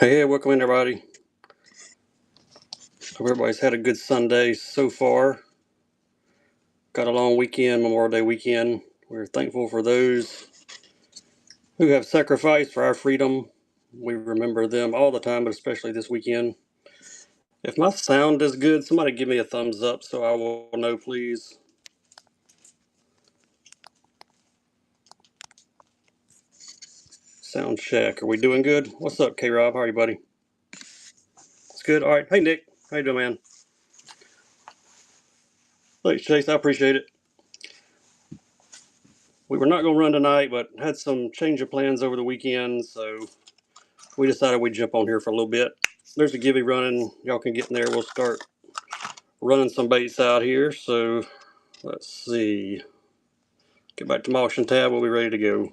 Hey, welcome in everybody. Hope everybody's had a good Sunday so far. Got a long weekend, Memorial Day weekend. We're thankful for those who have sacrificed for our freedom. We remember them all the time, but especially this weekend. If my sound is good, somebody give me a thumbs up so I will know, please. Sound check. Are we doing good? What's up, K-Rob? How are you, buddy? It's good. All right. Hey, Nick. How you doing, man? Thanks, Chase. I appreciate it. We were not going to run tonight, but had some change of plans over the weekend, so we decided we'd jump on here for a little bit. There's a givey running. Y'all can get in there. We'll start running some baits out here. So let's see. Get back to my auction tab. We'll be ready to go.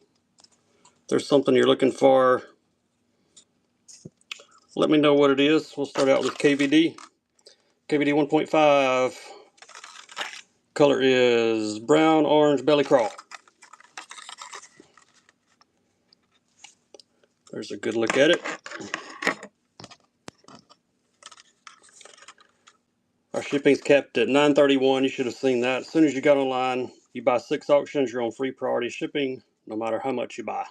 If there's something you're looking for, let me know what it is. We'll start out with KVD. KVD 1.5. Color is brown, orange, belly crawl. There's a good look at it. Our shipping's capped at $9.31. You should have seen that. As soon as you got online, you buy 6 auctions, you're on free priority shipping, no matter how much you buy.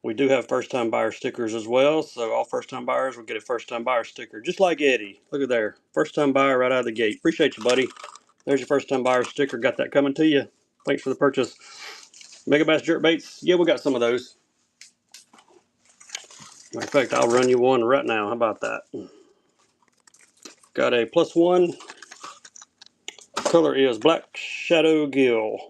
We do have first-time buyer stickers as well, so all first-time buyers will get a first-time buyer sticker, just like Eddie. Look at there, first-time buyer right out of the gate. Appreciate you, buddy. There's your first-time buyer sticker. Got that coming to you. Thanks for the purchase. Mega Bass jerkbaits. Yeah, we got some of those. Matter of fact, I'll run you one right now. How about that? Got a +1. Color is Black Shadow Gill.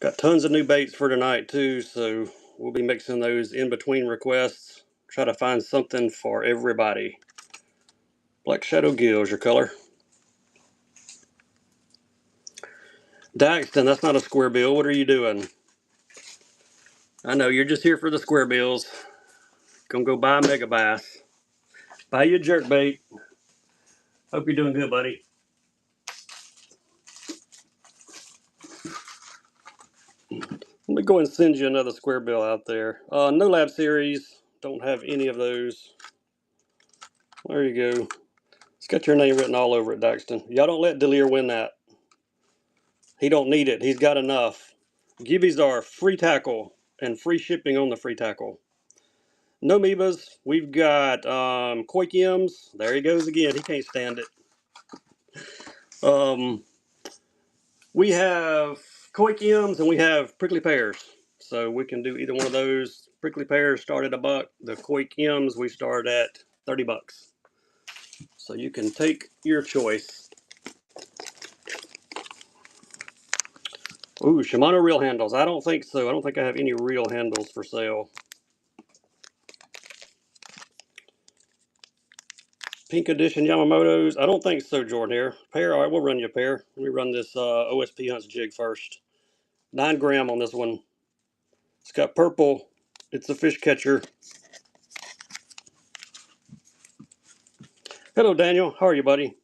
Got tons of new baits for tonight too, so we'll be mixing those in between requests. Try to find something for everybody. Black Shadow Gill is your color. Daxton, that's not a square bill. What are you doing? I know, you're just here for the square bills. Gonna go buy a Mega Bass. Buy you a jerkbait. Hope you're doing good, buddy. Let me go and send you another square bill out there. No Lab Series. Don't have any of those. There you go. It's got your name written all over it, Daxton. Y'all don't let Delir win that. He don't need it. He's got enough. Gibbies are free tackle and free shipping on the free tackle. No Mebas. We've got Koikiums. There he goes again. He can't stand it. We have Koikiums and we have prickly pears. So we can do either one of those. Prickly pears start at $1. The Koikiums we start at $30. So you can take your choice. Ooh, Shimano reel handles. I don't think so. I don't think I have any reel handles for sale. Pink Edition Yamamoto's. I don't think so, Jordan here. Pair, all right, we'll run you a pair. Let me run this OSP Hunts jig first. 9 gram on this one. It's got purple. It's a fish catcher. Hello, Daniel. How are you, buddy?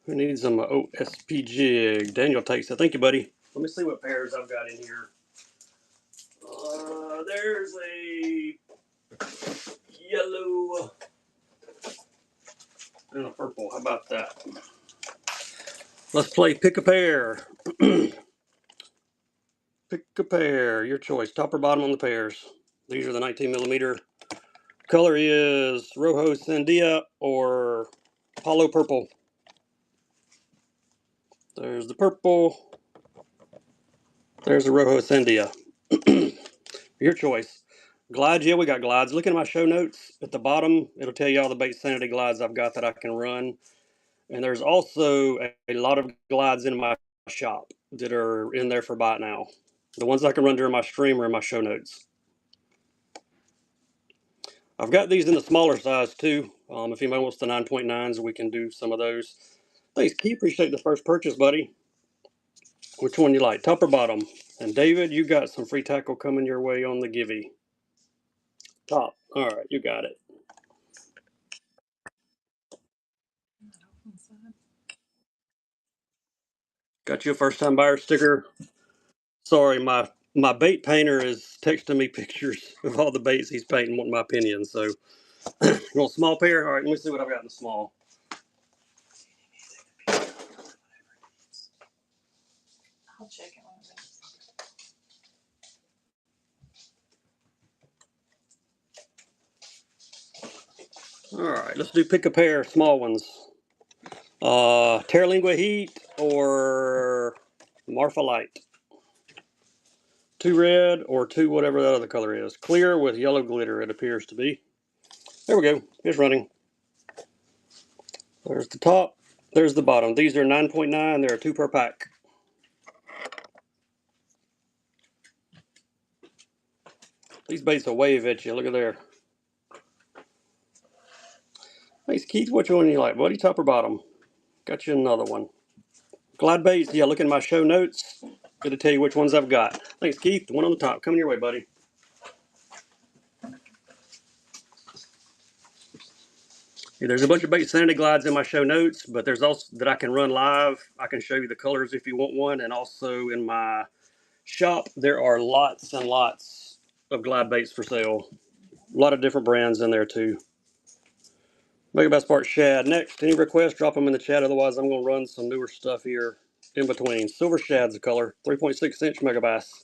Who needs some OSP jig? Daniel takes it. Thank you, buddy. Let me see what pairs I've got in here. There's a yellow and a purple. How about that? Let's play pick a pair. Pick a pair. Your choice. Top or bottom on the pairs. These are the 19 millimeter. Color is Rojo Sandia or Apollo Purple. There's the purple. There's the Rojo Sandia. Your choice. Glides, yeah, we got glides. Look at my show notes at the bottom. It'll tell you all the Bait Sanity glides I've got that I can run. And there's also a lot of glides in my shop that are in there for buy now. The ones I can run during my stream are in my show notes. I've got these in the smaller size too. If anybody wants the 9.9s, we can do some of those. Thanks, Keith. Appreciate the first purchase, buddy. Which one you like, top or bottom? And David, you got some free tackle coming your way on the Givey. Top. All right, you got it. Got you a first time buyer sticker. Sorry, my bait painter is texting me pictures of all the baits he's painting, wanting my opinion. So, you want a small pair? All right, let me see what I've got in the small. I'll check it. All right, let's do pick a pair, small ones. Terralingua Heat or Marfa Light. 2 red or 2 whatever that other color is. Clear with yellow glitter, it appears to be. There we go. It's running. There's the top. There's the bottom. These are 9.9. There are 2 per pack. These baits will wave at you. Look at there. Thanks, Keith. Which one do you like, buddy? Top or bottom? Got you another one. Glide baits. Yeah, look in my show notes. Good to tell you which ones I've got. Thanks, Keith. The one on the top. Coming your way, buddy. Yeah, there's a bunch of bait sanity glides in my show notes, but there's also that I can run live. I can show you the colors if you want one, and also in my shop there are lots and lots of glide baits for sale. A lot of different brands in there too. Mega Bass Part Shad. Next, any requests, drop them in the chat. Otherwise, I'm going to run some newer stuff here in between. Silver Shad's the color. 3.6 inch Mega Bass.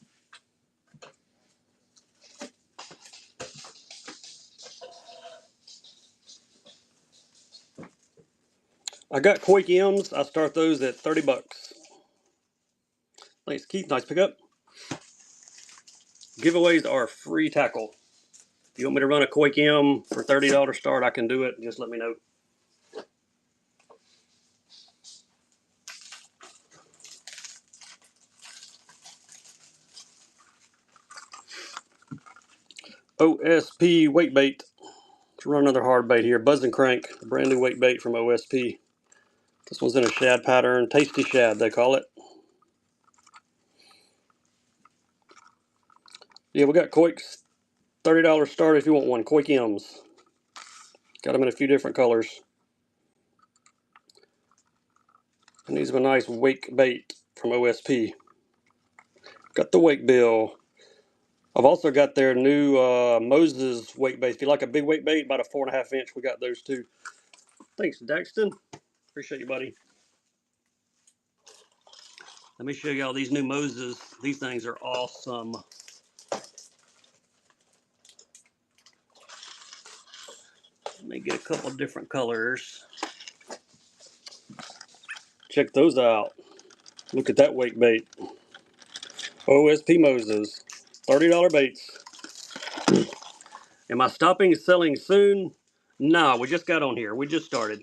I got Quake M's. I start those at 30 bucks. Thanks, Keith. Nice pickup. Giveaways are free tackle. If you want me to run a Quake M for $30 start, I can do it. Just let me know. OSP weight bait. Let's run another hard bait here. Buzz and Crank, brand new weight bait from OSP. This one's in a shad pattern. Tasty shad, they call it. Yeah, we got Quakes. $30 start if you want one. Quake M's. Got them in a few different colors. And these are a nice wake bait from OSP. Got the wake bill. I've also got their new Moses weight bait. If you like a big weight bait, about a 4.5 inch, we got those too. Thanks, Daxton. Appreciate you, buddy. Let me show you all these new Moses. These things are awesome. Let me get a couple of different colors. Check those out. Look at that wake bait. OSP Moses. $30 baits. Am I stopping selling soon? No, we just got on here. We just started.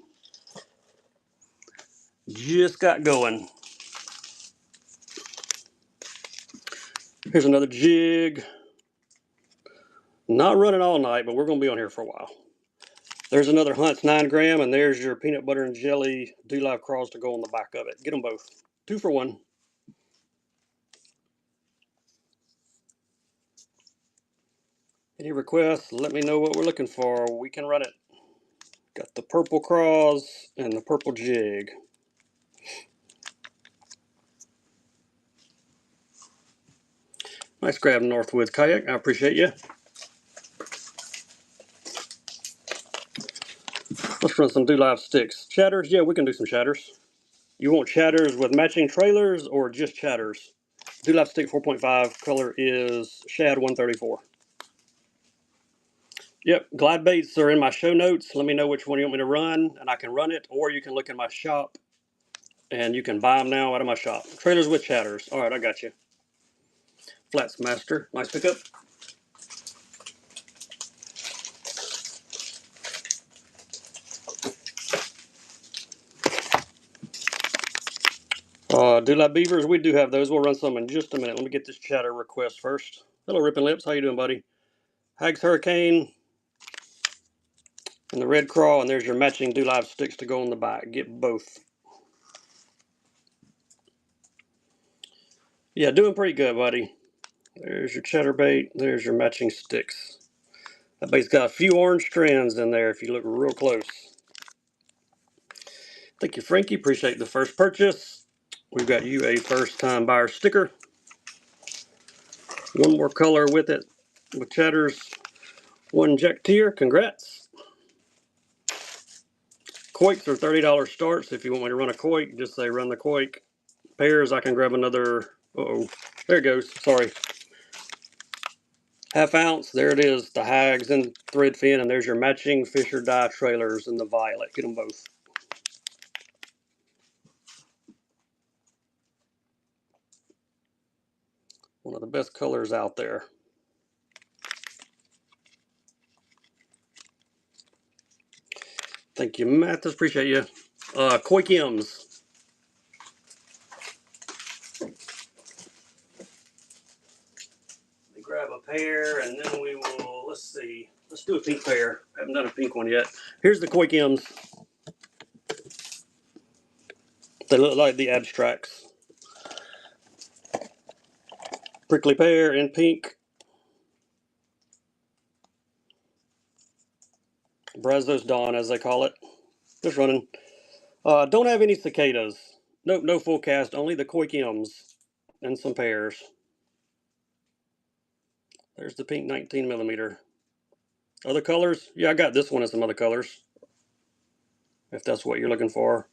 Just got going. Here's another jig. Not running all night, but we're going to be on here for a while. There's another Hunt's 9 gram, and there's your peanut butter and jelly Do-Live crawls to go on the back of it. Get them both. 2 for 1. Any requests? Let me know what we're looking for. We can run it. Got the purple craws and the purple jig. Nice grab, Northwoods Kayak. I appreciate you. Let's run some Do-Live sticks. Chatters? Yeah, we can do some chatters. You want chatters with matching trailers or just chatters? Do-Live stick 4.5. Color is Shad 134. Yep, glide baits are in my show notes. Let me know which one you want me to run, and I can run it, or you can look in my shop, and you can buy them now out of my shop. Trailers with chatters. All right, I got you. Flats Master. Nice pickup. Do-Live Beavers, we do have those. We'll run some in just a minute. Let me get this chatter request first. Hello, Rippin' Lips. How you doing, buddy? Hags Hurricane and the Red Craw, and there's your matching Do-Live sticks to go on the back. Get both. Yeah, doing pretty good, buddy. There's your chatterbait. There's your matching sticks. That bait's got a few orange strands in there if you look real close. Thank you, Frankie. Appreciate the first purchase. we've got you a first-time buyer sticker. One more color with it, with Cheddar's, one Jack Tier. Congrats. Quakes are $30 starts. If you want me to run a quake, just say run the quake. Pairs, I can grab another. Uh-oh. There it goes. Sorry. Half ounce. There it is. The Hags and thread fin, and there's your matching Fisher dye trailers in the violet. Get them both. One of the best colors out there. Thank you, Mathis. Appreciate you. Quake M's. Let me grab a pair, and then we will, let's see. Let's do a pink pair. Haven't done a pink one yet. Here's the Quake M's. They look like the abstracts. Prickly pear in pink. Brazos Dawn, as they call it. Just running. Don't have any cicadas. Nope, no full cast. Only the Quake M's and some pairs. There's the pink 19mm. Other colors? Yeah, I got this one and some other colors, if that's what you're looking for.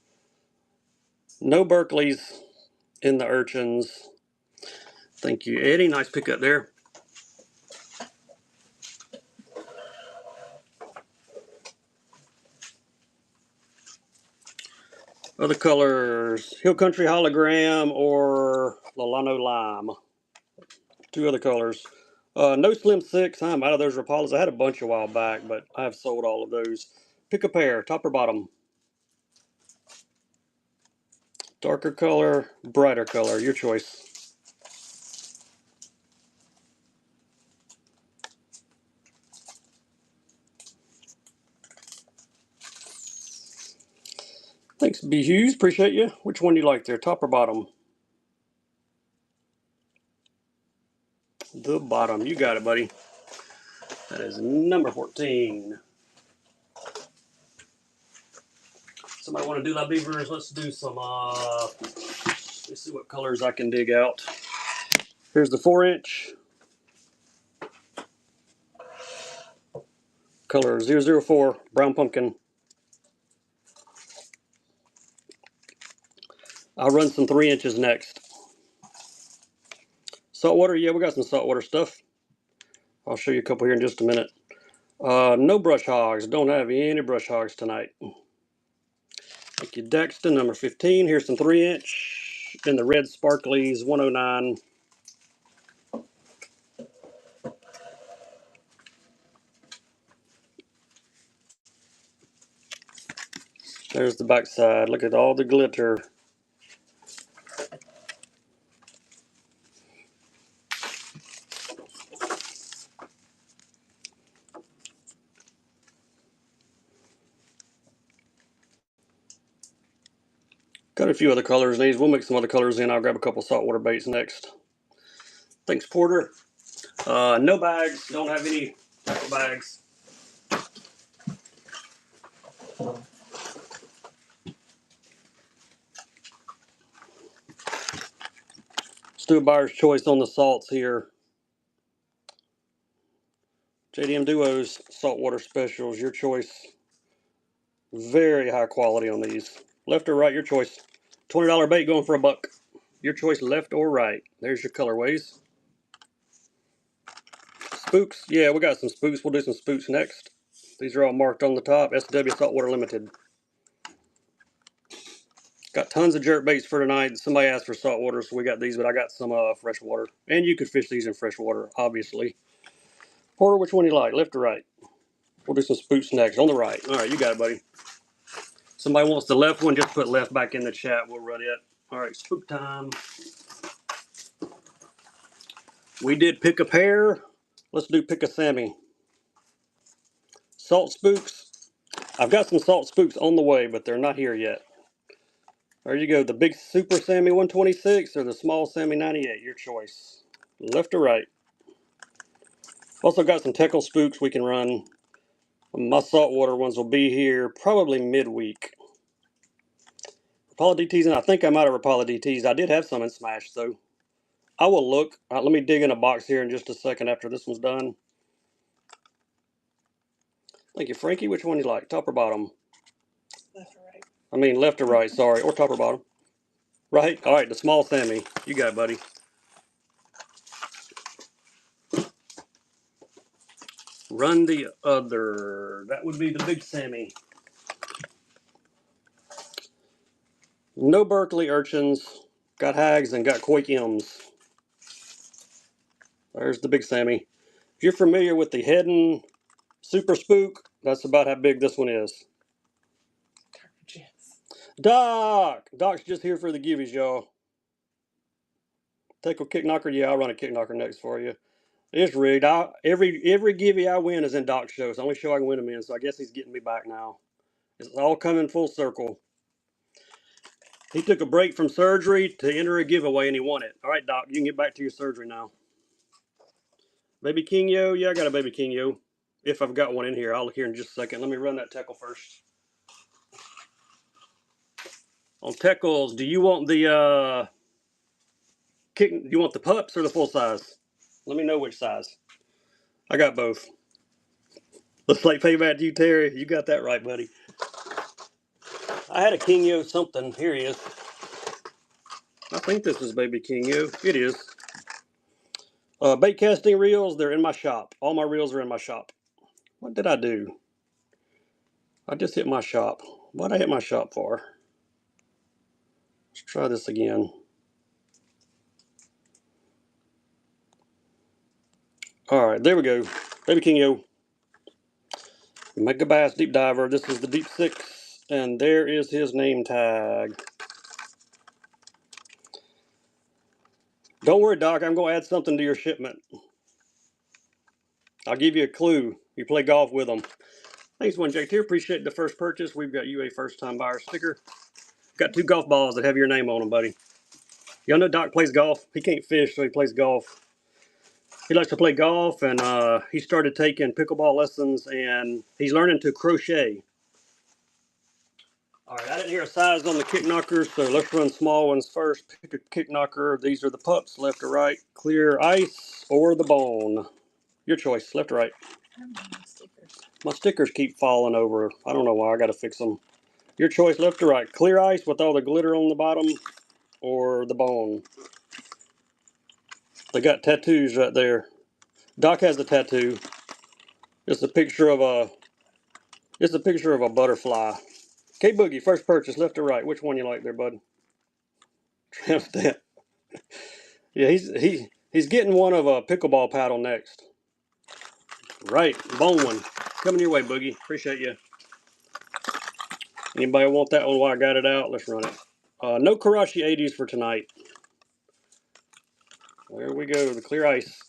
No Berkeley's in the urchins. Thank you, Eddie. Nice pickup there. Other colors, Hill Country Hologram or Lolano Lime. Two other colors. No Slim 6. I'm out of those Rapalas. I had a bunch a while back, but I've sold all of those. Pick a pair, top or bottom. Darker color, brighter color, your choice. Thanks, B. Hughes. Appreciate you. Which one do you like there, top or bottom? The bottom. You got it, buddy. That is number 14. Somebody want to do La Beavers? Let's do some, let's see what colors I can dig out. Here's the 4-inch. Color 004, brown pumpkin. I'll run some 3 inches next. Saltwater, yeah, we got some saltwater stuff. I'll show you a couple here in just a minute. No brush hogs. Don't have any brush hogs tonight. Thank you, Dexton, number 15. Here's some 3-inch in the red sparklies, 109. There's the back side. Look at all the glitter. Got a few other colors in these. We'll mix some other colors in. I'll grab a couple saltwater baits next. Thanks, Porter. No bags. Don't have any tackle bags. Let's do a buyer's choice on the salts here. JDM Duos, saltwater specials, your choice. Very high quality on these. Left or right, your choice. $20 bait going for $1. Your choice, left or right. There's your colorways. Spooks, yeah, we got some spooks. We'll do some spooks next. These are all marked on the top. SW Saltwater Limited. Got tons of jerk baits for tonight. Somebody asked for saltwater, so we got these, but I got some freshwater. And you could fish these in freshwater, obviously. Porter, which one do you like, left or right? We'll do some spooks next. On the right. All right, you got it, buddy. Somebody wants the left one, just put left back in the chat. We'll run it. All right, spook time. We did pick a pair. Let's do pick a Sammy. Salt spooks. I've got some salt spooks on the way, but they're not here yet. There you go. The big Super Sammy 126 or the small Sammy 98. Your choice. Left or right. Also got some Teckle spooks we can run. My saltwater ones will be here probably midweek. Rapala DTs, and I think I'm out of Rapala DTs. I did have some in Smash, so I will look. Let me dig in a box here in just a second after this one's done. Thank you, Frankie. Which one do you like, top or bottom? Left or right? I mean, left or right, sorry, or top or bottom. Right? All right, the small Sammy. You got it, buddy. Run the other. That would be the big Sammy. No Berkeley urchins. Got hags and got Quake M's. There's the big Sammy. If you're familiar with the Hedden Super Spook, that's about how big this one is. Yes. Doc! Doc's just here for the giveies, y'all. Take a kick knocker? Yeah, I'll run a kick knocker next for you. It's rigged. Every givey I win is in Doc's show. It's the only show I can win him in, so I guess he's getting me back now. It's all coming full circle. He took a break from surgery to enter a giveaway, and he won it. All right, Doc, you can get back to your surgery now. Baby King Yo? Yeah, I got a Baby King Yo. If I've got one in here. I'll look here in just a second. Let me run that Teckle first. On Teckles, do you want the you want the pups or the full size? Let me know which size. I got both. Looks like payback to you, Terry. You got that right, buddy. I had a King Yo something. Here he is. I think this is Baby King Yo. It is. Bait casting reels, they're in my shop. All my reels are in my shop. What did I do? I just hit my shop. What did I hit my shop for? Let's try this again. Alright, there we go. Baby King Yo. Mega Bass Deep Diver. This is the Deep 6. And there is his name tag. Don't worry, Doc. I'm going to add something to your shipment. I'll give you a clue. You play golf with them. Thanks, one Jake here. Appreciate the first purchase. We've got you a first-time buyer sticker. Got 2 golf balls that have your name on them, buddy. Y'all know Doc plays golf. He can't fish, so he plays golf. He likes to play golf, and he started taking pickleball lessons, and he's learning to crochet. All right, I didn't hear a size on the kick knockers, so let's run small ones first. Pick a kick knocker. These are the pups, left or right. Clear ice or the bone. Your choice, left or right. My stickers keep falling over. I don't know why. I got to fix them. Your choice, left or right. Clear ice with all the glitter on the bottom or the bone. They got tattoos right there. Doc has a tattoo. It's a picture of a butterfly. K Boogie, first purchase, left or right. Which one you like there, bud? Tramp stamp. Yeah, he's getting one of a pickleball paddle next. Right, bone one. Coming your way, Boogie. Appreciate you. Anybody want that one while I got it out? Let's run it. No Karachi 80s for tonight. There we go. The clear ice.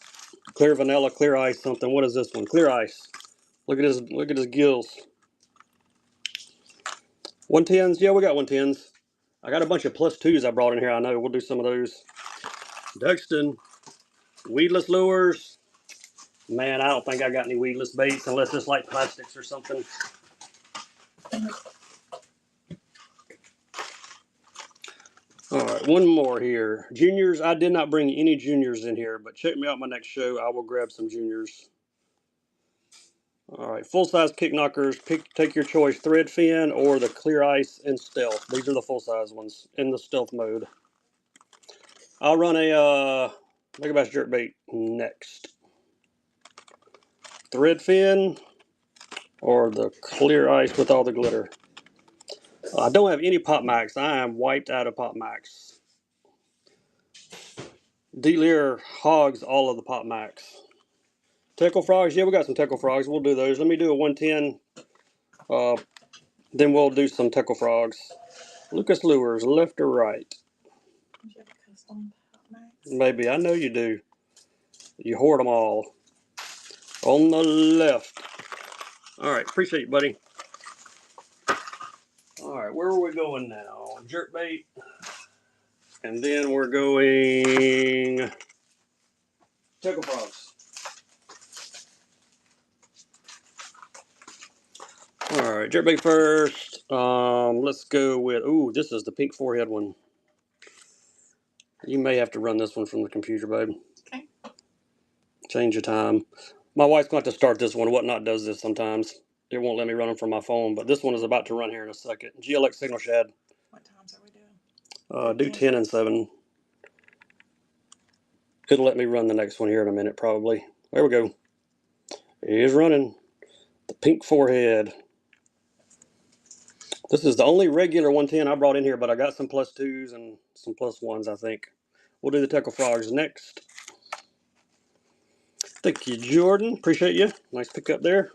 Clear vanilla, clear ice something. What is this one? Clear ice. Look at his gills. 110s? Yeah, we got 110s. I got a bunch of +2s I brought in here. I know. We'll do some of those. Duxton. Weedless lures. Man, I don't think I got any weedless baits unless it's like plastics or something. Alright, one more here. Juniors, I did not bring any juniors in here, but check me out my next show. I will grab some juniors. Alright, full-size kick knockers. Take your choice, thread fin or the clear ice and stealth. These are the full-size ones in the stealth mode. I'll run a Mega Bass jerkbait next. Thread fin or the clear ice with all the glitter. I don't have any Pop Max. I am wiped out of Pop Max. D-Lear hogs all of the Pop Max. Teckle frogs, yeah, we got some teckle frogs. We'll do those. Let me do a 110. Then we'll do some teckle frogs. Lucas lures, left or right? Do you have a custom Pop Max? Maybe. I know you do. You hoard them all. On the left. All right, appreciate you, buddy. All right, where are we going now? Jerkbait. And then we're going teckle frogs. All right, jerkbait first. Let's go with, ooh, this is the pink forehead one. You may have to run this one from the computer, babe. Okay. Change your time. My wife's going to have to start this one. Whatnot does this sometimes. It won't let me run them from my phone, but this one is about to run here in a second. GLX signal shad. What times are we doing? Do 10 and 7. It'll let me run the next one here in a minute, probably. There we go. It is running. The pink forehead. This is the only regular 110 I brought in here, but I got some +2s and some +1s, I think. We'll do the Teckle Frogs next. Thank you, Jordan. Appreciate you. Nice pickup there.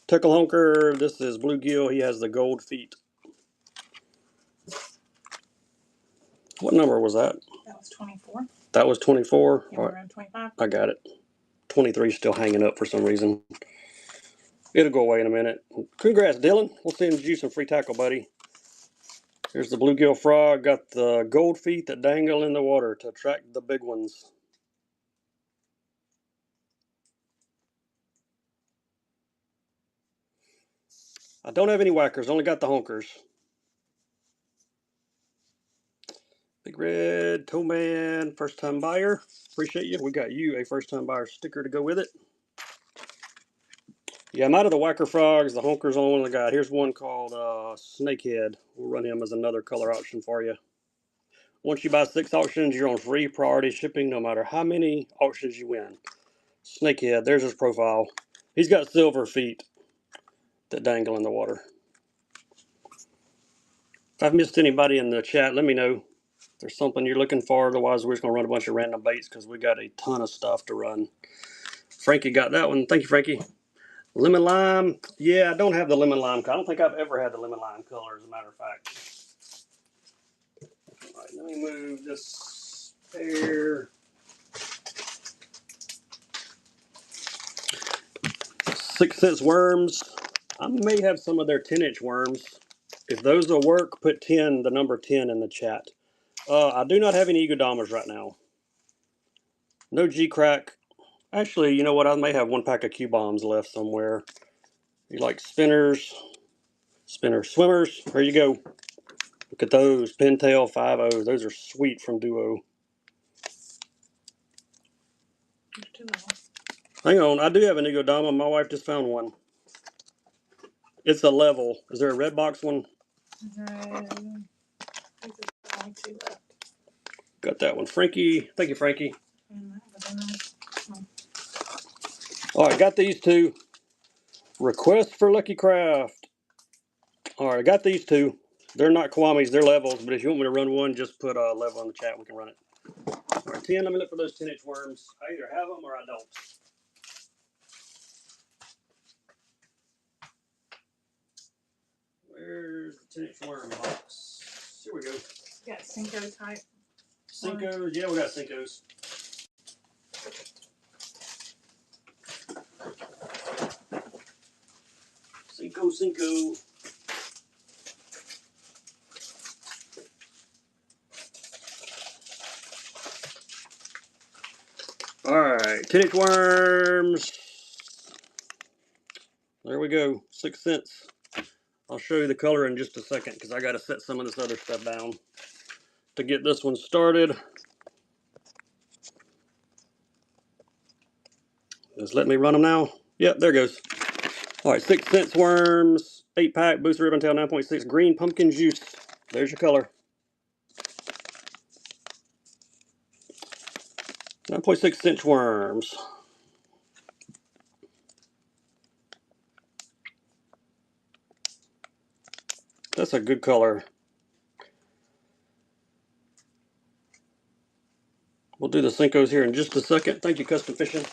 Teckle Honker. This is Bluegill. He has the gold feet. What number was that? That was 24. That was 24. You were around 25. I got it. 23 is still hanging up for some reason. It'll go away in a minute. Congrats, Dylan. We'll send you some free tackle, buddy. Here's the bluegill frog. Got the gold feet that dangle in the water to attract the big ones. I don't have any whackers. Only got the honkers. Big Red, Toe Man, first time buyer. Appreciate you. We got you a first time buyer sticker to go with it. Yeah, I'm out of the whacker frogs. The honker's on one of the guys. Here's one called Snakehead. We'll run him as another color option for you. Once you buy 6 auctions, you're on free priority shipping no matter how many auctions you win. Snakehead, there's his profile. He's got silver feet that dangle in the water. If I've missed anybody in the chat, let me know. If there's something you're looking for. Otherwise, we're just going to run a bunch of random baits because we got a ton of stuff to run. Frankie got that one. Thank you, Frankie. Lemon lime. Yeah, I don't have the lemon lime. I don't think I've ever had the lemon lime color, as a matter of fact. All right, let me move this pair. 6 cents worms. I may have some of their 10-inch worms. If those will work, put 10, the number 10 in the chat. I do not have any Egodamas right now. No G-Crack. Actually, you know what? I may have 1 pack of Q-Bombs left somewhere. You like spinners? Spinner swimmers. There you go. Look at those. Pintail 5.0. Those are sweet from Duo. Hang on. I do have an Egodama. My wife just found one. It's a level. Is there a red box one? Only 2 left. Got that one. Frankie. Thank you, Frankie. And that was nice. All right. Got these 2. Request for Lucky Craft. All right. I got these 2. They're not Kwamis. They're levels. But if you want me to run one, just put a level in the chat. We can run it. All right. 10. Let me look for those 10-inch worms. I either have them or I don't. Where's the 10-inch worm box? Here we go. You got Cinco type. Cincos. Yeah, we got Cincos. Cinco. Alright, 10-inch worms. There we go. 6 cents. I'll show you the color in just a second because I got to set some of this other stuff down to get this one started. Just let me run them now. Yep, there goes. Alright, 6 cents worms. 8-pack, booster ribbon tail 9.6 green pumpkin juice. There's your color. 9.6-inch worms. That's a good color. We'll do the Cincos here in just a second. Thank you, Custom Fishing.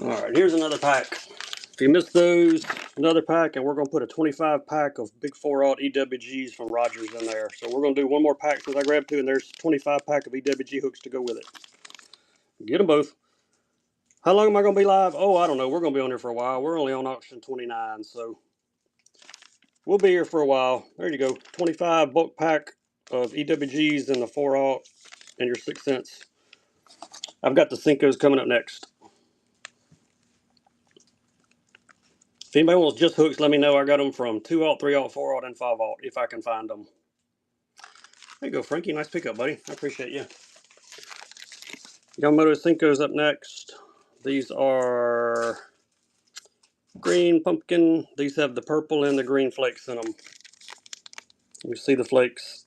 All right, here's another pack. If you missed those, another pack, and we're going to put a 25-pack of big 4/0 EWGs from Rogers in there. So we're going to do one more pack since I grabbed 2, and there's 25-pack of EWG hooks to go with it. Get them both. How long am I going to be live? Oh, I don't know. We're going to be on here for a while. We're only on auction 29, so we'll be here for a while. There you go. 25 bulk pack of EWGs and the 4-aught and your 6 cents. I've got the Senkos coming up next. If anybody wants just hooks, let me know. I got them from 2-aught, 3-aught, 4-aught, and 5-aught if I can find them. There you go, Frankie. Nice pickup, buddy. I appreciate you. Yamamoto Senkos up next. These are green pumpkin. These have the purple and the green flakes in them. You see the flakes.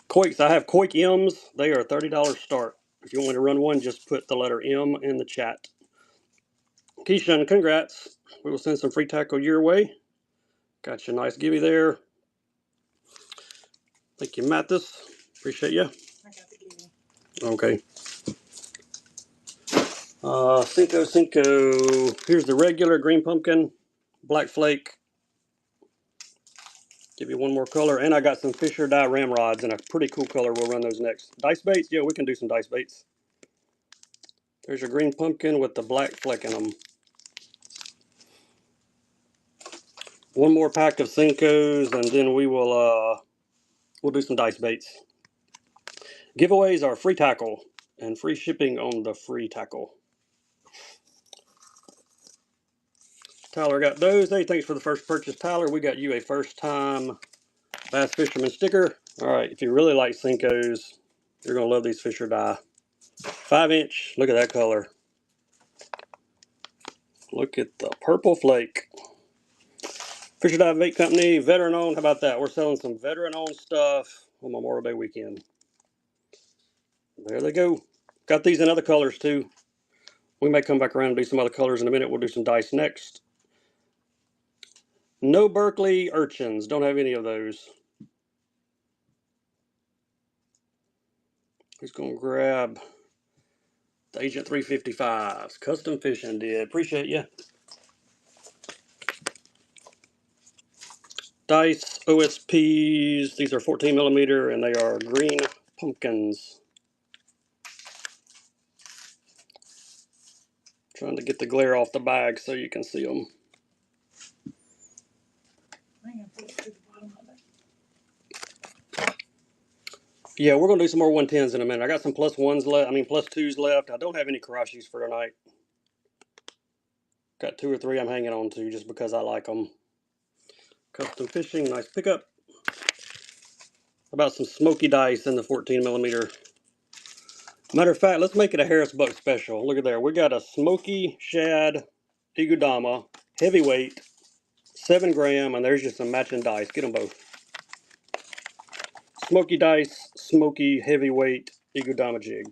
Koiks. I have Koik M's. They are $30 start. If you want to run one, just put the letter M in the chat. Keishan, congrats. We will send some free tackle your way. Got you a nice gibby there. Thank you, Mathis. Appreciate you. I got the gibby. Okay. Cinco. Here's the regular green pumpkin, black flake. Give you one more color. And I got some Fisher dye ramrods in a pretty cool color. We'll run those next. Dice baits? Yeah, we can do some dice baits. There's your green pumpkin with the black fleck in them. One more pack of Cincos, and then we'll do some dice baits. Giveaways are free tackle and free shipping on the free tackle. Tyler got those. Hey, thanks for the first purchase, Tyler. We got you a first-time Bass Fisherman sticker. All right, if you really like Cincos, you're going to love these Fisher dye. 5-inch. Look at that color. Look at the purple flake. Fisher Dye Bait Company, veteran owned. How about that? We're selling some veteran owned stuff on Memorial Day weekend. There they go. Got these in other colors too. We may come back around and do some other colors in a minute. We'll do some dice next. No Berkeley urchins. Don't have any of those. Who's going to grab the Agent 355s? Custom Fishing did. Appreciate you. Dice OSPs. These are 14 millimeter and they are green pumpkins. Trying to get the glare off the bag so you can see them. I ain't gonna put it to the bottom of it. Yeah, we're going to do some more 110s in a minute. I got some +1s left. I mean, +2s left. I don't have any Karashis for tonight. Got 2 or 3 I'm hanging on to just because I like them. Custom Fishing, nice pickup. How about some smoky dice in the 14 millimeter? Matter of fact, let's make it a Harris Buck special. Look at there. We got a smoky shad Igudama, heavyweight, 7 gram, and there's just some matching dice. Get them both. Smoky dice, smoky heavyweight Igudama jig.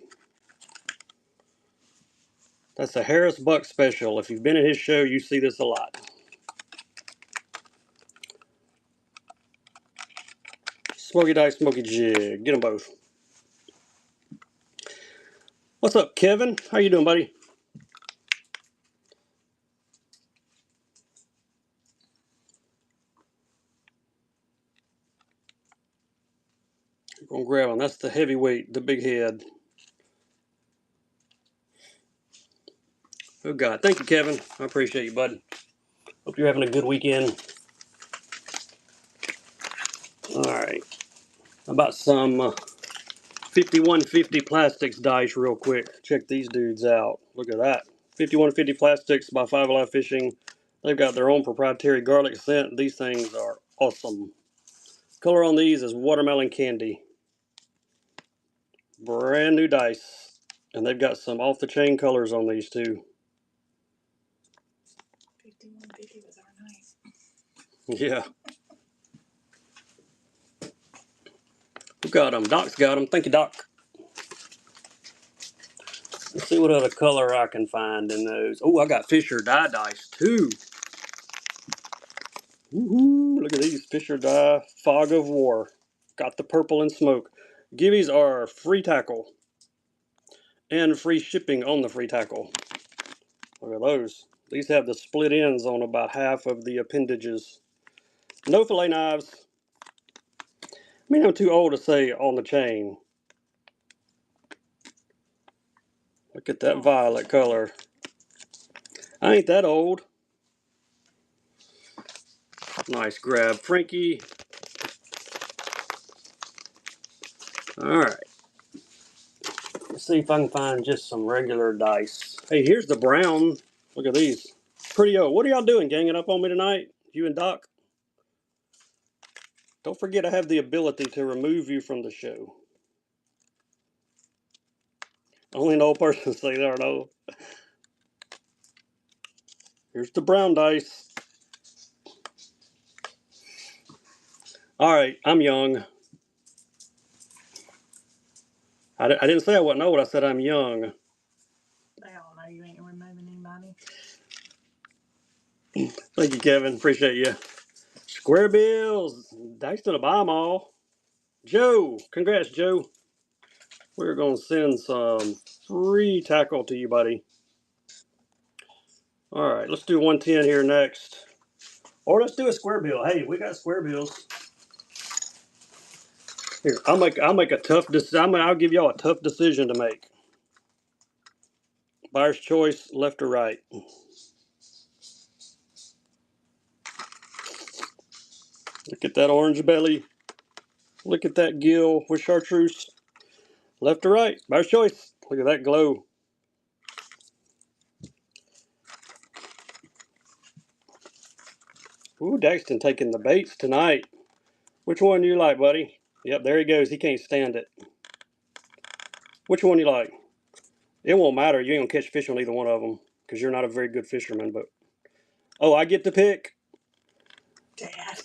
That's a Harris Buck special. If you've been at his show, you see this a lot. Smoky dice, smoky jig. Get them both. What's up, Kevin? How you doing, buddy? We're gonna grab them. That's the heavyweight, the big head. Oh God, thank you, Kevin. I appreciate you, bud. Hope you're having a good weekend. All right. How about some 5150 plastics dice real quick? Check these dudes out. Look at that. 5150 plastics by 5 Alive Fishing. They've got their own proprietary garlic scent. These things are awesome. Color on these is watermelon candy. Brand new dice. And they've got some off-the-chain colors on these too. 5150 was our night. Yeah. Who got them? Doc's got them. Thank you, Doc. Let's see what other color I can find in those. Oh, I got Fisher dye dice too. Woohoo! Look at these Fisher dye Fog of War. Got the purple and smoke. Gibbies are free tackle and free shipping on the free tackle. Look at those. These have the split ends on about half of the appendages. No fillet knives. I mean, I'm too old to say on the chain. Look Look at that violet color. I ain't that old. Nice grab, Frankie. All right. Let's see if I can find just some regular dice. Hey, here's the brown. Look at these. Pretty old. What are y'all doing? Ganging up on me tonight? You and Doc? Don't forget I have the ability to remove you from the show. Only an old person say that, no. Here's the brown dice. All right, I'm young. I didn't say I wasn't old. I said I'm young. They all know you ain't removing anybody. Thank you, Kevin. Appreciate you. Square bills. Dice to the buy 'em all. Joe. Congrats, Joe. We're going to send some free tackle to you, buddy. All right, let's do 110 here next. Or let's do a square bill. Hey, we got square bills. Here, I'll make a tough decision. I'll give y'all a tough decision to make. Buyer's choice, left or right. Look at that orange belly. Look at that gill with chartreuse. Left or right? Buyer's choice. Look at that glow. Ooh, Daxton taking the baits tonight. Which one do you like, buddy? Yep, there he goes. He can't stand it. Which one do you like? It won't matter. You ain't gonna catch fish on either one of them because you're not a very good fisherman. But oh, I get to pick. Dad.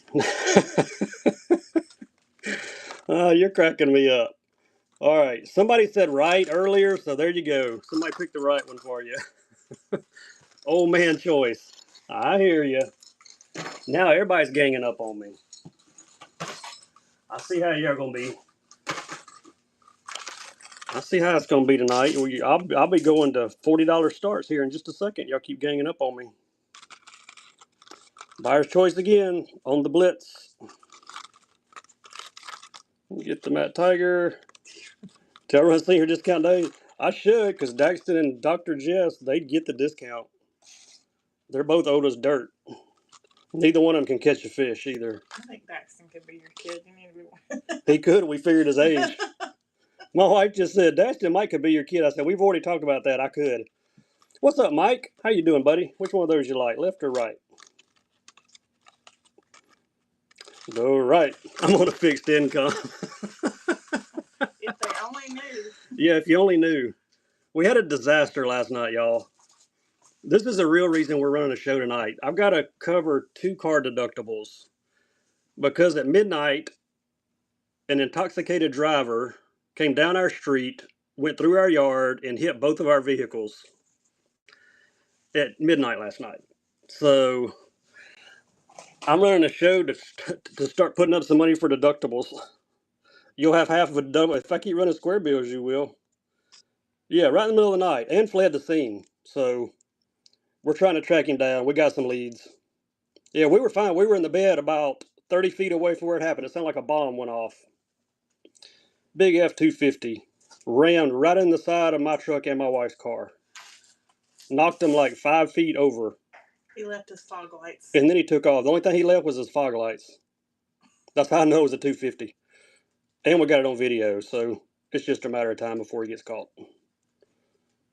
You're cracking me up. All right, somebody said right earlier, so there you go. Somebody picked the right one for you. Old man choice. I hear you. Now everybody's ganging up on me. I see how you're gonna be. I see how it's gonna be tonight. I'll be going to $40 starts here in just a second. Y'all keep ganging up on me. Buyer's choice again on the blitz. Get the Matt Tiger. Tell everyone senior discount day. I should, because Daxton and Dr. Jess, they'd get the discount. They're both old as dirt. Neither one of them can catch a fish either. I think Daxton could be your kid. You need to be one. He could. We figured his age. My wife just said, Daxton Mike could be your kid. I said, we've already talked about that. I could. What's up, Mike? How you doing, buddy? Which one of those you like, left or right? Go right. I'm on a fixed income. If they only knew. Yeah, if you only knew. We had a disaster last night, y'all. This is the real reason we're running a show tonight. I've got to cover 2 car deductibles because at midnight, an intoxicated driver came down our street, went through our yard, and hit both of our vehicles at midnight last night. So I'm running a show to start putting up some money for deductibles. You'll have half of a double. If I keep running square bills, you will. Yeah, right in the middle of the night, and fled the scene. So we're trying to track him down. We got some leads. Yeah, we were fine. We were in the bed about 30 feet away from where it happened. It sounded like a bomb went off. Big F-250 rammed right in the side of my truck and my wife's car. Knocked him like 5 feet over. He left his fog lights. And then he took off. The only thing he left was his fog lights. That's how I know it was a 250. And we got it on video, so it's just a matter of time before he gets caught.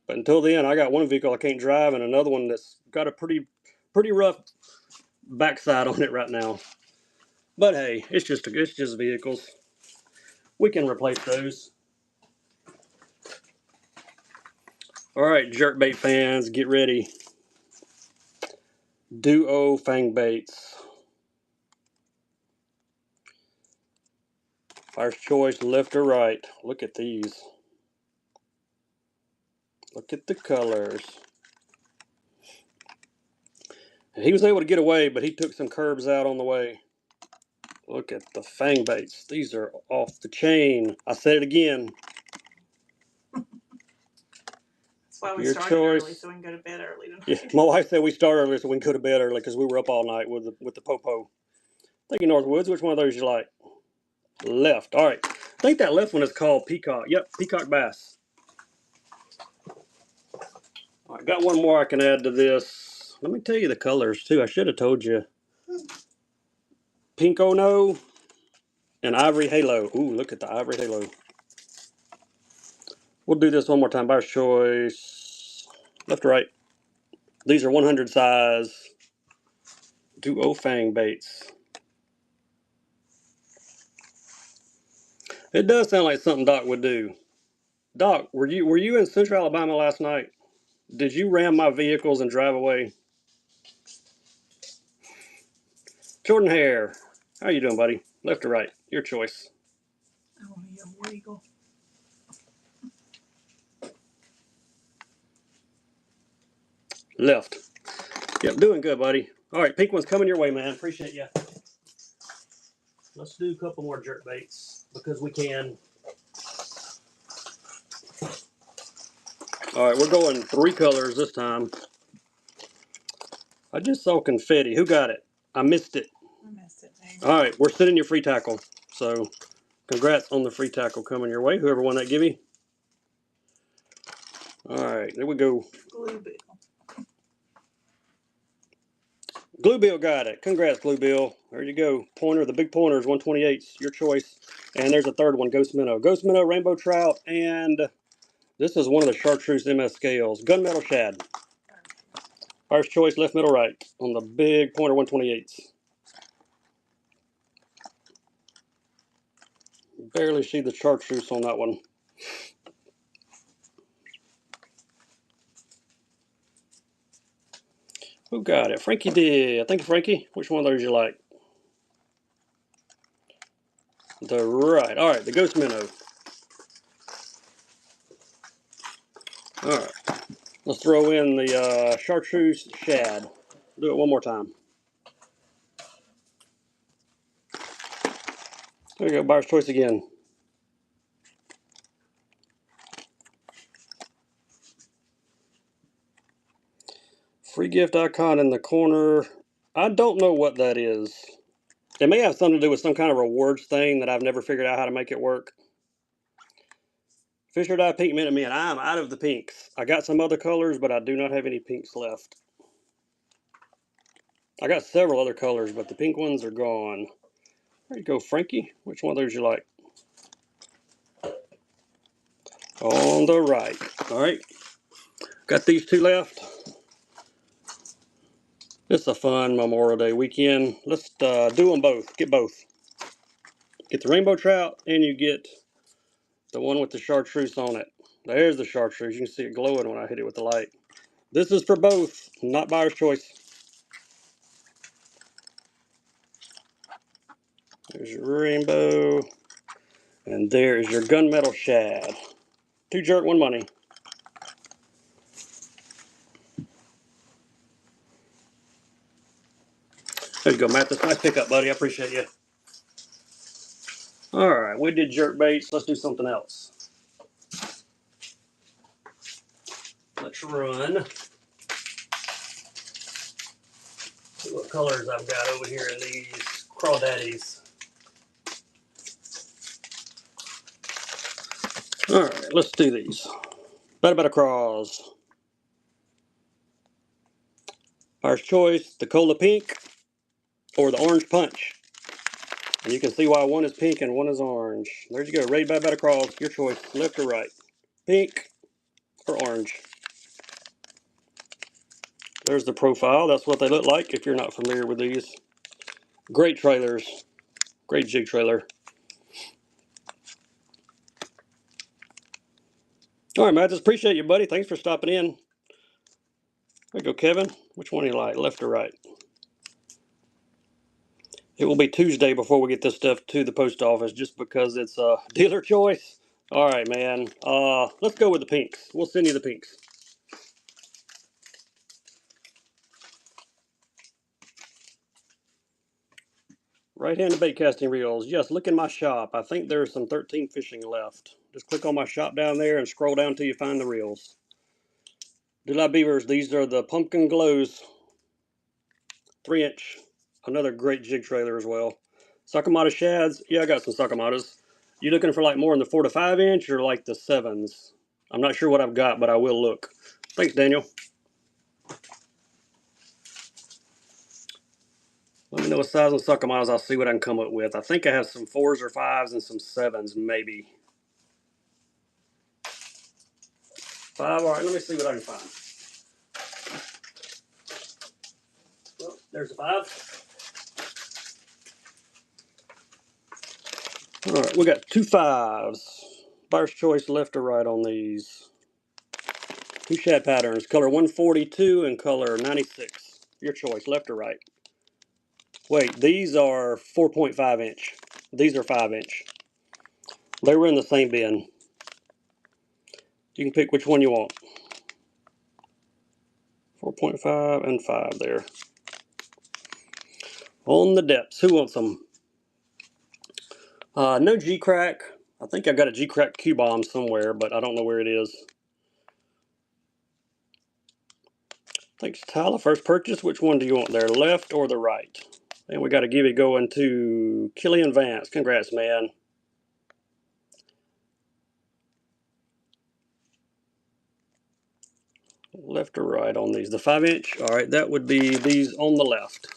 But until then, I got one vehicle I can't drive and another one that's got a pretty rough backside on it right now. But hey, it's just vehicles. We can replace those. All right, jerkbait fans, get ready. Duo fang baits. First choice, left or right. Look at these. Look at the colors. He was able to get away, but he took some curbs out on the way. Look at the fang baits. These are off the chain. I said it again. That's why we Your started choice. early, so we can go to bed early tonight. Yeah, my wife said we start early so we can go to bed early because we were up all night with the popo. Thank you, Northwoods. Which one of those you like? Left. All right. I think that left one is called Peacock. Yep, Peacock Bass. I got one more I can add to this. Let me tell you the colors too. I should have told you. Pink Ono and Ivory Halo. Ooh, look at the Ivory Halo. We'll do this one more time. Buyer's choice. Left to right. These are 100 size Duo Fang baits. It does sound like something Doc would do. Doc, were you in Central Alabama last night? Did you ram my vehicles and drive away? Jordan Hare, how you doing, buddy? Left or right? Your choice. I want to hear wiggle. Left. Yep, doing good, buddy. All right, pink one's coming your way, man. Appreciate you. Let's do a couple more jerk baits because we can. All right, we're going 3 colors this time. I just saw confetti. Who got it? I missed it. I missed it, babe. All right, we're sending your free tackle. So, congrats on the free tackle coming your way. Whoever won that gimme. All right, there we go. Glue bill. Glue Bill got it. Congrats, Glue Bill. There you go. Pointer, the big pointer is 128s. Your choice. And there's a third one, Ghost Minnow. Ghost Minnow, Rainbow Trout, and this is one of the Chartreuse MS scales. Gunmetal Shad. First choice, left, middle, right on the big pointer 128s. Barely see the Chartreuse on that one. Who got it? Frankie did. Thank you, Frankie. Which one of those you like? The right. All right, the Ghost Minnow. All right. Let's throw in the Chartreuse Shad. Do it one more time. There we go. Buyer's choice again. Free gift icon in the corner. I don't know what that is. It may have something to do with some kind of rewards thing that I've never figured out how to make it work. Fish or Die Pink Minute Man. I'm out of the pinks. I got some other colors, but I do not have any pinks left. I got several other colors, but the pink ones are gone. There you go, Frankie. Which one of those you like? On the right. All right. Got these 2 left. It's a fun Memorial Day weekend. Let's do them both. Get both. Get the rainbow trout, and you get the one with the chartreuse on it. There's the chartreuse. You can see it glowing when I hit it with the light. This is for both, not buyer's choice. There's your rainbow. And there is your gunmetal shad. 2 jerk, 1 money. There you go, Matt. That's a nice pickup, buddy. I appreciate you. Alright, we did jerk baits. Let's do something else. Let's run. See what colors I've got over here in these crawdaddies. Alright, let's do these. Better craws. Buyer's choice, the cola pink or the orange punch. And you can see why one is pink and one is orange. There you go. Ready, better craws. Your choice, left or right. Pink or orange. There's the profile. That's what they look like if you're not familiar with these. Great trailers. Great jig trailer. All right, Matt. Just appreciate you, buddy. Thanks for stopping in. There you go, Kevin. Which one do you like, left or right? It will be Tuesday before we get this stuff to the post office just because it's a dealer choice. All right, man. Let's go with the pinks. We'll send you the pinks. Right-handed bait casting reels. Yes, look in my shop. I think there's some 13 fishing left. Just click on my shop down there and scroll down till you find the reels. Delight Beavers, these are the Pumpkin Glows 3-inch. Another great jig trailer as well. Sakamata shads. Yeah, I got some Sakamatas. You looking for like more in the 4 to 5 inch or like the 7s? I'm not sure what I've got, but I will look. Thanks, Daniel. Let me know what size and sucker miles. I'll see what I can come up with. I think I have some 4s or 5s and some 7s, maybe. 5. All right, let me see what I can find. Well, there's a 5. All right, we got 2 5s. Buyer's choice, left or right on these. 2 shad patterns, color 142 and color 96. Your choice, left or right. Wait, these are 4.5 inch. These are 5 inch. They were in the same bin. You can pick which one you want. 4.5 and 5 there. On the depths. Who wants them? No G-Crack. I think I got a G-Crack Q-Bomb somewhere, but I don't know where it is. Thanks, Tyler. First purchase. Which one do you want there, left or the right? And we got to give it going to Killian Vance. Congrats, man. Left or right on these? The 5 inch? All right, that would be these on the left.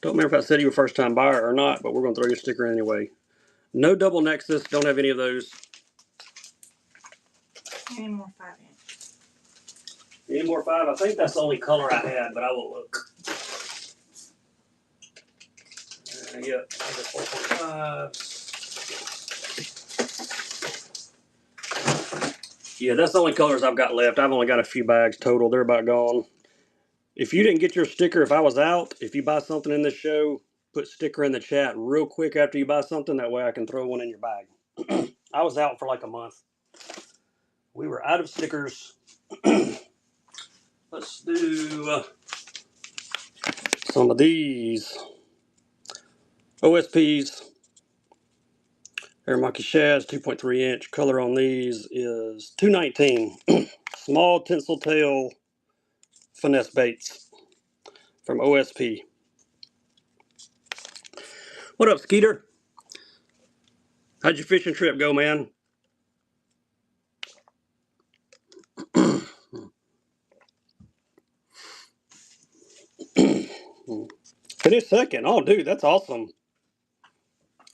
Don't remember if I said you were a first time buyer or not, but we're going to throw your sticker in anyway. No double Nexus. Don't have any of those. Any more 5 inch? Any more 5? I think that's the only color I had, but I will look. Yeah, 4.5. Yeah, that's the only colors I've got left. I've only got a few bags total. They're about gone. If you didn't get your sticker, if I was out, if you buy something in this show, put sticker in the chat real quick after you buy something. That way I can throw one in your bag. I was out for like a month. We were out of stickers. Let's do some of these. OSPs. Aramaki Shads, 2.3 inch. Color on these is 219. Small tinsel tail finesse baits from OSP. What up, Skeeter? How'd your fishing trip go, man? Finish second. Oh, dude, that's awesome.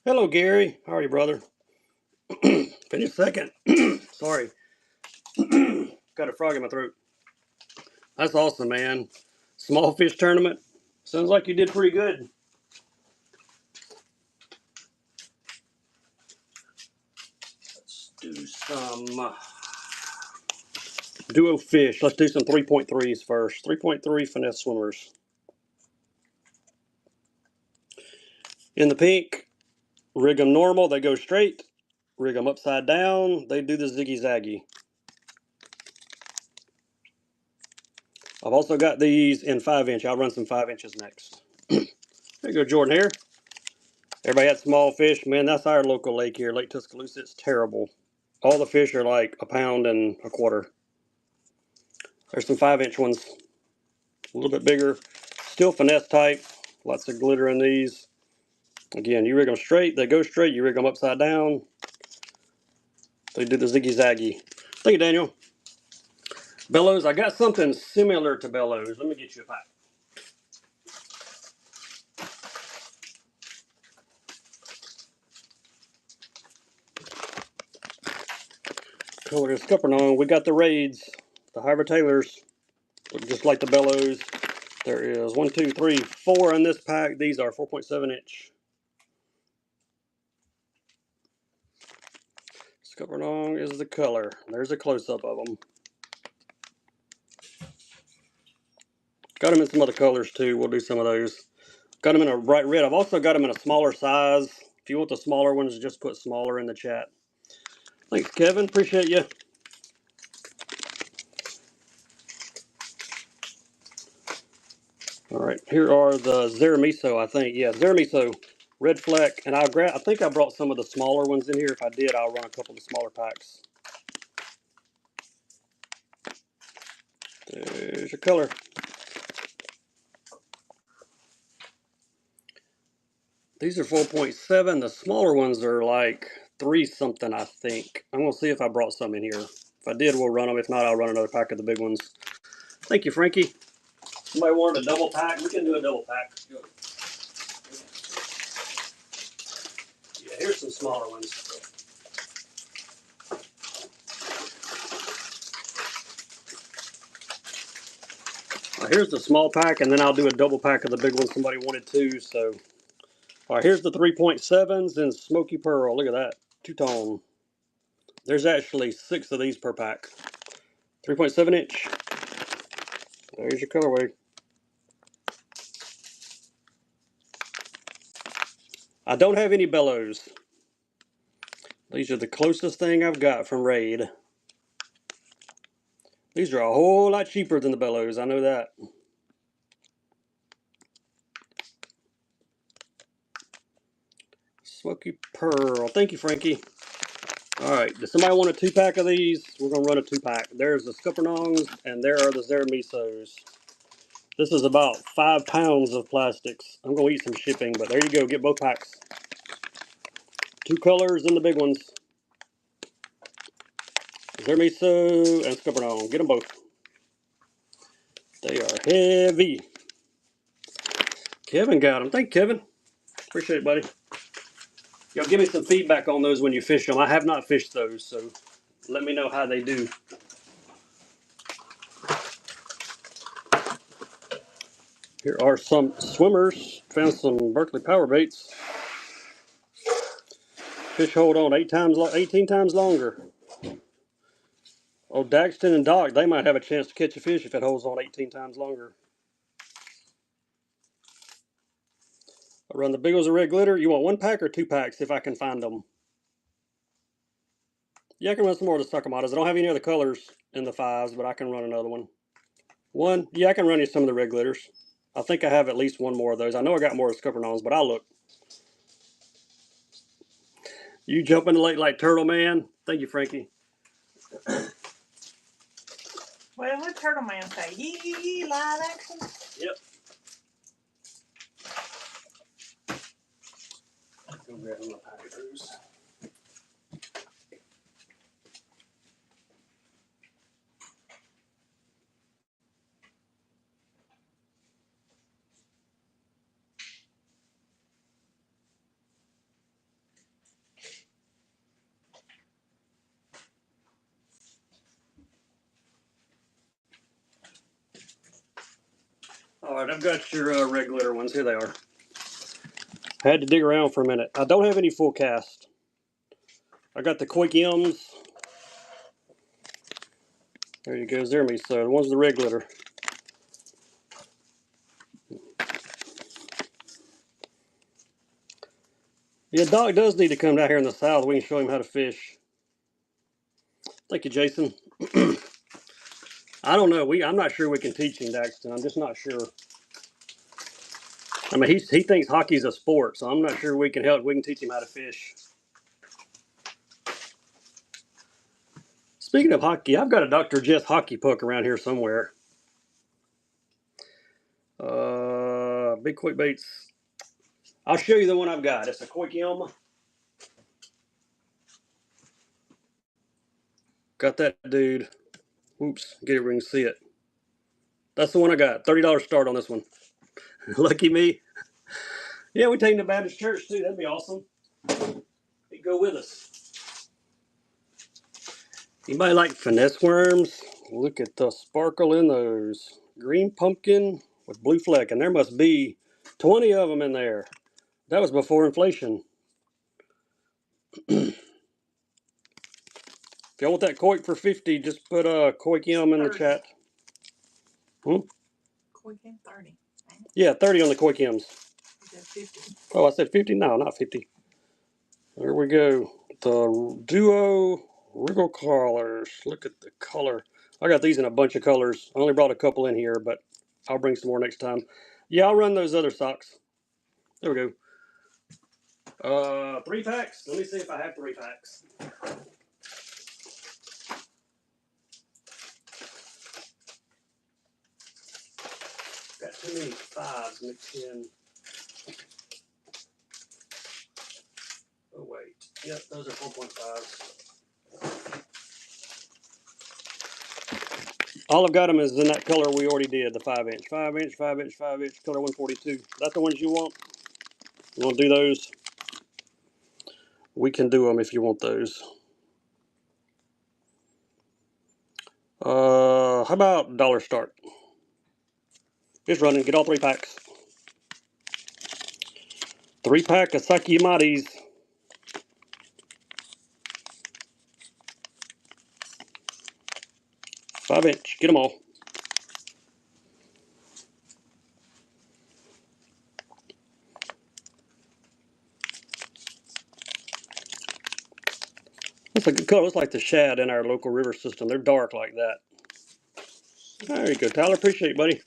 Hello, Gary. How are you, brother? Finish second. Sorry. Got a frog in my throat. That's awesome, man. Small fish tournament. Sounds like you did pretty good. Let's do some duo fish. Let's do some 3.3s first. 3.3 finesse swimmers. In the pink, rig them normal. They go straight. Rig them upside down. They do the ziggy-zaggy. I've also got these in 5 inch. I'll run some 5 inches next. There you go, Jordan here. Everybody had small fish. Man, that's our local lake here, Lake Tuscaloosa. It's terrible. All the fish are like a pound and a quarter. There's some 5 inch ones. A little bit bigger. Still finesse type. Lots of glitter in these. Again, you rig them straight. They go straight. You rig them upside down. They do the ziggy-zaggy. Thank you, Daniel. Bellows, I got something similar to Bellows. Let me get you a pack. Color is Scuppernong. We got the Raids, the Hybrid Tailors, look just like the Bellows. There is 1, 2, 3, 4 in this pack. These are 4.7 inch. Scuppernong is the color. There's a close-up of them. Got them in some other colors too. We'll do some of those. Got them in a bright red. I've also got them in a smaller size. If you want the smaller ones, just put smaller in the chat. Thanks, Kevin. Appreciate you. All right, here are the Zaramiso, I think. Yeah, Zaramiso, red fleck. And I think I brought some of the smaller ones in here. If I did, I'll run a couple of the smaller packs. There's your color. These are 4.7. The smaller ones are like 3 something, I think. I'm going to see if I brought some in here. If I did, we'll run them. If not, I'll run another pack of the big ones. Thank you, Frankie. Somebody wanted a double pack? We can do a double pack. Yeah, here's some smaller ones. Here's the small pack, and then I'll do a double pack of the big one somebody wanted too. So, all right, here's the 3.7s and Smoky Pearl. Look at that, two-tone. There's actually 6 of these per pack. 3.7 inch. There's your colorway. I don't have any bellows. These are the closest thing I've got from Raid. These are a whole lot cheaper than the bellows, I know that. Smoky Pearl. Thank you, Frankie. Alright, does somebody want a 2-pack of these? We're going to run a 2-pack. There's the Scuppernongs, and there are the Zaramisos. This is about 5 pounds of plastics. I'm going to eat some shipping, but there you go. Get both packs. 2 colors in the big ones. Zaramiso and Scuppernong. Get them both. They are heavy. Kevin got them. Thank you, Kevin. Appreciate it, buddy. Y'all give me some feedback on those when you fish them. I have not fished those, so let me know how they do. Here are some swimmers. Found some Berkeley power baits. Fish hold on 18 times longer. Oh, Daxton and Doc, they might have a chance to catch a fish if it holds on 18 times longer. I run the big ones of red glitter. You want 1 pack or 2 packs if I can find them? Yeah, I can run some more of the Suckermatas. I don't have any other colors in the 5s, but I can run another one. 1? Yeah, I can run you some of the red glitters. I think I have at least 1 more of those. I know I got more of the Scuppernongs, but I'll look. You jump in the lake like Turtle Man. Thank you, Frankie. Well, what Turtle Man say? Yee, live action? Yep. Go grab my pack of those. All right, I've got your red glitter ones. Here they are. I had to dig around for a minute. I don't have any full cast. I got the Quake M's. There you go, Zermy. So the ones with the red glitter. Yeah, Doc does need to come down here in the south. We can show him how to fish. Thank you, Jason. I don't know. I'm not sure we can teach him, Daxton. I'm just not sure. I mean, he thinks hockey's a sport, so I'm not sure we can help. We can teach him how to fish. Speaking of hockey, I've got a Dr. Jess hockey puck around here somewhere. Big quick baits. I'll show you the one I've got. It's a Quick M. Got that dude. Oops, get it where you can see it. That's the one I got. $30 start on this one. Lucky me. Yeah, we take him to Baptist Church too. That'd be awesome. He'd go with us. Anybody like finesse worms? Look at the sparkle in those. Green pumpkin with blue fleck, and there must be 20 of them in there. That was before inflation. If y'all want that Coik for 50, just put Coik M in the chat. Coik M 30. Yeah, 30 on the Coik M's. You said 50. Oh, I said 50? No, not 50. There we go. The Duo Wriggle Collars. Look at the color. I got these in a bunch of colors. I only brought a couple in here, but I'll bring some more next time. Yeah, I'll run those other socks. There we go. 3 packs. Let me see if I have 3 packs. Got too many 5s mixed in. Oh, wait. Yep, those are 4.5s. All I've got them is in that color we already did, the 5-inch. 5-inch, 5-inch, 5-inch, color 142. Is that the ones you want? You want to do those? We can do them if you want those. How about dollar start? Just running. Get all 3 packs. 3-pack of Saki Yamatis. 5-inch. Get them all. That's a good color. Looks like the shad in our local river system. They're dark like that. There you go, Tyler. Appreciate it, buddy.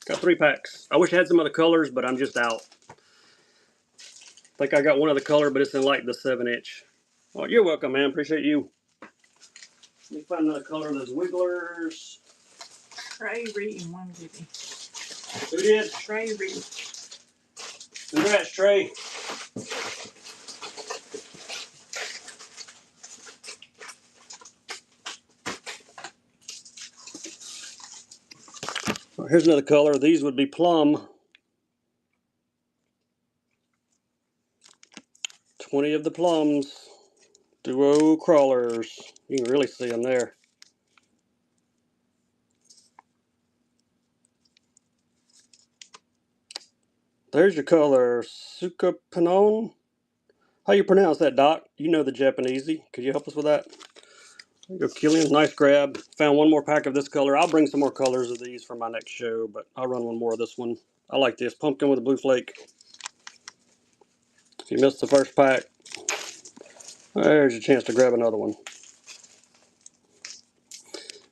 Got 3 packs. I wish I had some other colors, but I'm just out. I think I got one other color, but it's in like the 7-inch. Oh, you're welcome, man. Appreciate you. Let me find another color of those wigglers. Trey Reed and one Gibby. Who did? Trey Reed. Congrats, Trey. Oh, here's another color. These would be plum. 20 of the plums. Duo crawlers. You can really see them there. There's your color. Sukapanon. How you pronounce that, Doc? You know the Japanesey. Could you help us with that? There you go, Killian. Nice grab. Found one more pack of this color. I'll bring some more colors of these for my next show, but I'll run one more of this one. I like this. Pumpkin with a blue flake. If you missed the first pack, there's your chance to grab another one.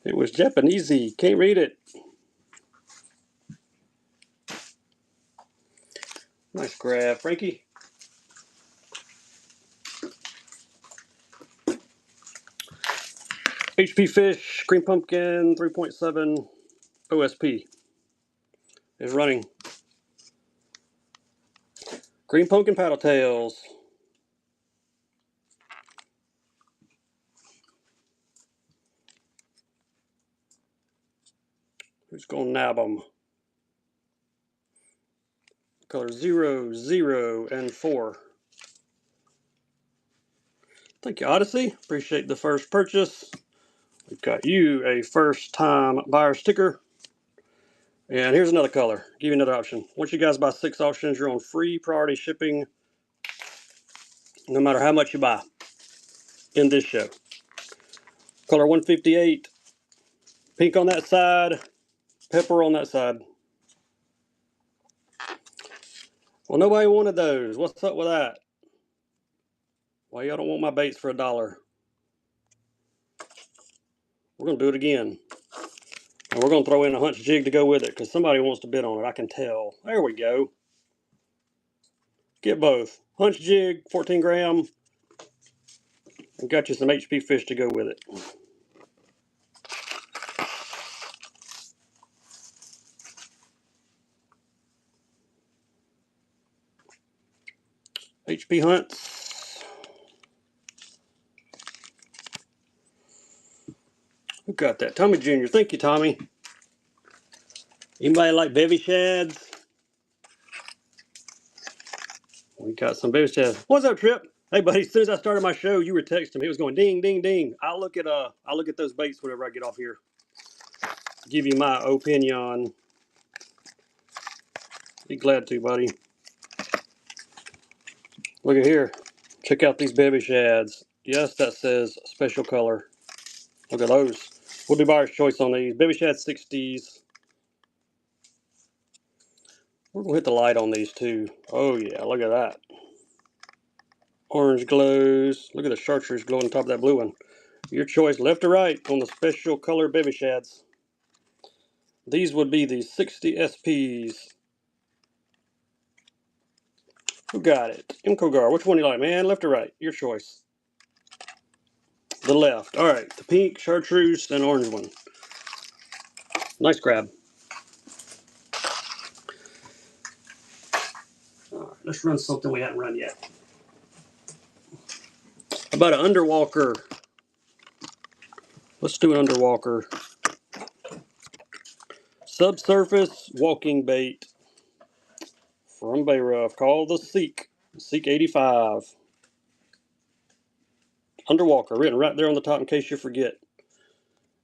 It was Japanesey. Can't read it. Nice grab, Frankie. HP Fish, Green Pumpkin, 3.7 OSP is running. Green Pumpkin Paddle Tails. Who's going to nab them? Color 0, 0, and 4. Thank you, Odyssey. Appreciate the first purchase. We've got you a first-time buyer sticker. And here's another color. Give you another option. Once you guys buy 6 auctions, you're on free priority shipping no matter how much you buy in this show. Color 158. Pink on that side. Pepper on that side. Well, nobody wanted those. What's up with that? Why y'all don't want my baits for $1? We're going to do it again. And we're going to throw in a hunch jig to go with it because somebody wants to bid on it. I can tell. There we go. Get both. Hunch jig, 14 gram. And got you some HP fish to go with it. HP hunts. Who got that? Tommy Jr. Thank you, Tommy. Anybody like bevy shads? We got some bevy shads. What's up, Trip? Hey, buddy. As soon as I started my show, you were texting me. It was going ding, ding, ding. I'll look at those baits whenever I get off here. Give you my opinion. Be glad to, buddy. Look at here. Check out these bevy shads. Yes, that says special color. Look at those. We'll do buyer's choice on these. Bevy shad 60s. We're going to hit the light on these too. Oh yeah, look at that. Orange glows. Look at the chartreuse glow on top of that blue one. Your choice, left or right, on the special color bevy shads. These would be the 60 SPs. Who got it? Imkogar, which one do you like, man? Left or right? Your choice. The left. All right, the pink, chartreuse, and orange one. Nice grab. All right, let's run something we haven't run yet. How about an underwalker? Let's do an underwalker. Subsurface walking bait from Bay Rough called the Seek 85. Underwalker, written right there on the top in case you forget.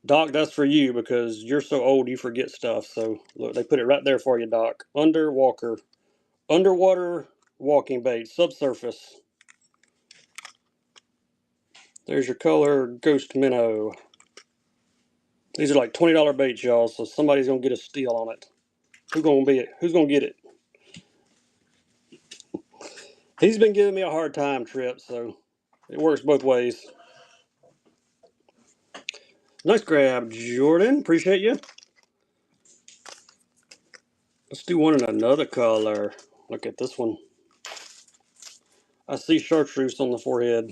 Doc, that's for you because you're so old you forget stuff. So look, they put it right there for you, Doc. Underwalker. Underwater walking bait, subsurface. There's your color, Ghost Minnow. These are like $20 baits, y'all, so somebody's gonna get a steal on it. Who's gonna be it? Who's gonna get it? He's been giving me a hard time, Trip, so it works both ways. Nice grab, Jordan. Appreciate you. Let's do one in another color. Look at this one. I see chartreuse on the forehead.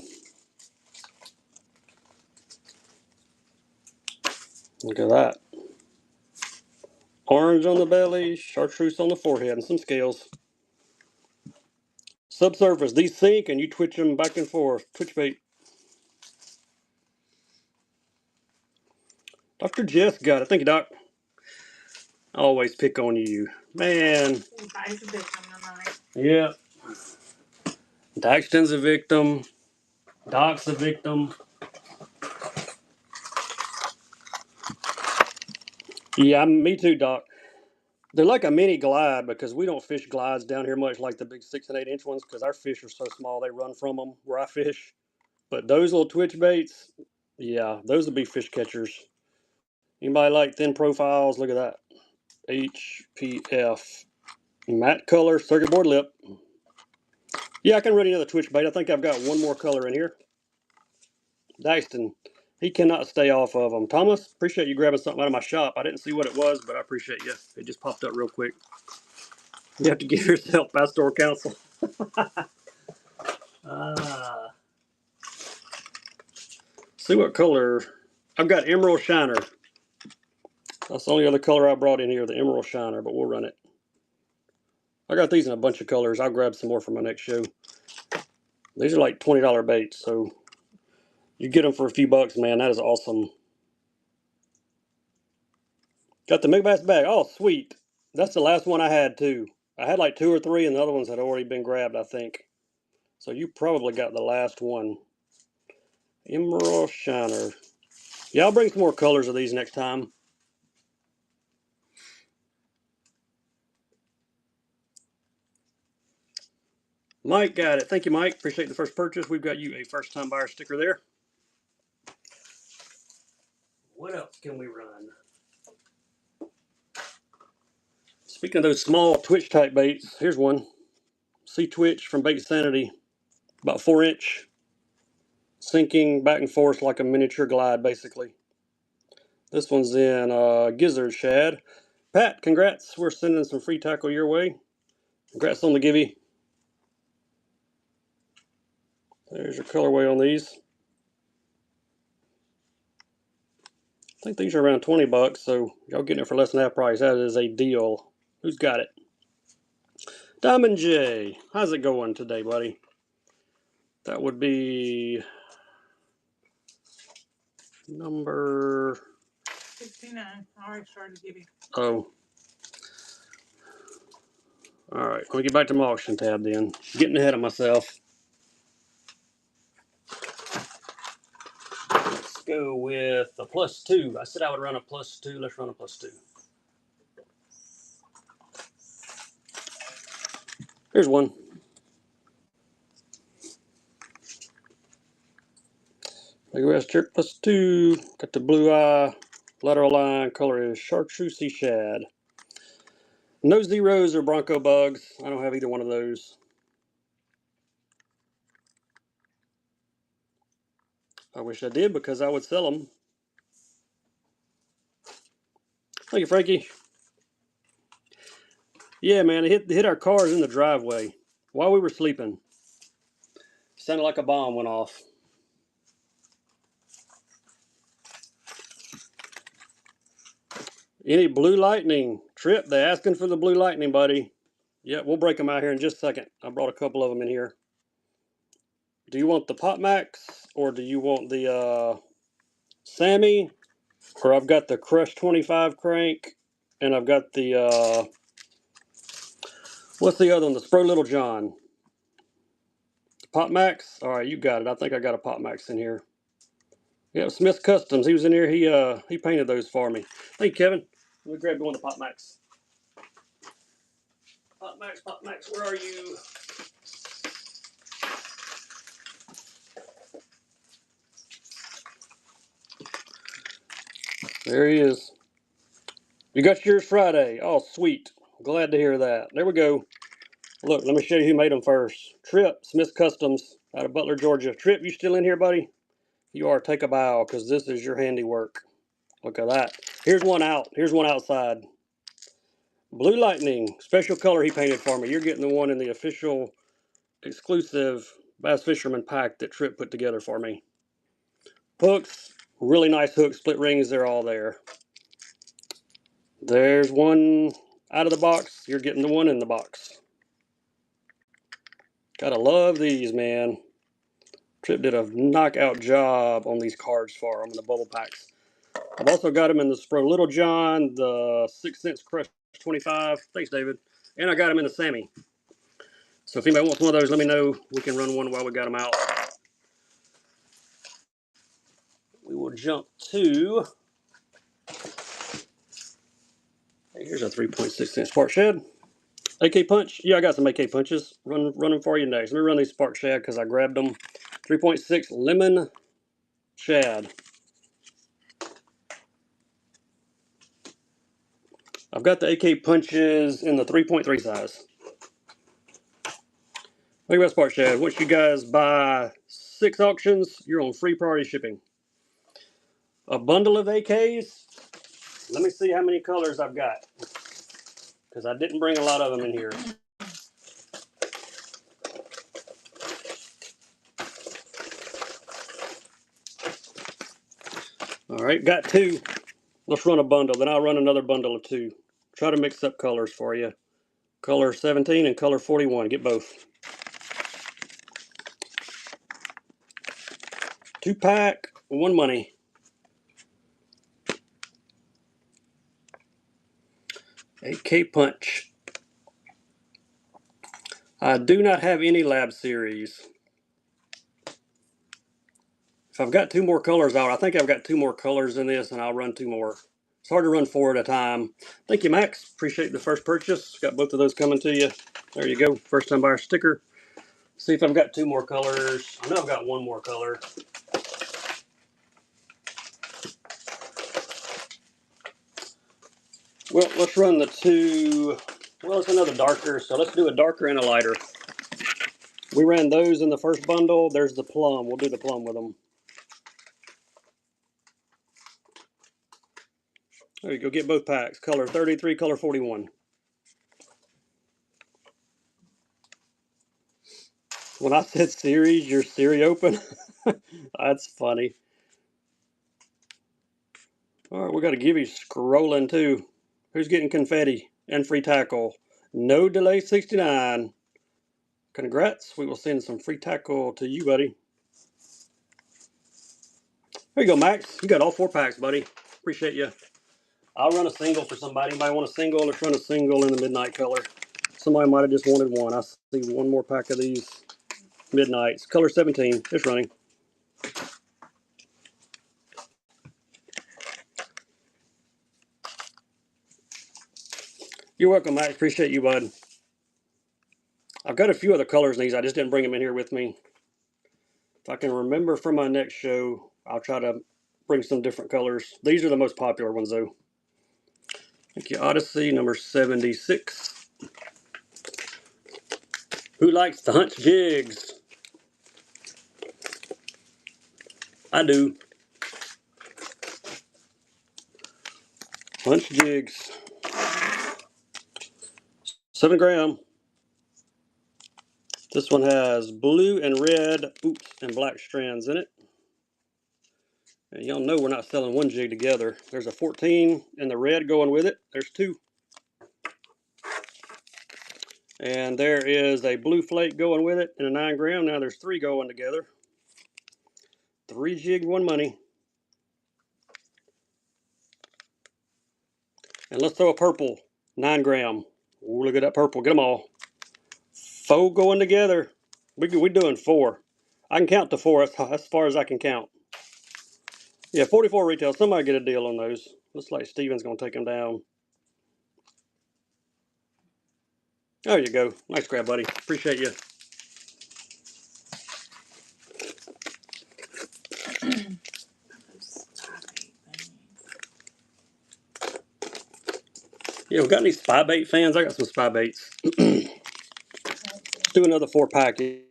Look at that. Orange on the belly, chartreuse on the forehead, and some scales. Subsurface. These sink and you twitch them back and forth. Twitch bait. Dr. Jess got it. Thank you, Doc. I always pick on you. Man. Yeah. Daxton's a victim. Doc's a victim. Yeah, me too, Doc. They're like a mini glide because we don't fish glides down here much like the big 6 and 8 inch ones because our fish are so small they run from them where I fish. But those little twitch baits, yeah, those would be fish catchers. Anybody like thin profiles? Look at that. HPF. Matte color, circuit board lip. Yeah, I can run another twitch bait. I think I've got one more color in here. Daxton, he cannot stay off of them. Thomas, appreciate you grabbing something out of my shop. I didn't see what it was, but I appreciate you. It just popped up real quick. You have to give yourself pastoral counsel. See what color. I've got Emerald Shiner. That's the only other color I brought in here, the Emerald Shiner, but we'll run it. I got these in a bunch of colors. I'll grab some more for my next show. These are like $20 baits, so you get them for a few bucks, man. That is awesome. Got the Megabass bag. Oh, sweet. That's the last one I had, too. I had like 2 or 3, and the other ones had already been grabbed, I think. So you probably got the last one. Emerald Shiner. Yeah, I'll bring some more colors of these next time. Mike got it. Thank you, Mike. Appreciate the first purchase. We've got you a first-time buyer sticker there. What else can we run? Speaking of those small twitch type baits, here's one. Sea Twitch from Bait Sanity. About 4 inch. Sinking back and forth like a miniature glide, basically. This one's in Gizzard Shad. Pat, congrats. We're sending some free tackle your way. Congrats on the givey. There's your colorway on these. I think these are around 20 bucks, so y'all getting it for less than half price. That is a deal. Who's got it? Diamond J. How's it going today, buddy? That would be number 69. I already started giving. Oh. Alright, let me get back to my auction tab then. Getting ahead of myself. Let's go with a +2. I said I would run a +2. Let's run a +2. Here's one. Megabass Jerk +2. Got the blue eye. Lateral line. Color is Chartreuse Shad. No zeros or Bronco bugs. I don't have either one of those. I wish I did because I would sell them. Thank you, Frankie. Yeah, man, it hit our cars in the driveway while we were sleeping. Sounded like a bomb went off. Any blue lightning? Trip, they asking for the blue lightning, buddy. Yeah, we'll break them out here in just a second. I brought a couple of them in here. Do you want the Pop Max or do you want the Sammy? Or I've got the Crush 25 crank. And I've got the, what's the other one? The Spro Little John. Pop Max? All right, you got it. I think I got a Pop Max in here. Yeah, Smith Customs. He was in here. He painted those for me. Thank you, Kevin. Let me grab one of the Pop Max. Pop Max, where are you? There he is. You got yours Friday. Oh, sweet. Glad to hear that. There we go. Look, let me show you who made them first. Trip, Smith Customs, out of Butler, Georgia. Trip, you still in here, buddy? You are. Take a bow, because this is your handiwork. Look at that. Here's one out. Here's one outside. Blue Lightning, special color he painted for me. You're getting the one in the official exclusive Bass Fisherman pack that Trip put together for me. Hooks, really nice hooks, split rings, they're all there. There's one out of the box. You're getting the one in the box. Gotta love these, man. Trip did a knockout job on these cards for them in the bubble packs. I've also got them in the Spro Little John, the 6 Cents Crush 25. Thanks, David. And I got them in the Sammy. So if anybody wants one of those, let me know. We can run one while we got them out. We will jump to... Hey, here's a 3.6-inch Spark Shad. AK Punch. Yeah, I got some AK Punches. Run them for you next. Let me run these Spark Shad because I grabbed them. 3.6 Lemon Shad. I've got the AK Punches in the 3.3 size. Look at that Spark Shad. Once you guys buy 6 auctions, you're on free priority shipping. A bundle of AKs. Let me see how many colors I've got, because I didn't bring a lot of them in here. All right, got 2. Let's run a bundle. Then I'll run another bundle of 2. Try to mix up colors for you. Color 17 and color 41. Get both. 2-pack, 1 money. AK Punch. I do not have any lab series. If I've got 2 more colors out, I think I've got 2 more colors in this, and I'll run 2 more. It's hard to run 4 at a time. Thank you, Max. Appreciate the first purchase. Got both of those coming to you. There you go. First time buyer sticker. See if I've got 2 more colors. I know I've got 1 more color. Well, let's run the 2. Well, it's another darker, so let's do a darker and a lighter. We ran those in the first bundle. There's the plum. We'll do the plum with them. There you go. Get both packs. Color 33, color 41. When I said series, your Siri open? That's funny. All right, we got a Gibby scrolling too. Who's getting confetti and free tackle? No delay 69. Congrats. We will send some free tackle to you, buddy. There you go, Max. You got all 4 packs, buddy. Appreciate you. I'll run a single for somebody. Anybody want a single? Let's run a single in the midnight color. Somebody might have just wanted one. I see 1 more pack of these midnights. Color 17. It's running. You're welcome, Max. Appreciate you, bud. I've got a few other colors in these. I just didn't bring them in here with me. If I can remember from my next show, I'll try to bring some different colors. These are the most popular ones, though. Thank you, Odyssey, number 76. Who likes the hunch jigs? I do. Hunch jigs. 7 gram. This one has blue and red, and black strands in it. And y'all know we're not selling 1 jig together. There's a 14 and the red going with it. There's 2. And there is a blue flake going with it and a 9 gram. Now there's 3 going together. 3 jig, 1 money. And let's throw a purple, 9 gram. Ooh, look at that purple. Get them all. 4 going together. We're doing 4. I can count to 4. That's as far as I can count. Yeah, 44 retail. Somebody get a deal on those. Looks like Steven's going to take them down. There you go. Nice grab, buddy. Appreciate you. Yeah, we got any spy bait fans? I got some spy baits. Let's do another 4 pack. The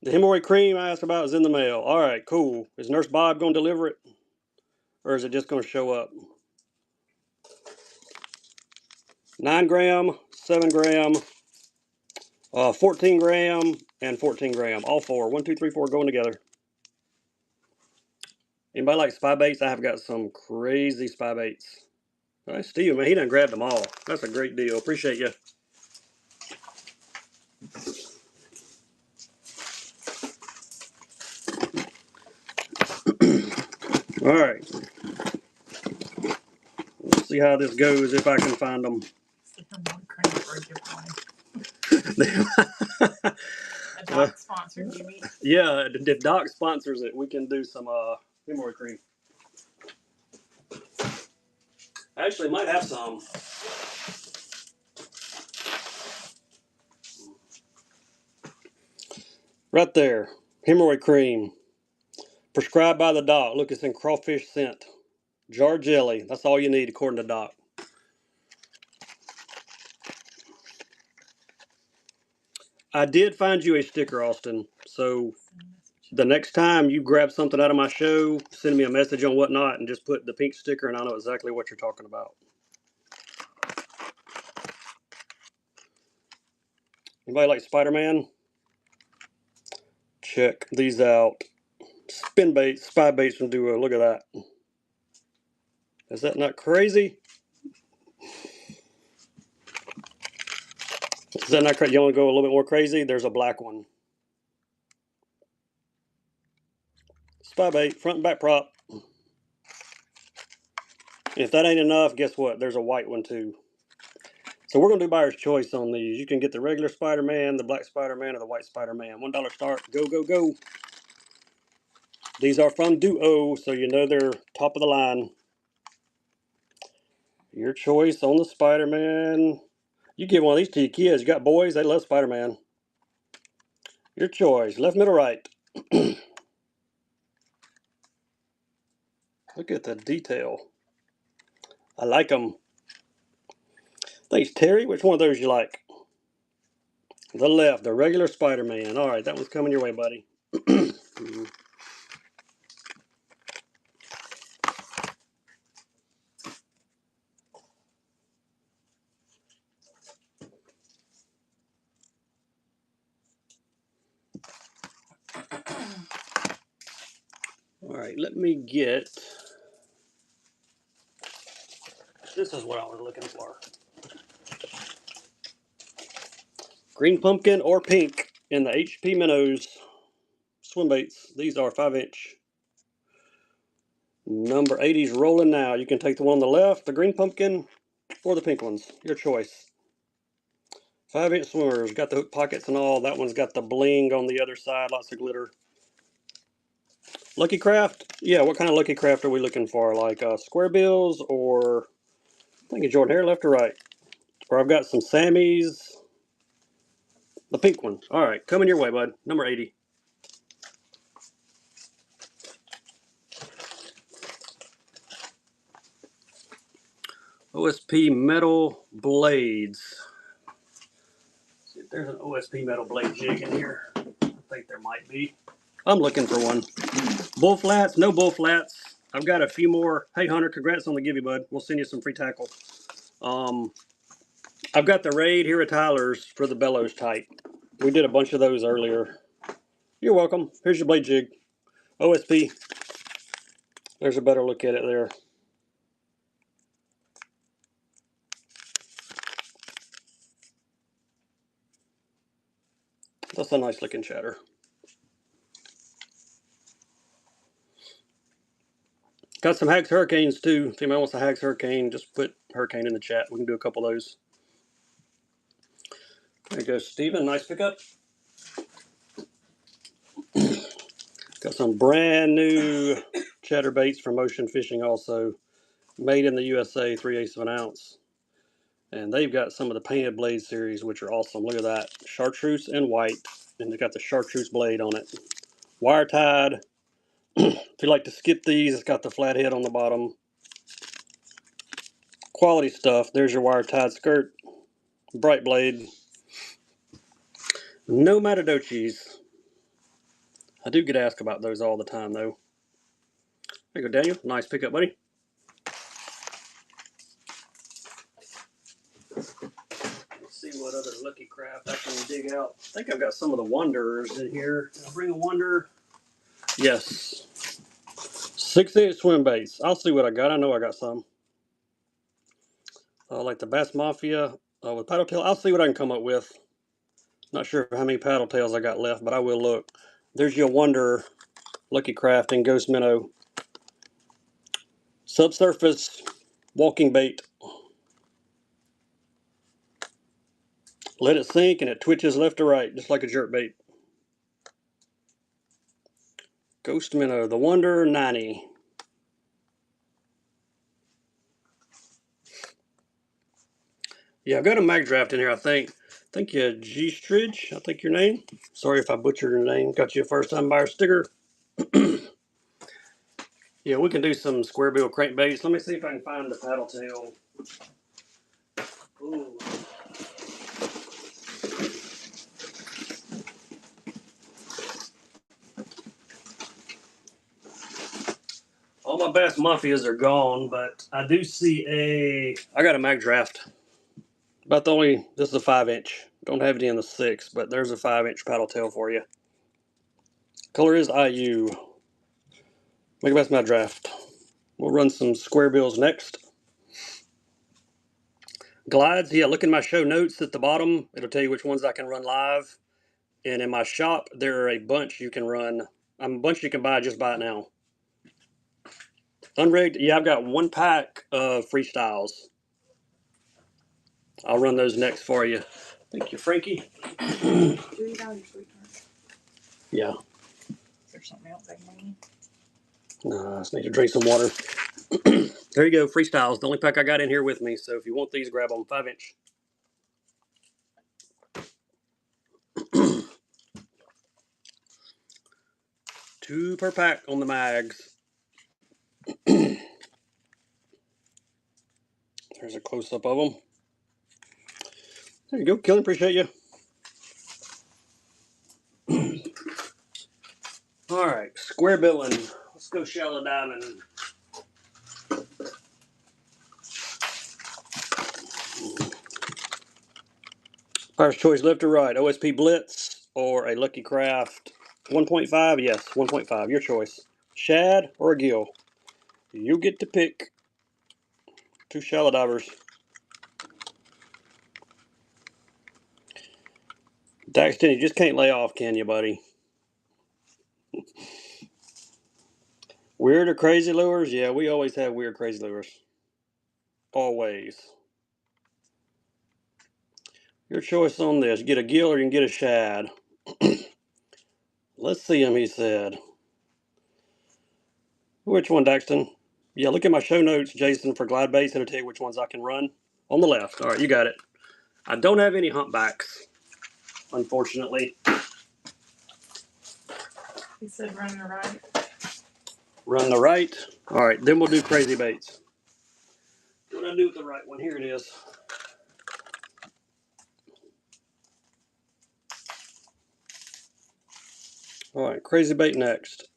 hemorrhoid cream I asked about is in the mail. All right, cool. Is Nurse Bob going to deliver it? Or is it just going to show up? 9 gram, 7 gram, 14 gram, and 14 gram. All 4. 1, 2, 3, 4 going together. Anybody like spy baits? I have got some crazy spy baits. All right, Steve, man, he done grabbed them all. That's a great deal. Appreciate you. All right. Let's see how this goes if I can find them. A Doc sponsored Jimmy. Yeah, if Doc sponsors it, we can do some hemorrhoid cream. I actually might have some. Right there. Hemorrhoid cream. Prescribed by the doc. Look, it's in crawfish scent. Jar jelly. That's all you need according to doc. I did find you a sticker, Austin. So the next time you grab something out of my show, send me a message on whatnot and just put the pink sticker and I know exactly what you're talking about. Anybody like Spider-Man? Check these out. Spin baits, spy baits from Duo. Look at that. Is that not crazy? Is that not crazy? You want to go a little bit more crazy? There's a black one. Spy bait, front and back prop. If that ain't enough, guess what? There's a white one too. So we're going to do buyer's choice on these. You can get the regular Spider-Man, the black Spider-Man, or the white Spider-Man. $1 start. Go, go, go. These are from Duo, so you know they're top of the line. Your choice on the Spider-Man. You give one of these to your kids. You got boys, they love Spider-Man. Your choice. Left, middle, right. Look at the detail. I like them. Thanks, Terry. Which one of those you like? The left, the regular Spider-Man. All right, that one's coming your way, buddy. All right, let me get... This is what I was looking for. Green pumpkin or pink in the HP Minnows swim baits. These are 5-inch. Number 80's rolling now. You can take the one on the left, the green pumpkin, or the pink ones. Your choice. 5-inch swimmers. Got the hook pockets and all. That one's got the bling on the other side. Lots of glitter. Lucky Craft? Yeah, what kind of Lucky Craft are we looking for? Like square bills or... I think it's Jordan Hare, left or right? Or I've got some Sammy's. The pink one. All right, coming your way, bud. Number 80. OSP metal blades. See if there's an OSP metal blade jig in here. I think there might be. I'm looking for one. Bull flats, no bull flats. I've got a few more. Hey Hunter, congrats on the give you, bud. We'll send you some free tackle. I've got the Raid here at Tyler's for the bellows type. We did a bunch of those earlier. You're welcome. Here's your blade jig. OSP. There's a better look at it there. That's a nice looking chatter. Got some Hags Hurricanes too. If anybody wants a Hags Hurricane, just put Hurricane in the chat. We can do a couple of those. There you go, Steven. Nice pickup. Got some brand new chatterbaits from Ocean Fishing also. Made in the USA, 3/8 of an ounce. And they've got some of the painted blade series, which are awesome. Look at that. Chartreuse and white. And they've got the chartreuse blade on it. Wire tied. If you like to skip these, it's got the flat head on the bottom. Quality stuff. There's your wire tied skirt. Bright blade. No Matadochis. I do get asked about those all the time, though. There you go, Daniel. Nice pickup, buddy. Let's see what other Lucky Craft I can dig out. I think I've got some of the Wonders in here. I'll bring a Wonder. Yes. 6-inch swim baits. I'll see what I got. I know I got some. Like the Bass Mafia with paddle tail. I'll see what I can come up with. Not sure how many paddle tails I got left, but I will look. There's your Wonder Lucky Craft and Ghost Minnow. Subsurface walking bait. Let it sink and it twitches left to right, just like a jerk bait. Ghost Minnow, the Wonder 90. Yeah, I've got a mag draft in here, I think. Thank you, G-Stridge, I think your name. Sorry if I butchered your name. Got you a first time buyer sticker. Yeah, we can do some square bill crankbaits. Let me see if I can find the paddle tail. Ooh. All my Bass Mafias are gone, but I do see I got a mag draft. About the only, this is a 5-inch. Don't have any in the 6, but there's a 5-inch paddle tail for you. Color is IU. Make a Bass mag draft. We'll run some square bills next. Glides, yeah, look in my show notes at the bottom. It'll tell you which ones I can run live. And in my shop, there are a bunch you can run. A bunch you can buy, just buy it now. Unrigged, yeah, I've got 1 pack of freestyles. I'll run those next for you. Thank you, Frankie. Yeah. Is there something else I can need? No, I just need to drink some water. There you go, freestyles. The only pack I got in here with me. So if you want these, grab them. 5-inch. Two per pack on the mags. There's a close-up of them. There you go, Killing. Appreciate you. All right, square billing. Let's go shallow diving. Buyer's choice, left or right? OSP Blitz or a Lucky Craft 1.5? Yes, 1.5. Your choice. Shad or a gill? You get to pick. 2 shallow divers. Daxton, you just can't lay off, can you, buddy? Weird or crazy lures? Yeah, we always have weird, crazy lures. Always. Your choice on this. Get a gill or you can get a shad. Let's see him, he said. Which one, Daxton? Yeah, look at my show notes, Jason, for glide baits. It'll tell you which ones I can run. On the left. All right, you got it. I don't have any humpbacks, unfortunately. He said run the right. Run the right. All right, then we'll do crazy baits. What do I do with the right one? Here it is. All right, crazy bait next.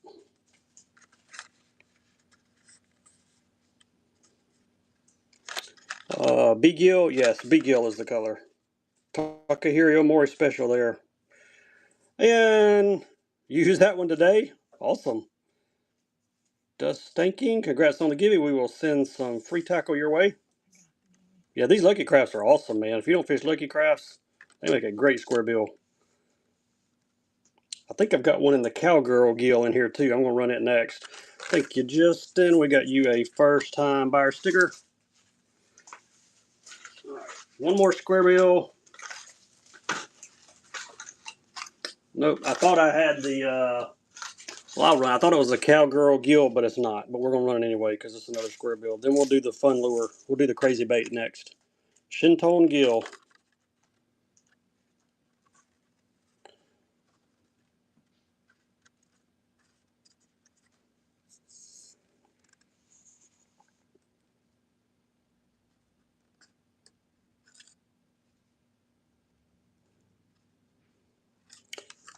Big gill, yes, big gill is the color. Takahiro Mori special there. And you use that one today? Awesome. Dust Stanking, congrats on the giving. We will send some free tackle your way. Yeah, these Lucky Crafts are awesome, man. If you don't fish Lucky Crafts, they make a great square bill. I think I've got one in the Cowgirl gill in here too. I'm going to run it next. Thank you, Justin. We got you a first-time buyer sticker. All right. One more square bill. Nope. I thought I had the, well, I'll run. I thought it was a cowgirl gill, but it's not. But we're going to run it anyway because it's another square bill. Then we'll do the fun lure. We'll do the crazy bait next. Shinton gill.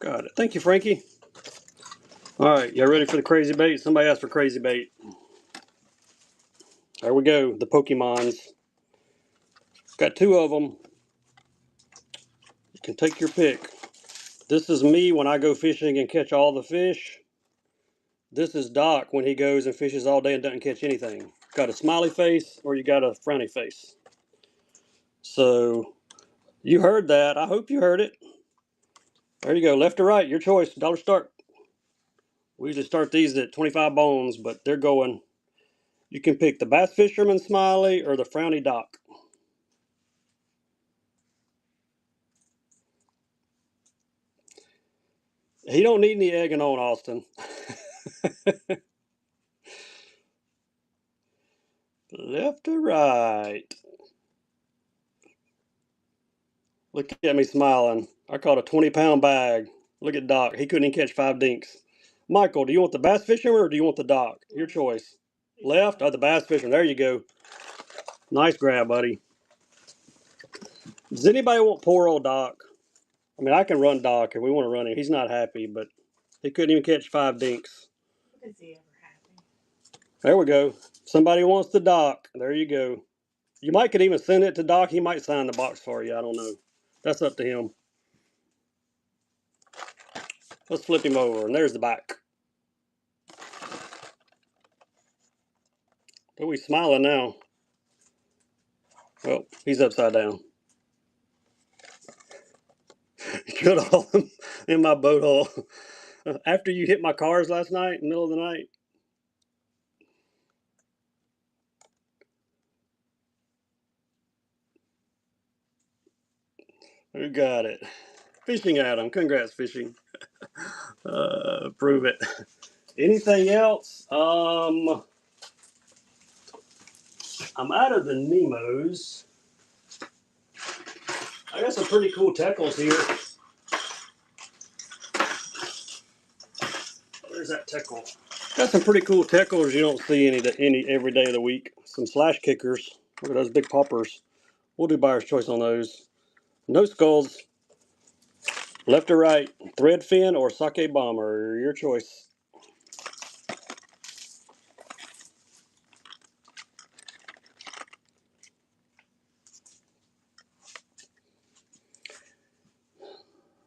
Got it. Thank you, Frankie. All right, y'all ready for the crazy bait? Somebody asked for crazy bait. There we go. The Pokemons. Got two of them. You can take your pick. This is me when I go fishing and catch all the fish. This is Doc when he goes and fishes all day and doesn't catch anything. Got a smiley face or you got a frowny face. So you heard that. I hope you heard it. There you go. Left or right, your choice. Dollar start. We usually start these at 25 bones, but they're going. You can pick the bass fisherman smiley or the frowny Doc. He don't need any egging on, Austin. Left or right? Look at me smiling. I caught a 20-pound bag. Look at Doc. He couldn't even catch 5 dinks. Michael, do you want the bass fisherman or do you want the Doc? Your choice. Left or the bass fisherman? There you go. Nice grab, buddy. Does anybody want poor old Doc? I mean, I can run Doc if we want to run him. He's not happy, but he couldn't even catch 5 dinks. Is he ever happy? There we go. Somebody wants the Doc. There you go. You might could even send it to Doc. He might sign the box for you. I don't know. That's up to him. Let's flip him over, and there's the back. Oh, he's smiling now. Well, he's upside down. Cut all in my boat hole. After you hit my cars last night, in the middle of the night. Who got it? Fishing Adam. Congrats, Fishing. Prove it. Anything else? I'm out of the Nemos. I got some pretty cool tackles here. Where's that tackle? Got some pretty cool tackles you don't see any every day of the week. Some slash kickers. Look at those big poppers. We'll do buyer's choice on those. No skulls. Left or right? Threadfin or sake bomber? Your choice.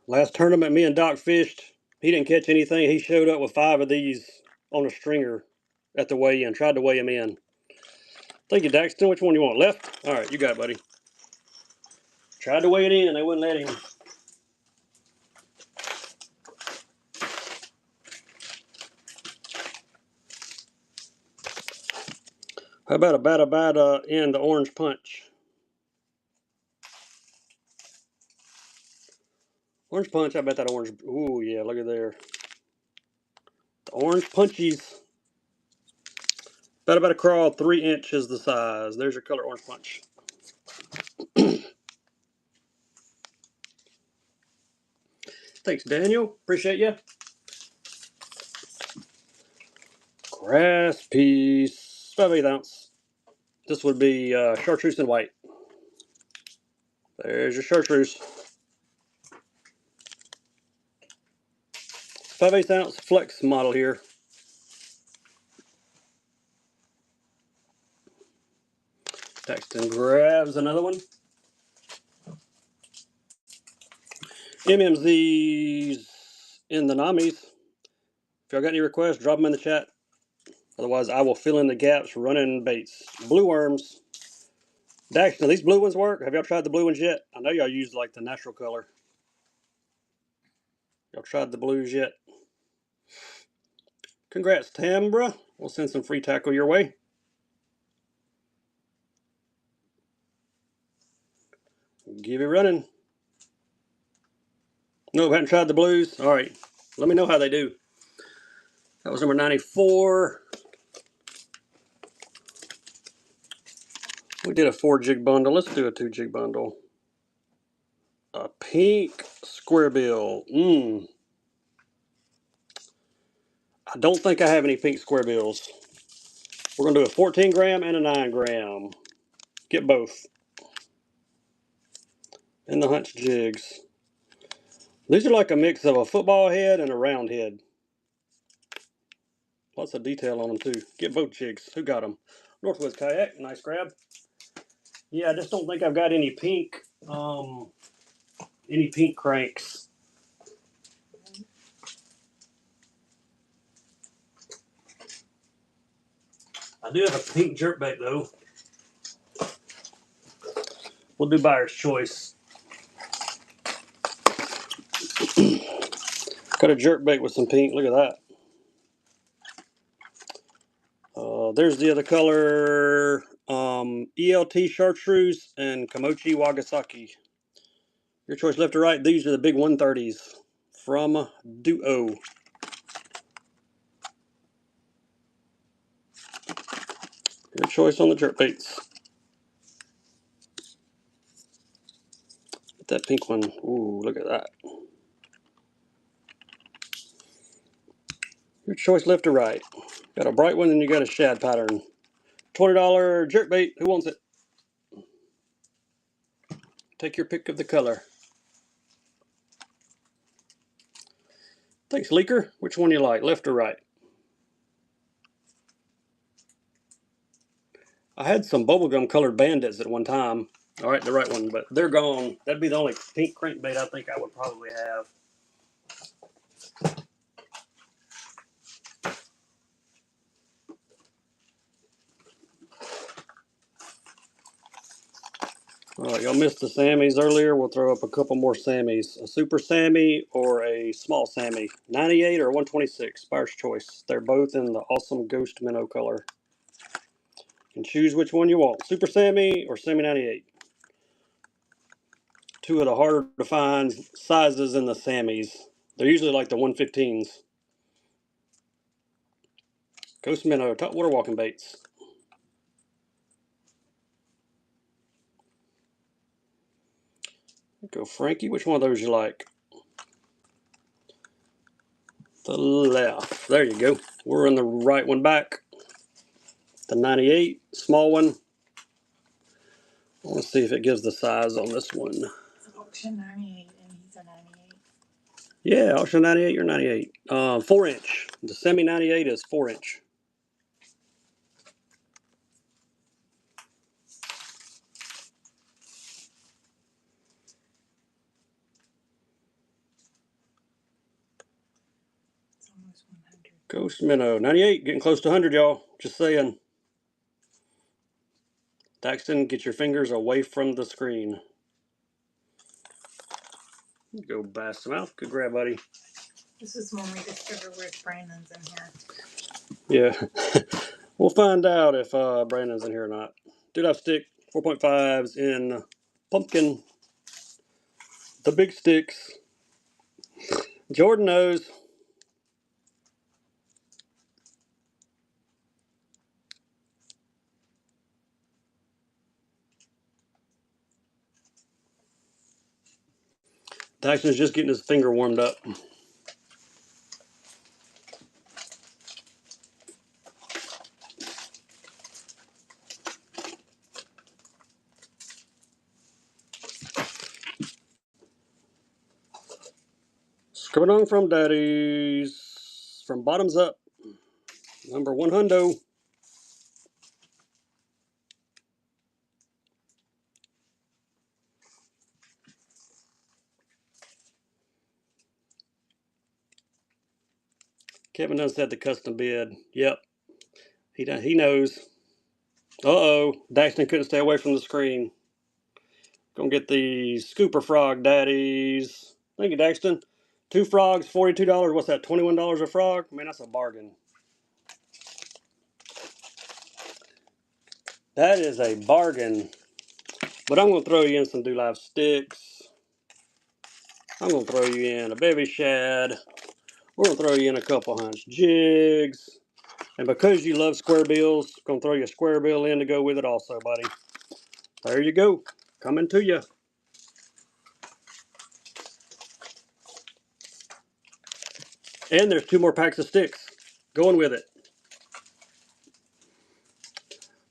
Last tournament me and Doc fished. He didn't catch anything. He showed up with 5 of these on a stringer at the weigh-in. Tried to weigh him in. Thank you, Daxton. Which one you want? Left? All right, you got it, buddy. Tried to weigh it in. They wouldn't let him. How about a bada and the orange punch? Orange punch, I bet that orange. Ooh, yeah, look at there. The orange punchies. About a crawl, 3 inches the size. There's your color orange punch. Thanks, Daniel. Appreciate you. Grass piece, 5/8 ounce. This would be chartreuse and white. There's your chartreuse. 5/8 ounce flex model here. Daxton grabs another one. MMZ's in the Namis. If y'all got any requests, drop them in the chat. Otherwise, I will fill in the gaps running baits. Blue worms. Daxton, these blue ones work? Have y'all tried the blue ones yet? I know y'all use like the natural color. Y'all tried the blues yet? Congrats, Tambra. We'll send some free tackle your way. Give it running. No, haven't tried the blues. All right. Let me know how they do. That was number 94. We did a 4-jig bundle. Let's do a 2-jig bundle. A pink square bill. I don't think I have any pink square bills. We're going to do a 14 gram and a 9 gram. Get both. And the hunch jigs. These are like a mix of a football head and a round head. Lots of detail on them too. Get both jigs. Who got them? Northwoods Kayak. Nice grab. Yeah, I just don't think I've got any pink cranks. I do have a pink jerkbait though. We'll do buyer's choice. Got a jerkbait with some pink. Look at that. There's the other color. ELT chartreuse and Kamochi Wagasaki. Your choice, left or right. These are the big 130s from Duo. Your choice on the jerkbaits. That pink one. Ooh, look at that. Your choice, left or right. Got a bright one and you got a shad pattern. $20 jerkbait. Who wants it? Take your pick of the color. Thanks, Leaker. Which one you like, left or right? I had some bubblegum colored bandits at one time. All right, the right one, but they're gone. That'd be the only pink crankbait I think I would probably have. All right, y'all missed the Sammys earlier. We'll throw up a couple more Sammys. A Super Sammy or a Small Sammy. 98 or 126, buyer's choice. They're both in the awesome Ghost Minnow color. You can choose which one you want. Super Sammy or Sammy 98. Two of the harder to find sizes in the Sammys. They're usually like the 115s. Ghost Minnow, top water walking baits. Go Frankie, which one of those you like? The left. There you go. We're in the right one back. The 98, small one. I want to see if it gives the size on this one. Auction 98 and he's a 98. Yeah, auction 98, you're 98. 4-inch. The Semi 98 is 4-inch. It's almost 100. Ghost Minnow. 98, getting close to 100, y'all. Just saying. Daxton, get your fingers away from the screen. Go Bass Mouth. Good grab, buddy. This is when we discover where Brandon's in here. Yeah. We'll find out if Brandon's in here or not. Dude, I've stick 4.5s in pumpkin. The big sticks. Jordan knows. Daxton's just getting his finger warmed up. Coming on from Daddy's. From bottoms up. Number 100. Kevin done said the custom bid. Yep. He knows. Uh-oh. Daxton couldn't stay away from the screen. Gonna get the Scooper Frog Daddies. Thank you, Daxton. 2 frogs, $42. What's that, $21 a frog? Man, that's a bargain. That is a bargain. But I'm going to throw you in some Do Live sticks. I'm going to throw you in a baby shad. We're going to throw you in a couple hunch jigs. And because you love square bills, I'm going to throw you a square bill in to go with it also, buddy. There you go. Coming to you. And there's 2 more packs of sticks. Going with it.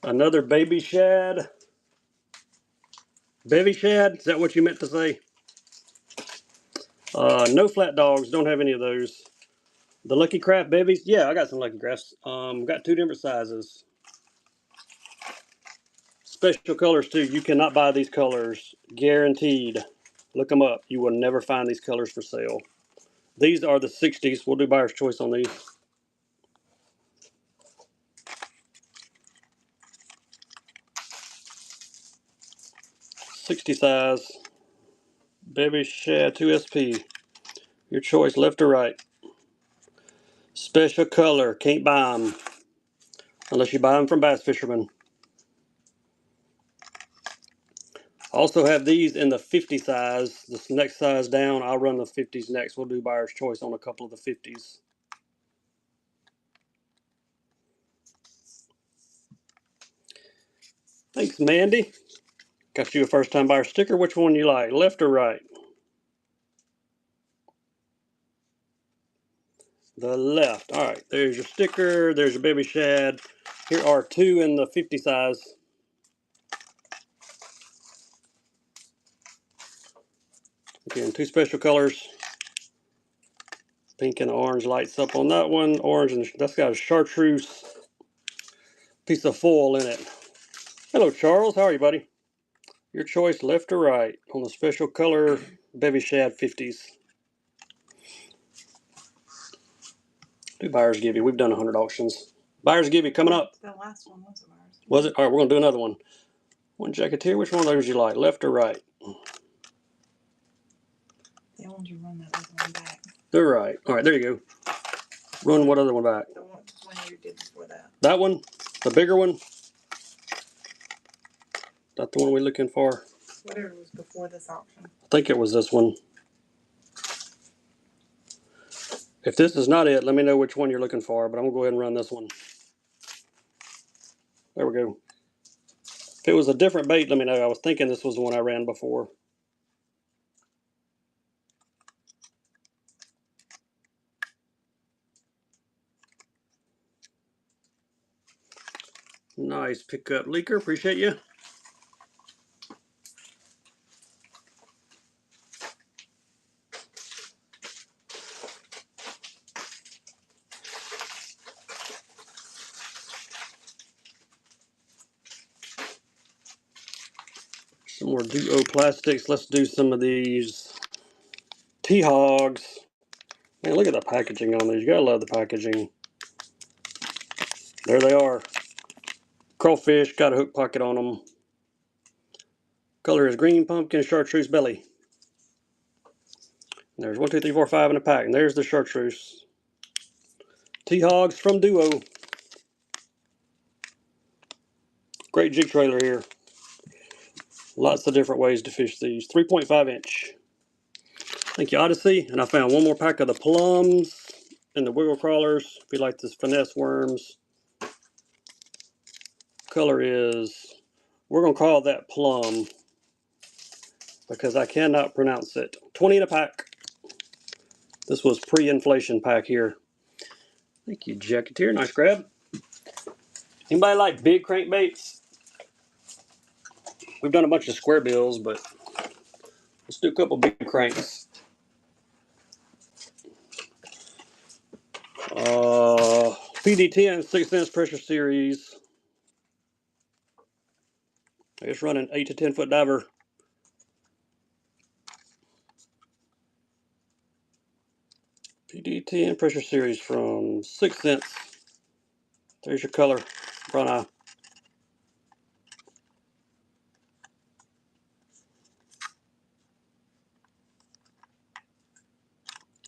Another baby shad. Bevy shad? Is that what you meant to say? No flat dogs. Don't have any of those. The Lucky Craft bevies? Yeah, I got some Lucky Crafts. Got 2 different sizes. Special colors too. You cannot buy these colors. Guaranteed. Look them up. You will never find these colors for sale. These are the 60s. We'll do buyer's choice on these. 60 size. Baby Shad 2SP. Your choice, left or right. Special color. Can't buy them. Unless you buy them from Bass Fisherman. Also have these in the 50 size. This next size down, I'll run the 50s next. We'll do buyer's choice on a couple of the 50s. Thanks, Mandy. Got you a first time buyer sticker. Which one you like, left or right? The left. All right, there's your sticker. There's your baby shad. Here are 2 in the 50 size. Again, 2 special colors. Pink and orange lights up on that one. Orange, and that's got a chartreuse piece of foil in it. Hello, Charles. How are you, buddy? Your choice, left or right, on the special color baby shad 50s. Do buyers give you? We've done 100 auctions. Buyers give you coming up. The last one was a buyer's. Was it? All right, we're going to do another one. One jacketeer. Which one of those you like, left or right? They want you to run that other one back. They're right. All right, there you go. Run what other one back? The one you did before that. That one? The bigger one? That the one we're looking for? Whatever was before this auction. I think it was this one. If this is not it, let me know which one you're looking for, but I'm going to go ahead and run this one. There we go. If it was a different bait, let me know. I was thinking this was the one I ran before. Nice pickup, Leaker. Appreciate you. Some more Duo plastics. Let's do some of these T-Hogs. Man, look at the packaging on these. You gotta love the packaging. There they are. Crawfish, got a hook pocket on them. Color is green pumpkin, chartreuse belly. And there's 1, 2, 3, 4, 5 in a pack. And there's the chartreuse. T-Hogs from Duo. Great jig trailer here. Lots of different ways to fish these. 3.5 inch. Thank you, Odyssey. And I found one more pack of the plums and the wiggle crawlers. If you like this finesse worms. Color is, we're going to call that plum because I cannot pronounce it. 20 in a pack. This was pre-inflation pack here. Thank you, Jacketeer. Nice grab. Anybody like big crankbaits? We've done a bunch of square bills, but let's do a couple big cranks. PD10 6-inch pressure series. I guess running 8 to 10 foot diver. PD10 pressure series from 6 cents. There's your color, brown eye.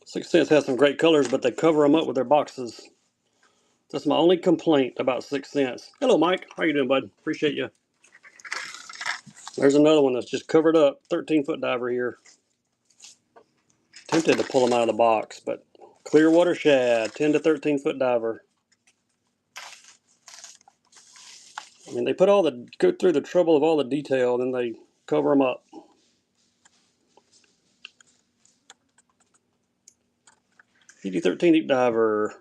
$6 has some great colors, but they cover them up with their boxes. That's my only complaint about 6 cents. Hello, Mike. How you doing, bud? Appreciate you. There's another one that's just covered up. 13-foot diver here. Tempted to pull them out of the box, but Clearwater shad, 10 to 13-foot diver. I mean, they go through the trouble of all the detail, then they cover them up. PD13 deep diver.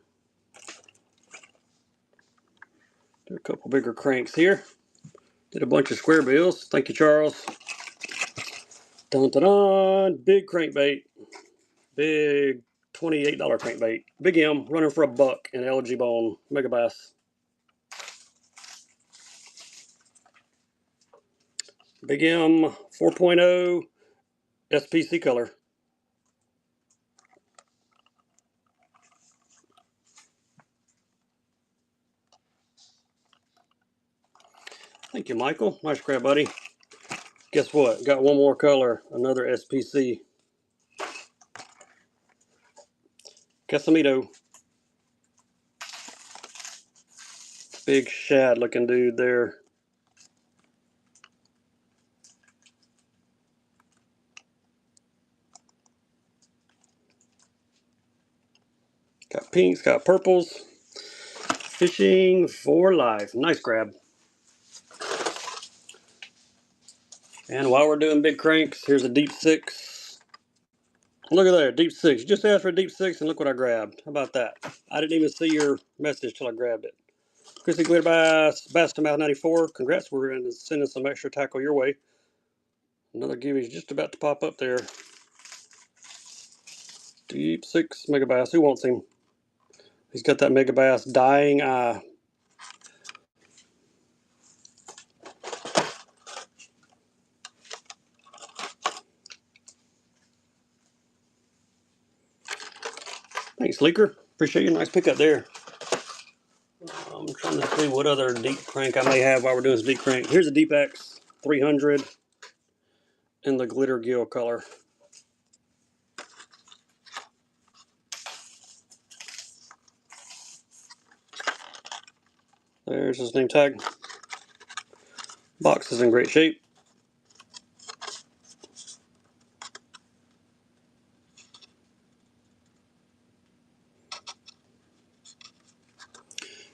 Do a couple bigger cranks here. Did a bunch of square bills. Thank you, Charles. Dun dun dun. Big crankbait. Big $28 crankbait. Big M running for $1 in LG bone mega bass. Big M 4.0 SPC color. Thank you, Michael. Nice grab, buddy. Guess what? Got one more color. Another SPC. Casamito. Big shad looking dude there. Got pinks, got purples. Fishing for life. Nice grab. And while we're doing big cranks, here's a deep 6. Look at there, deep 6. You just asked for a deep 6 and look what I grabbed. How about that? I didn't even see your message till I grabbed it. Chrissy Glitter Bass, Bass to Mouth 94. Congrats, we're going to send some extra tackle your way. Another Gibby's just about to pop up there. Deep 6 mega bass. Who wants him? He's got that mega bass dying eye. Thanks, Leaker. Appreciate your nice pickup there. I'm trying to see what other deep crank I may have while we're doing this deep crank. Here's a Deep X 300 in the glitter gill color. There's his name tag. Box is in great shape.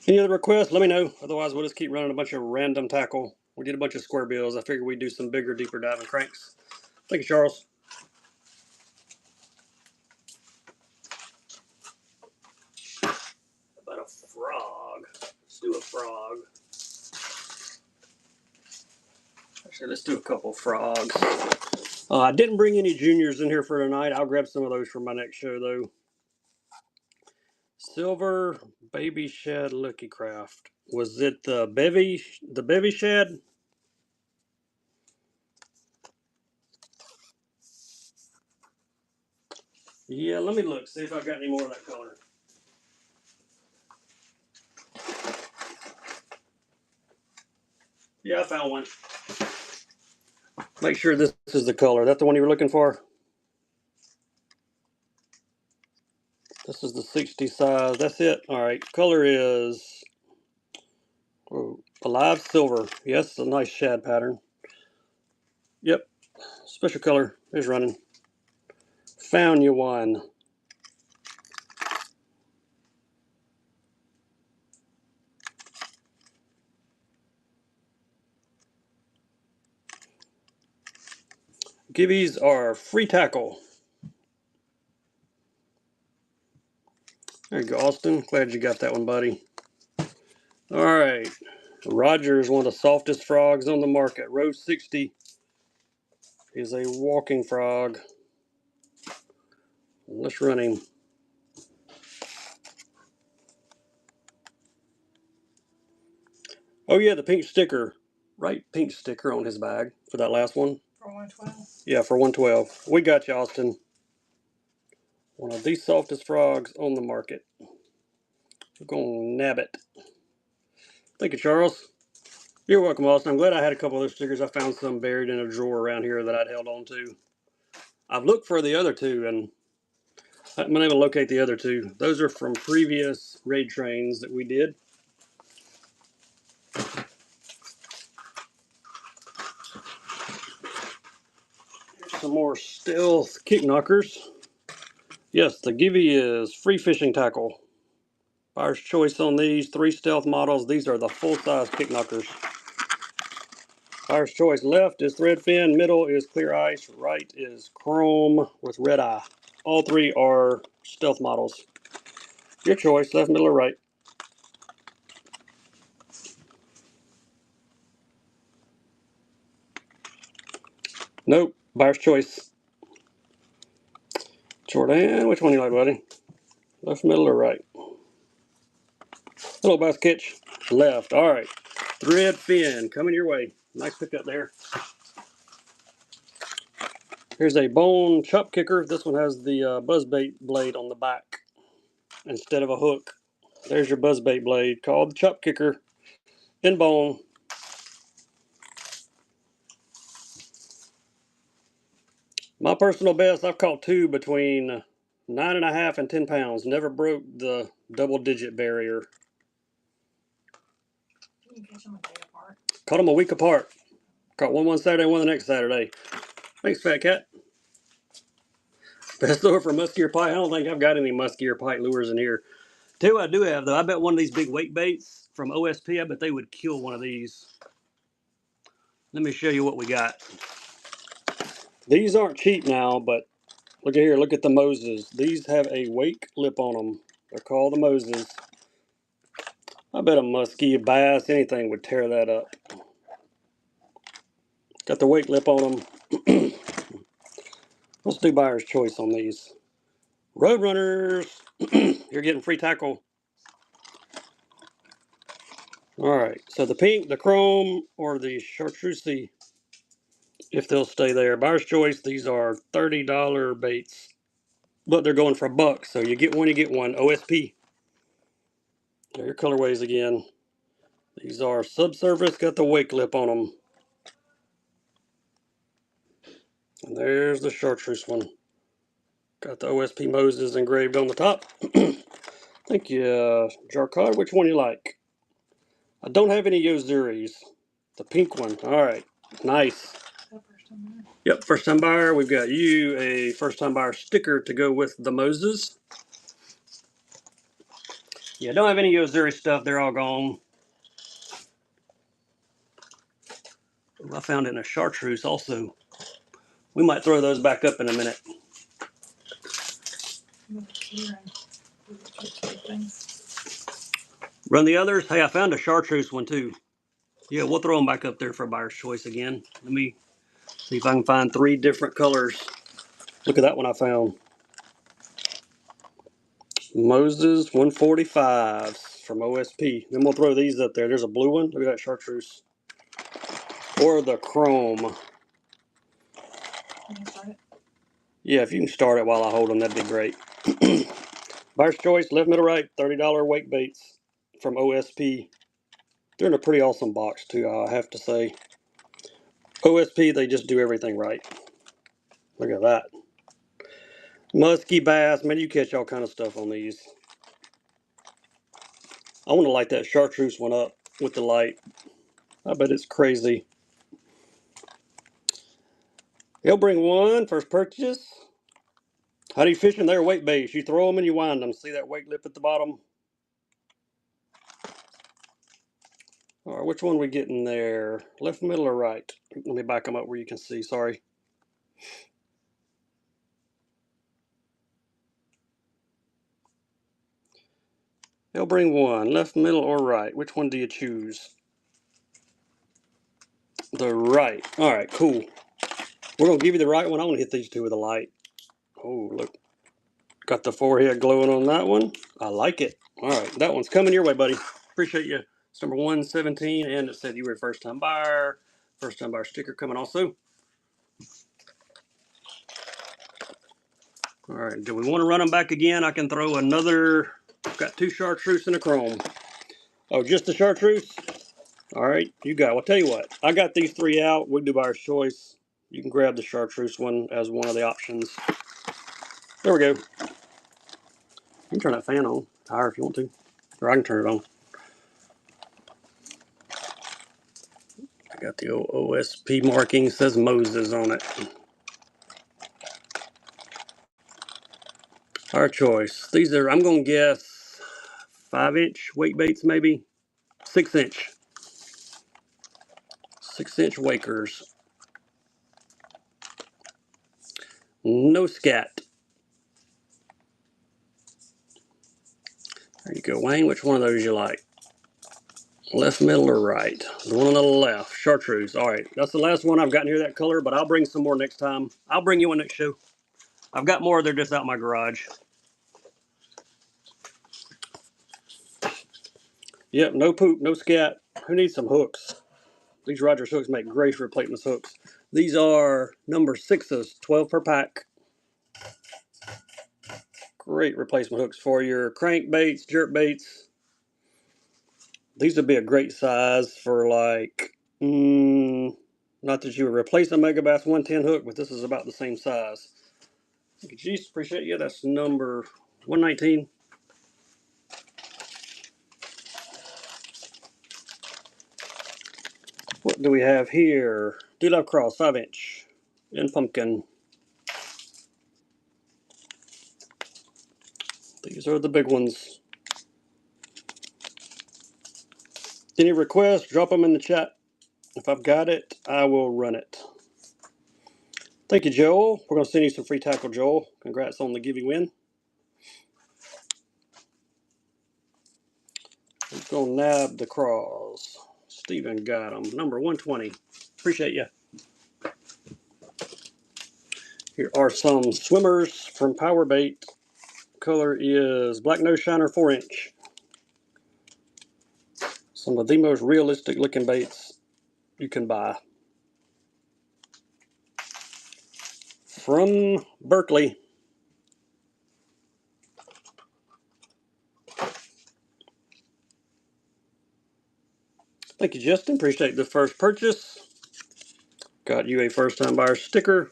Any other requests? Let me know. Otherwise, we'll just keep running a bunch of random tackle. We did a bunch of square bills. I figured we'd do some bigger, deeper diving cranks. Thank you, Charles. How about a frog? Let's do a frog. Actually, let's do a couple frogs. I didn't bring any juniors in here for tonight. I'll grab some of those for my next show, though. Silver baby shad Lucky Craft. Was it the bevy shad? Yeah, let me look, see if I've got any more of that color. Yeah, I found one. Make sure this is the color. That's the one you were looking for? This is the 60 size. That's it. All right. Color is alive silver. Yes, a nice shad pattern. Yep. Special color is running. Found you one. Gibbies are free tackle. There you go, Austin. Glad you got that one, buddy. All right. Roger is one of the softest frogs on the market. Rose 60 is a walking frog. Let's run him. Oh yeah, the pink sticker. Right, pink sticker on his bag for that last one. For 112. Yeah, for 112. We got you, Austin. One of the softest frogs on the market. We're gonna nab it. Thank you, Charles. You're welcome, Austin. I'm glad I had a couple of those stickers. I found some buried in a drawer around here that I'd held on to. I've looked for the other two, and I haven't been able to locate the other two. Those are from previous raid trains that we did. Here's some more stealth kick knockers. Yes, the Givey is free fishing tackle. Buyer's choice on these 3 stealth models. These are the full-size kick knockers. Buyer's choice: left is thread fin, middle is clear ice, right is chrome with red eye. All 3 are stealth models. Your choice, left, middle, or right. Nope, buyer's choice. Jordan, which one do you like, buddy? Left, middle, or right? Hello, Bass Kitch. Left. All right. Thread fin coming your way. Nice pickup there. Here's a bone chop kicker. This one has the buzzbait blade on the back instead of a hook. There's your buzzbait blade called the chop kicker in bone. My personal best, I've caught 2 between 9.5 and 10 pounds. Never broke the double-digit barrier. You catch them a day apart. Caught them a week apart. Caught one Saturday, one the next Saturday. Thanks, Fat Cat. Best lure for muskier pike. I don't think I've got any muskier pike lures in here. Tell you what I do have, though. I bet one of these big weight baits from OSP, I bet they would kill one of these. Let me show you what we got. These aren't cheap now, but look at here. Look at the Moses. These have a wake lip on them. They're called the Moses. I bet a muskie, a bass, anything would tear that up. Got the wake lip on them. Let's do buyer's choice on these. Roadrunners. You're getting free tackle. Alright, so the pink, the chrome, or the chartreuse, if they'll stay there. Buyer's choice, these are $30 baits. But they're going for $1, so you get one, you get one. OSP. There are your colorways again. These are subsurface, got the wake lip on them. And there's the chartreuse one. Got the OSP Moses engraved on the top. Thank you, Jarcod. Which one you like? I don't have any Yozuris. The pink one. Alright. Nice. Yep, first time buyer. We've got you a first time buyer sticker to go with the Moses. Yeah, don't have any Yozuri stuff. They're all gone. I found it in a chartreuse also. We might throw those back up in a minute. Run the others. Hey, I found a chartreuse one too. Yeah, we'll throw them back up there for a buyer's choice again. Let me see if I can find 3 different colors. Look at that one I found. Moses 145s from OSP. Then we'll throw these up there. There's a blue one. Look at that chartreuse. Or the chrome. Can you start it? Yeah, if you can start it while I hold them, that'd be great. Buyer's choice, left, middle, right, $30 wake baits from OSP. They're in a pretty awesome box too, I have to say. OSP, they just do everything right. Look at that. Musky bass, man, you catch all kind of stuff on these. I want to light that chartreuse one up with the light. I bet it's crazy. He'll bring one, first purchase. How do you fish in there? Wake baits. You throw them and you wind them. See that wake lip at the bottom? All right, which one we getting there? Left, middle, or right? Let me back them up where you can see. Sorry. He'll bring one. Left, middle, or right? Which one do you choose? The right. All right, cool. We're going to give you the right one. I want to hit these 2 with a light. Oh, look. Got the forehead glowing on that one. I like it. All right, that one's coming your way, buddy. Appreciate you. It's number 117, and it said you were a first-time buyer. First-time buyer sticker coming also. All right, do we want to run them back again? I can throw another. Got 2 chartreuse and a chrome. Oh, just the chartreuse? All right, you got it. Well, tell you what. I got these 3 out. We do buyer's choice. You can grab the chartreuse one as one of the options. There we go. You can turn that fan on higher if you want to, or I can turn it on. I got the old OSP marking, says Moses on it. Our choice. These are, I'm going to guess, 5-inch weight baits, maybe 6-inch. 6-inch wakers. No scat. There you go, Wayne. Which one of those you like? Left, middle, or right? The one on the left. Chartreuse. All right. That's the last one I've gotten here that color, but I'll bring some more next time. I'll bring you one next show. I've got more. They're just out in my garage. Yep. No poop. No scat. Who needs some hooks? These Rogers hooks make great for replacement hooks. These are number 6s, 12 per pack. Great replacement hooks for your crankbaits, jerk baits. These would be a great size for like, not that you would replace a Megabass 110 hook, but this is about the same size. Jeez, appreciate you. That's number 119. What do we have here? Do Love Cross, 5-inch. In pumpkin. These are the big ones. Any requests, drop them in the chat. If I've got it, I will run it. Thank you, Joel. We're going to send you some free tackle, Joel. Congrats on the Givey win. We're going to nab the craws. Steven got them. Number 120. Appreciate you. Here are some swimmers from Power Bait. Color is Black Nose Shiner 4-inch. Some of the most realistic looking baits you can buy. From Berkeley. Thank you, Justin. Appreciate the first purchase. Got you a first time buyer sticker.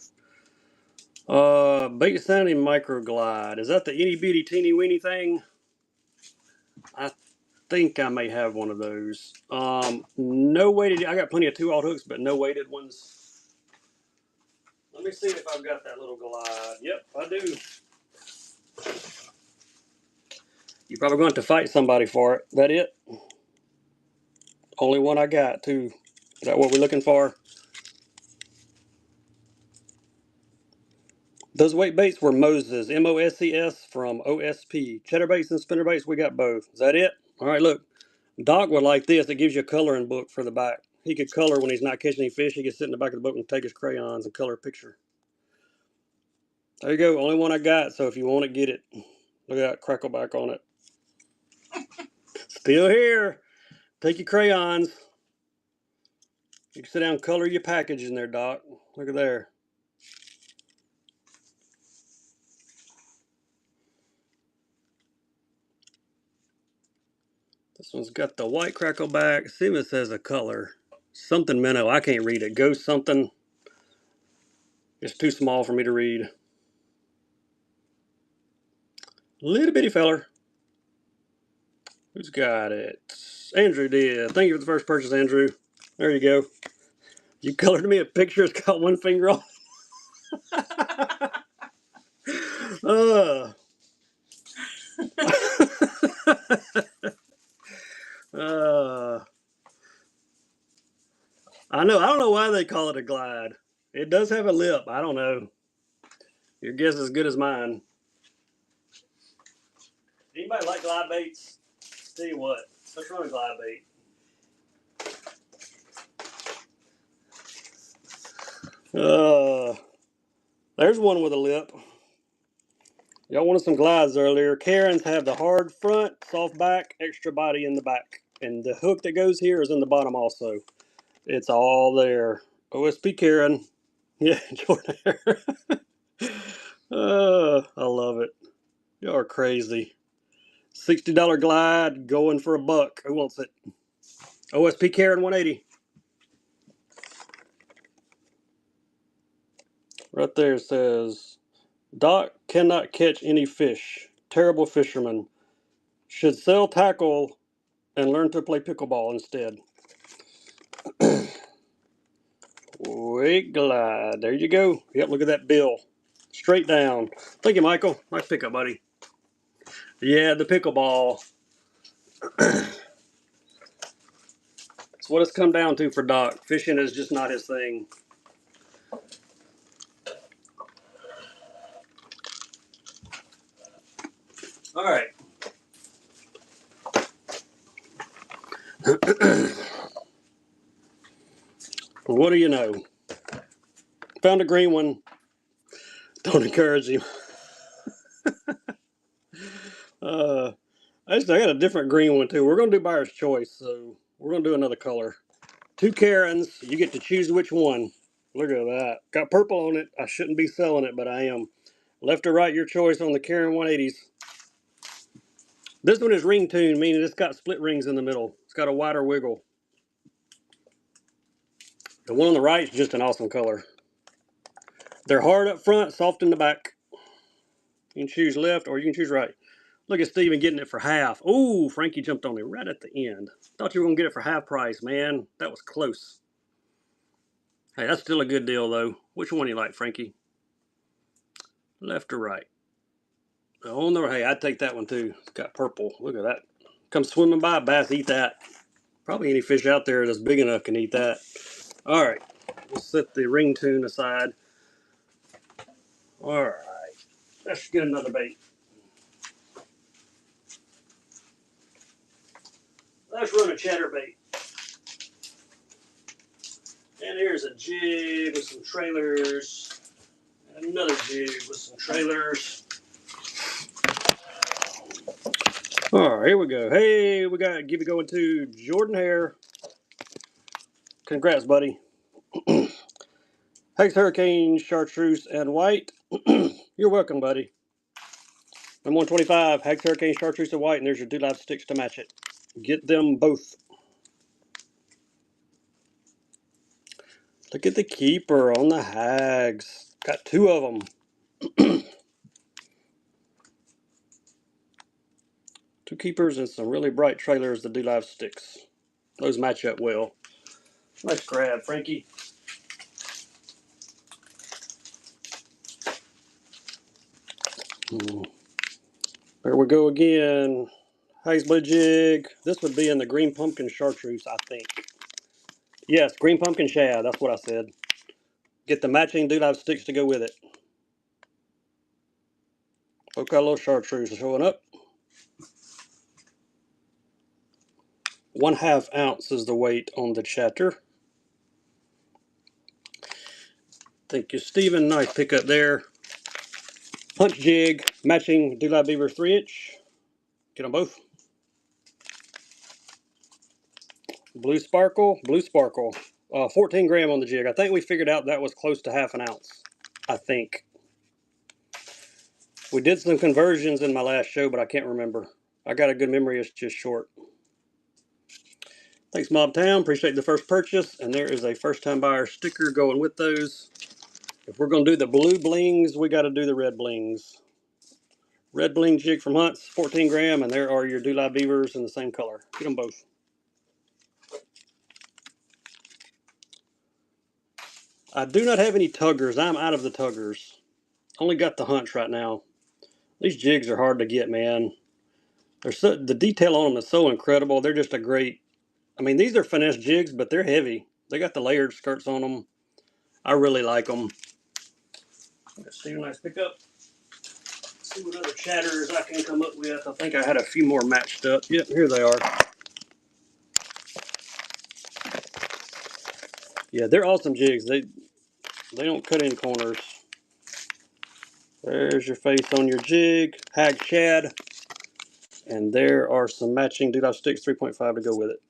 Bait Sounding Microglide. Is that the itty bitty teeny weeny thing? I think I may have one of those. No weighted. I got plenty of 2/0 hooks, but no weighted ones. Let me see if I've got that little glide. Yep, I do. You're probably going to fight somebody for it. That it? Only one I got, too. Is that what we're looking for? Those weight baits were Moses, M-O-S-E-S from OSP. Cheddar baits and spinner baits, we got both. Is that it? All right, look. Doc would like this. It gives you a coloring book for the back. He could color when he's not catching any fish. He could sit in the back of the book and take his crayons and color a picture. There you go. Only one I got, so if you want it, get it. Look at that crackleback on it. Still here. Take your crayons. You can sit down and color your package in there, Doc. Look at there. This one's got the white crackleback. See if it says a color. Something minnow. I can't read it. Ghost something. It's too small for me to read. Little bitty feller. Who's got it? Andrew did. Thank you for the first purchase, Andrew. There you go. You colored me a picture. It's got one finger on. uh. uh. I know. I don't know why they call it a glide. It does have a lip. I don't know. Your guess is as good as mine. Anybody like glide baits? Tell you what. Let's run a glide bait. There's one with a lip. Y'all wanted some glides earlier. Karen's have the hard front, soft back, extra body in the back. And the hook that goes here is in the bottom also. It's all there. OSP Karen. Yeah, Jordan. I love it. Y'all are crazy. $60 glide going for $1. Who wants it? OSP Karen 180. Right there says, Doc cannot catch any fish. Terrible fisherman. Should sell tackle and learn to play pickleball instead. Wait glide. There you go. Yep, look at that bill. Straight down. Thank you, Michael. Nice pickup, buddy. Yeah, the pickleball. That's what it's come down to for Doc. Fishing is just not his thing. All right. What do you know? Found a green one. Don't encourage him. I got a different green one too. We're going to do buyer's choice, so we're going to do another color. 2 Karens. You get to choose which one. Look at that. Got purple on it. I shouldn't be selling it, but I am. Left or right, your choice on the Karen 180s. This one is ring tuned, meaning it's got split rings in the middle. It's got a wider wiggle. The one on the right is just an awesome color. They're hard up front, soft in the back. You can choose left or you can choose right. Look at Steven getting it for half. Ooh, Frankie jumped on me right at the end. Thought you were going to get it for half price, man. That was close. Hey, that's still a good deal, though. Which one do you like, Frankie? Left or right? Oh, no. Hey, I'd take that one, too. It's got purple. Look at that. Come swimming by, bass, eat that. Probably any fish out there that's big enough can eat that. All right. We'll set the ring tune aside. All right. Let's get another bait. Let's run a chatterbait. And here's a jig with some trailers. And another jig with some trailers. All right, here we go. Hey, we got give it going to Jordan Hare. Congrats, buddy. Hex Hurricane, Chartreuse, and White. You're welcome, buddy. Number 125, Hex Hurricane, Chartreuse, and White, and there's your Do Live sticks to match it. Get them both. Look at the keeper on the hags. Got 2 of them. 2 keepers and some really bright trailers, the Do Live sticks. Those match up well. Nice grab, Frankie. There we go again. Hagsblade jig. This would be in the green pumpkin chartreuse, I think. Yes, green pumpkin shad. That's what I said. Get the matching Do Live sticks to go with it. Look, got a little chartreuse showing up. 1/2 ounce is the weight on the chatter. Thank you, Stephen. Nice pickup there. Punch jig, matching Do Live Beaver 3-inch. Get them both. Blue sparkle. 14 gram on the jig. I think we figured out that was close to 1/2 ounce. I think. We did some conversions in my last show, but I can't remember. I got a good memory, it's just short. Thanks, Mob Town. Appreciate the first purchase. And there is a first time buyer sticker going with those. If we're going to do the blue blings, we got to do the red blings. Red bling jig from Hunt's, 14 gram, and there are your Do Live Beavers in the same color. Get them both. I do not have any tuggers. I'm out of the tuggers. Only got the Hunts right now. These jigs are hard to get, man. The detail on them is so incredible. They're just a great. I mean, these are finesse jigs, but they're heavy. They got the layered skirts on them. I really like them. Let's see a nice pickup. See what other chatters I can come up with. I think I had a few more matched up. Yep, here they are. Yeah, they're awesome jigs. They don't cut any corners. There's your face on your jig. Hag shad. And there are some matching Do Live sticks, 3.5 to go with it.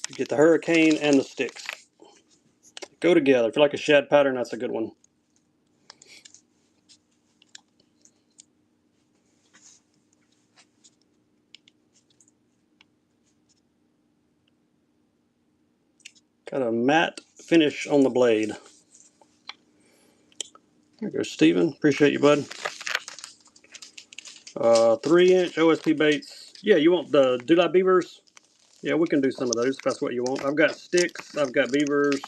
You get the hurricane and the sticks. Go together. If you like a shad pattern, that's a good one. Got a matte finish on the blade. There goes Steven. Appreciate you, bud. 3-inch OSP baits. Yeah, you want the dewlap beavers? Yeah, we can do some of those if that's what you want. I've got sticks, I've got beavers,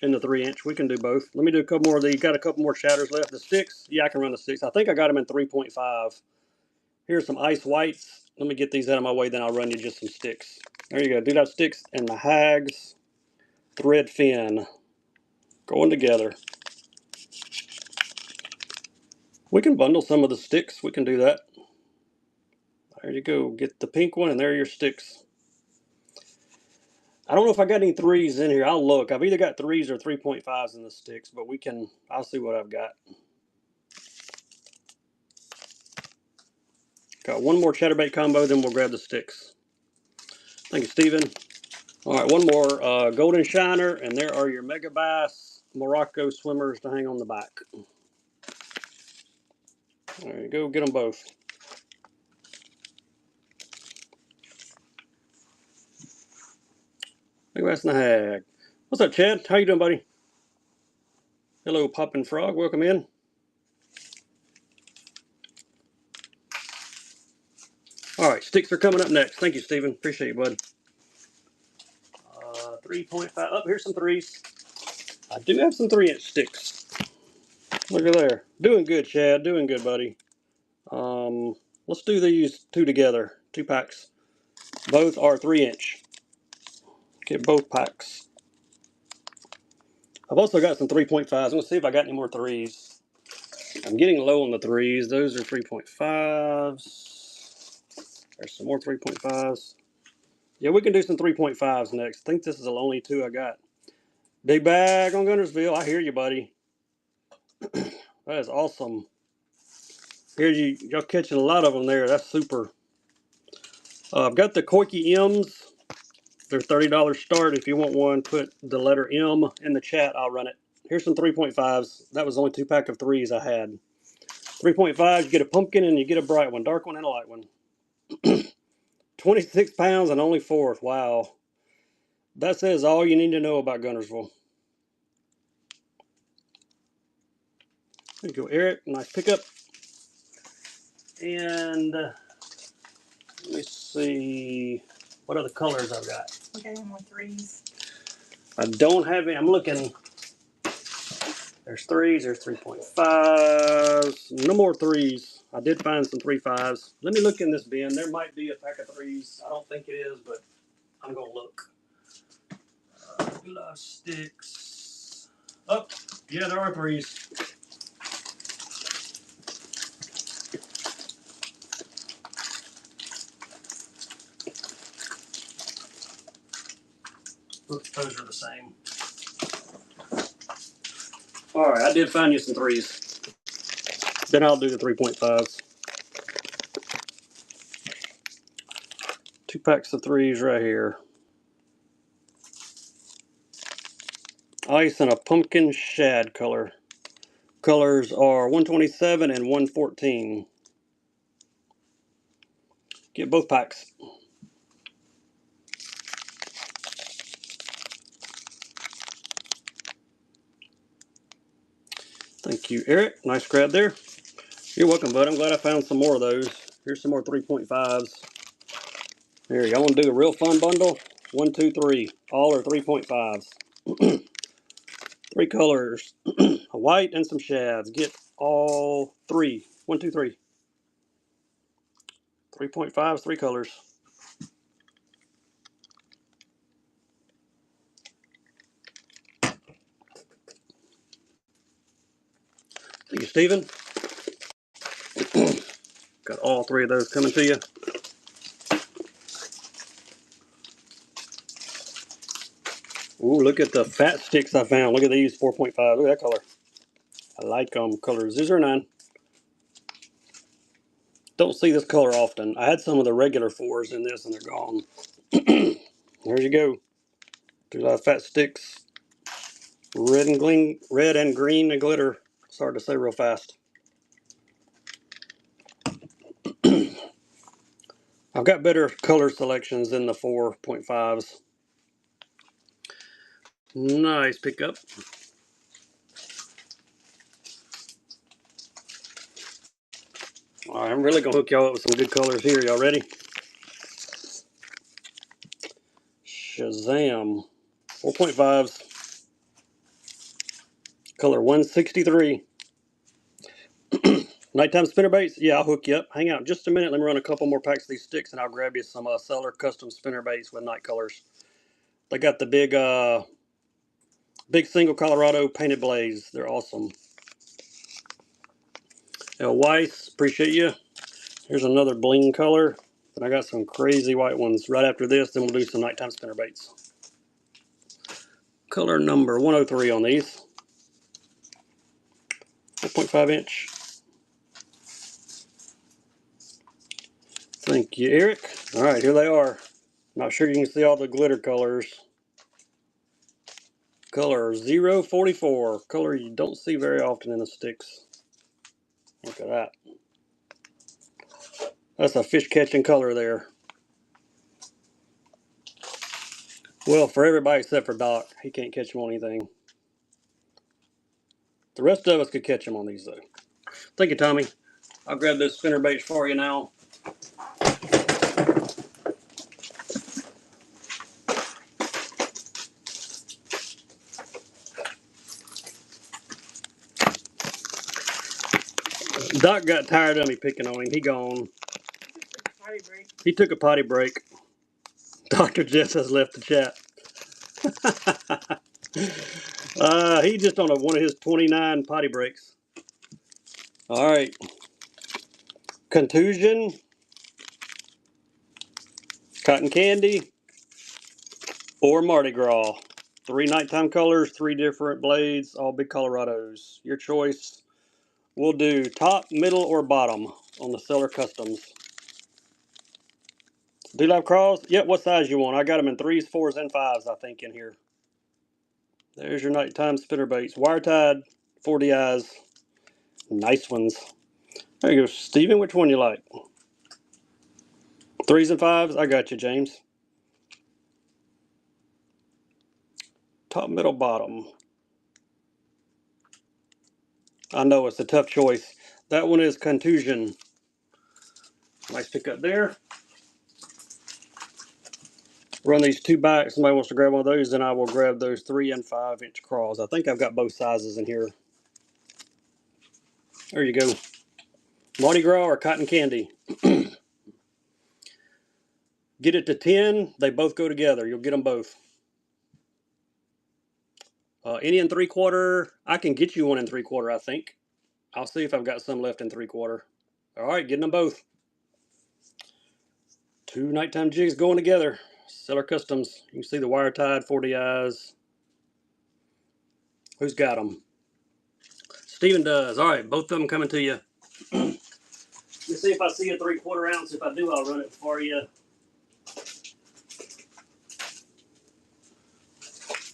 in the 3-inch. We can do both. Let me do a couple more of these. Got a couple more shatters left. The sticks, yeah, I can run the sticks. I think I got them in 3.5. Here's some ice whites. Let me get these out of my way, then I'll run you just some sticks. There you go. Dewlap sticks and the Hags thread fin going together. We can bundle some of the sticks. We can do that. There you go. Get the pink one, and there are your sticks. I don't know if I got any 3s in here. I'll look. I've either got 3s or 3.5s in the sticks, but I'll see what I've got. Got one more chatterbait combo, then we'll grab the sticks. Thank you, Steven. All right, one more golden shiner, and there are your mega bass Morocco swimmers to hang on the back. There you go. Get them both. Mega bass and the hag. What's up, Chad? How you doing, buddy? Hello, Poppin' Frog. Welcome in. All right, sticks are coming up next. Thank you, Steven. Appreciate you, bud. 3.5. Oh, here's some 3s. I do have some 3-inch sticks. Look at there. Doing good, Chad. Doing good, buddy. Let's do these 2 together. 2 packs. Both are 3-inch. Get both packs. I've also got some 3.5s. I'm going to see if I got any more 3s. I'm getting low on the 3s. Those are 3.5s. There's some more 3.5s. Yeah, we can do some 3.5s next. I think this is the only 2 I got. Big bag on Guntersville. I hear you, buddy. That is awesome. Here y'all catching a lot of them there. That's super. I've got the Koiki M's. They're $30 start. If you want one, put the letter M in the chat. I'll run it. Here's some 3.5s. That was the only 2 pack of 3s I had. 3.5s, you get a pumpkin and you get a bright one, dark one and a light one. 26 pounds and only 4. Wow. That says all you need to know about Guntersville. There you go, Eric. Nice pickup. And let me see what other colors I've got. Okay, any more 3s? I don't have any. I'm looking. There's 3s. There's 3.5s. No more 3s. I did find some 3.5s. Let me look in this bin. There might be a pack of 3s. I don't think it is, but I'm going to look. Love sticks. Oh, yeah, there are 3s. Oops, those are the same. All right, I did find you some 3s. Then I'll do the 3.5s. 2 packs of 3s right here. Ice in a pumpkin shad color. Colors are 127 and 114. Get both packs. Thank you, Eric. Nice grab there. You're welcome, bud. I'm glad I found some more of those. Here's some more 3.5s. Here, y'all want to do a real fun bundle? 1, 2, 3. All are 3.5s. 3 colors. A white and some shads. Get all 3. 1, 2, 3. 3.5s, 3 colors. Thank you, Steven. Got all 3 of those coming to you. Ooh, look at the fat sticks I found. Look at these, 4.5. Look at that color. I like them. Color 009. Don't see this color often. I had some of the regular 4s in this and they're gone. There you go. 2 fat sticks. Red and green and glitter. It's hard to say real fast. I've got better color selections than the 4.5s. Nice pickup. All right, I'm really gonna hook y'all up with some good colors here. Y'all ready? Shazam. 4.5s. Color 163. Nighttime spinnerbaits? Yeah, I'll hook you up. Hang out just a minute. Let me run a couple more packs of these sticks and I'll grab you some Seller custom spinnerbaits with night colors. They got the big single Colorado painted blaze. They're awesome. Weiss, appreciate you. Here's another bling color. And I got some crazy white ones right after this. Then we'll do some nighttime spinnerbaits. Color number 103 on these. 4.5 inch. Thank you, Eric. All right, here they are. Not sure you can see all the glitter colors. Color 044. Color you don't see very often in the sticks. Look at that. That's a fish catching color there. Well, for everybody except for Doc. He can't catch them on anything. The rest of us could catch them on these though. Thank you, Tommy. I'll grab those spinner baits for you now. Doc got tired of me picking on him. He gone. He took a potty break. Dr. Jess has left the chat. He just on one of his 29 potty breaks. All right. Contusion. Cotton candy. Or Mardi Gras. 3 nighttime colors, 3 different blades, all big Colorados. Your choice. We'll do top, middle, or bottom on the Seller Customs. Do live craws? Yep, what size you want? I got them in 3s, 4s, and 5s, I think, in here. There's your nighttime spinnerbaits. Wire tied, 40 eyes. Nice ones. There you go, Steven. Which one you like? 3s and 5s? I got you, James. Top, middle, bottom. I know it's a tough choice. That one is Contusion. Nice pickup there. Run these 2 back. Somebody wants to grab one of those, then I will grab those 3 and 5 inch craws. I think I've got both sizes in here. There you go. Mardi Gras or cotton candy. Get it to 10. They both go together. You'll get them both. Any in 3/4. I can get you one in 3/4, I think. I'll see if I've got some left in 3/4. All right, getting them both. 2 nighttime jigs going together. Seller Customs. You can see the wire tied, 40 eyes. Who's got them? Steven does. All right, both of them coming to you. Let's see if I see a 3/4 ounce. If I do, I'll run it for you.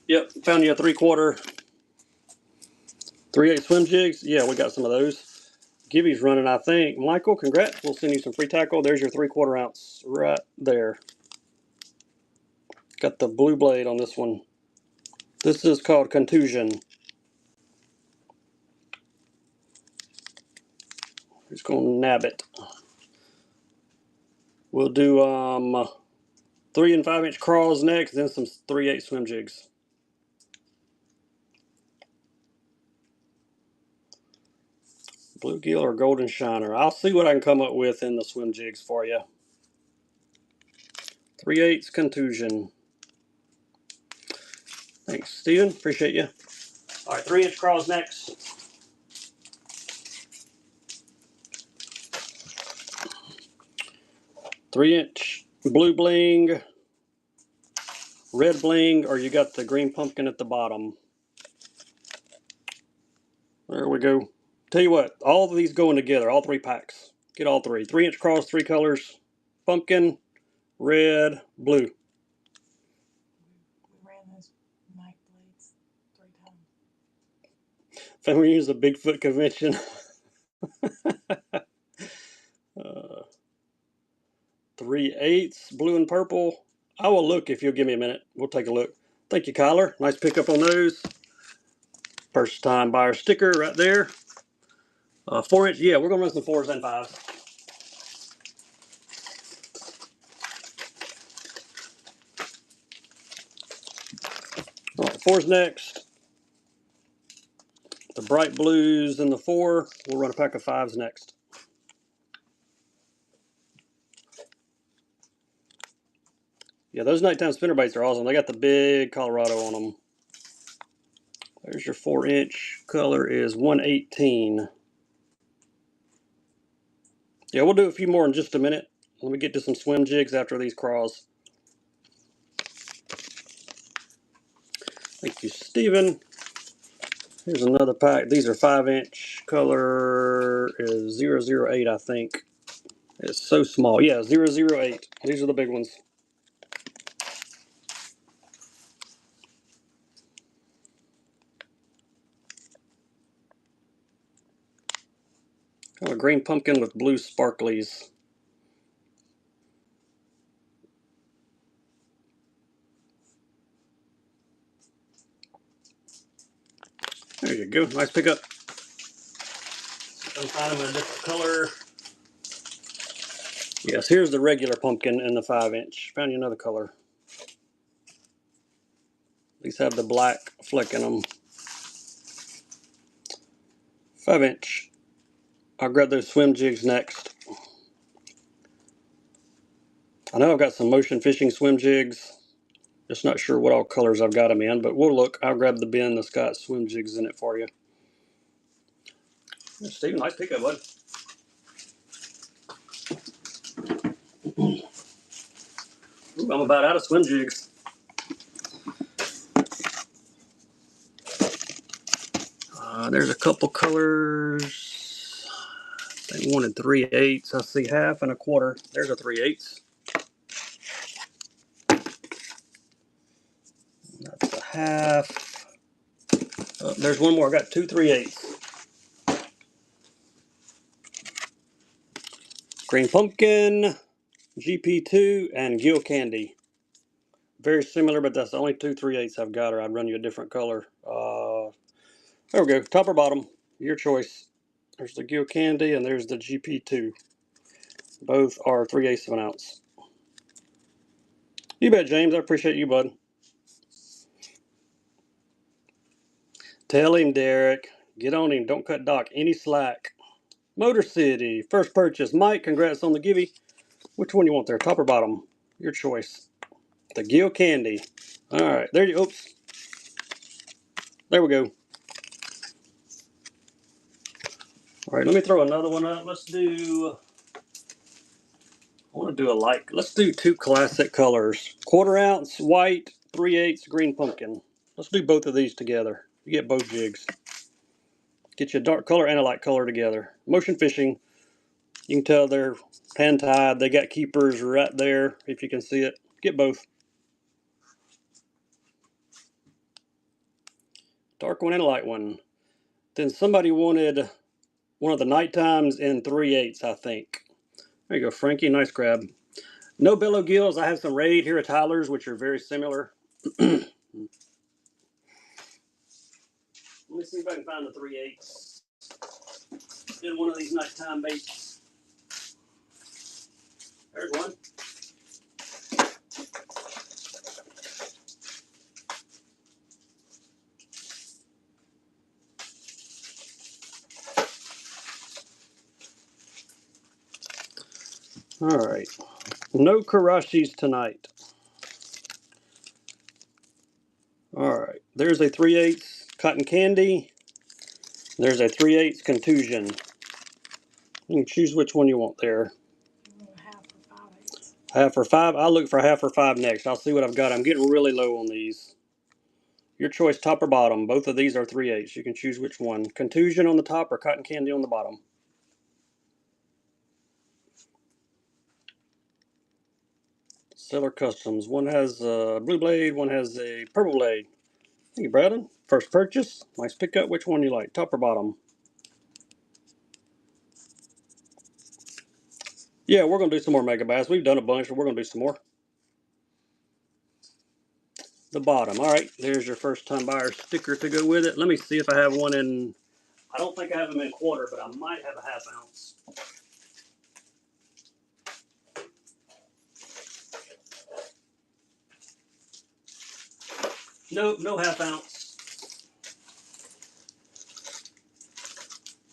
Yep, found you a 3/4. 3/8 swim jigs. Yeah, we got some of those. Gibby's running, I think. Michael, congrats. We'll send you some free tackle. There's your 3/4 ounce right there. Got the blue blade on this one. This is called Contusion. Who's going to nab it? We'll do 3 and 5 inch craws next, then some 3/8 swim jigs. Bluegill or golden shiner. I'll see what I can come up with in the swim jigs for you. 3/8 Contusion. Thanks, Steven. Appreciate you. All right, 3 inch craws next. 3 inch blue bling, red bling, or you got the green pumpkin at the bottom. There we go. Tell you what, all of these going together, all 3 packs. Get all 3. 3 inch craws, 3 colors. Pumpkin, red, blue. We ran those knife blades 3 times. Family use a Bigfoot convention. 3/8 blue and purple. I will look if you'll give me a minute. We'll take a look. Thank you, Kyler. Nice pickup on those. First time buyer sticker right there. 4 inch. Yeah, we're going to run some 4s and 5s. 4's next. The bright blues in the 4. We'll run a pack of 5s next. Yeah, those nighttime spinnerbaits are awesome. They got the big Colorado on them. There's your 4-inch. Color is 118. Yeah, we'll do a few more in just a minute. Let me get to some swim jigs after these craws. Thank you, Steven. Here's another pack. These are 5-inch. Color is 008, I think. It's so small. Yeah, 008. These are the big ones. Oh, a green pumpkin with blue sparklies. There you go. Nice pickup. I'm finding them in a different color. Yes, here's the regular pumpkin in the 5-inch. Found you another color. These have the black fleck in them. 5-inch. I'll grab those swim jigs next. I know I've got some motion fishing swim jigs. Just not sure what all colors I've got them in, but we'll look. I'll grab the bin that's got swim jigs in it for you. Steven, nice pickup, bud. Ooh, I'm about out of swim jigs. There's a couple colors. They wanted 3/8. I see 1/2 and 1/4. There's a 3/8. That's a 1/2. Oh, there's one more. I got 2 3/8. Green pumpkin, GP2, and Gill candy. Very similar, but that's the only 2 3/8 I've got, or I'd run you a different color. There we go. Top or bottom, your choice. There's the Gill candy, and there's the GP2. Both are 3/8 of an ounce. You bet, James. I appreciate you, bud. Tell him, Derek. Get on him. Don't cut Doc any slack. Motor City. First purchase. Mike, congrats on the givey. Which one you want there? Top or bottom? Your choice. The Gill candy. All right. There you. Oops. There we go. All right. Let me throw another one up. Let's do. I want to do a light. Let's do 2 classic colors. 1/4 ounce white, 3/8 green pumpkin. Let's do both of these together. You get both jigs. Get you a dark color and a light color together. Motion fishing. You can tell they're hand tied. They got keepers right there if you can see it. Get both. Dark one and a light one. Then somebody wanted one of the night times in 3/8, I think. There you go, Frankie. Nice grab. No bellow gills. I have some Raid here at Tyler's, which are very similar. Let me see if I can find the 3/8. Did one of these nighttime baits. There's one. All right. No Karashis tonight. All right. There's a 3/8 cotton candy. There's a 3/8 contusion. You can choose which one you want there. 1/2 or 5. I'll look for 1/2 or 5 next. I'll see what I've got. I'm getting really low on these. Your choice, top or bottom. Both of these are 3/8. You can choose which one. Contusion on the top or cotton candy on the bottom. Seller Customs. One has a blue blade. One has a purple blade. Thank you, Braden. First purchase. Nice pickup. Which one you like? Top or bottom? Yeah, we're going to do some more mega bass. We've done a bunch, but we're going to do some more. The bottom. All right, there's your first time buyer sticker to go with it. Let me see if I have one in. I don't think I have them in 1/4, but I might have a 1/2 ounce. Nope, no half ounce.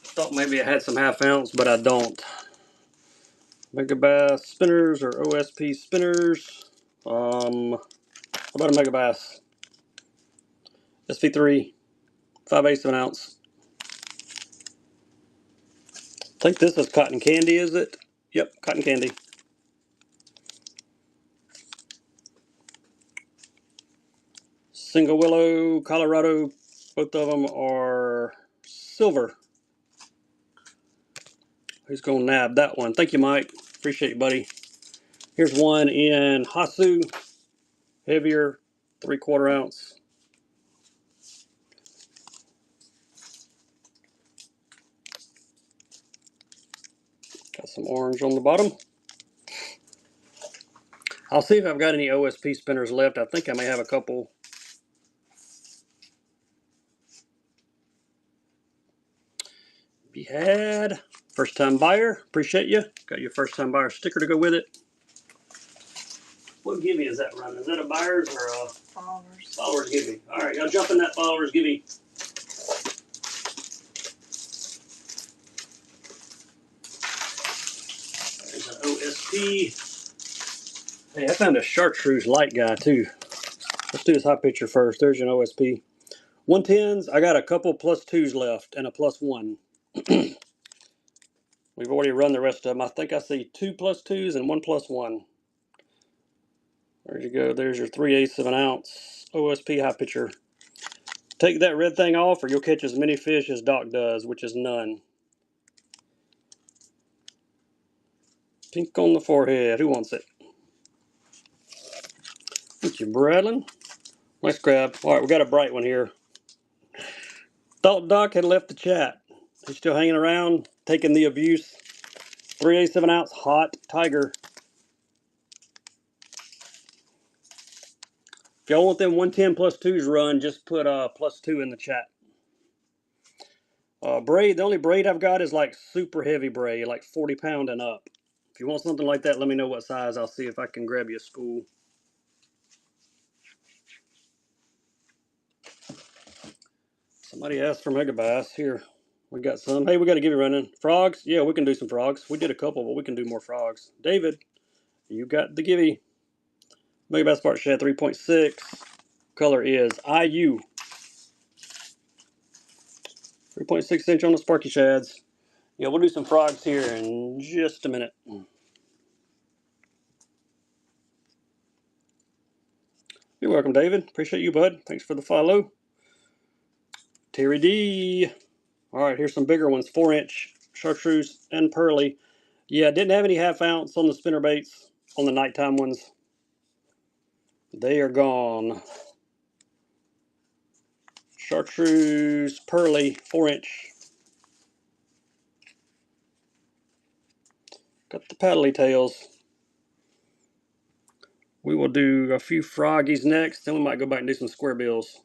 Thought maybe I had some half ounce, but I don't. Megabass spinners or OSP spinners. What about a Megabass? SV3, 5/8 of an ounce. I think this is cotton candy, is it? Yep, cotton candy. Single Willow, Colorado. Both of them are silver. Who's going to nab that one? Thank you, Mike. Appreciate you, buddy. Here's one in Hasu. Heavier, 3/4 ounce. Got some orange on the bottom. I'll see if I've got any OSP spinners left. I think I may have a couple. Be had. First time buyer. Appreciate you. Got your first time buyer sticker to go with it. What givey is that running? Is that a buyer's or a Followers? Followers givey? All right, y'all jump in that followers givey. There's an OSP. Hey, I found a chartreuse light guy too. Let's do this hot picture first. There's an OSP. 110s. I got a couple +2s left and a +1. We've already run the rest of them. I think I see 2 +2s and 1 +1. There you go. There's your 3/8 of an ounce OSP high pitcher. Take that red thing off or you'll catch as many fish as Doc does, which is none. Pink on the forehead. Who wants it? Thank you, Bradlin. Nice grab. All right, we got a bright one here. Thought Doc had left the chat. He's still hanging around, taking the abuse. 3/8 of an ounce hot tiger. If y'all want them 110 +2s run, just put +2 in the chat. Braid, the only braid I've got is like super heavy braid, like 40 pound and up. If you want something like that, let me know what size. I'll see if I can grab you a spool. Somebody asked for Megabass. Here, we got some. Hey, we got a givey running. Frogs? Yeah, we can do some frogs. We did a couple, but we can do more frogs. David, you got the givey. Megabass Spark Shad 3.6. Color is IU. 3.6 inch on the Sparky Shads. Yeah, we'll do some frogs here in just a minute. You're welcome, David. Appreciate you, bud. Thanks for the follow. Terry D. All right, here's some bigger ones. 4-inch chartreuse and pearly. Yeah, didn't have any half ounce on the spinner baits on the nighttime ones. They are gone. Chartreuse, pearly, 4-inch. Got the paddly tails. We will do a few froggies next, then we might go back and do some square bills.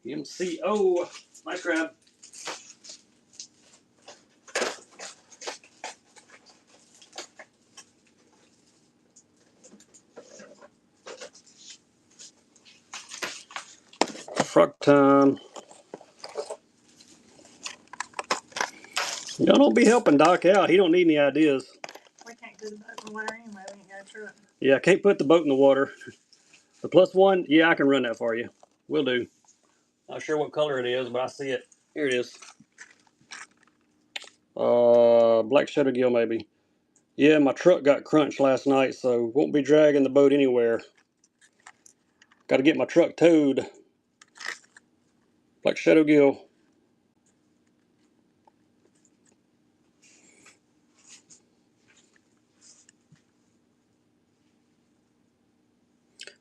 MCO. Nice grab. Frog time. Y'all don't be helping Doc out. He don't need any ideas. We can't do the boat in the water anyway. We ain't got a truck. Yeah, I can't put the boat in the water. The +1, yeah, I can run that for you. Will do. Not sure what color it is, but I see it. Here it is. Black Shadow Gill maybe. Yeah, my truck got crunched last night, so won't be dragging the boat anywhere. Got to get my truck towed. Black Shadow Gill.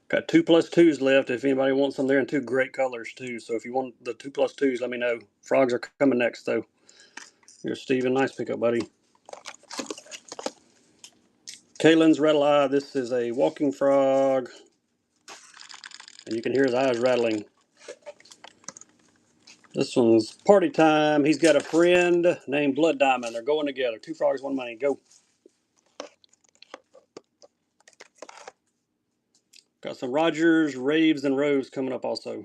Got 2 +2s left if anybody wants them. They're in 2 great colors too. So if you want the 2 +2s, let me know. Frogs are coming next though. Here's Steven. Nice pickup, buddy. Kalen's Rattle Eye. This is a walking frog. And you can hear his eyes rattling. This one's party time. He's got a friend named Blood Diamond. They're going together. 2 frogs, 1 money. Go. Got some Rogers, Raves, and Roves coming up also.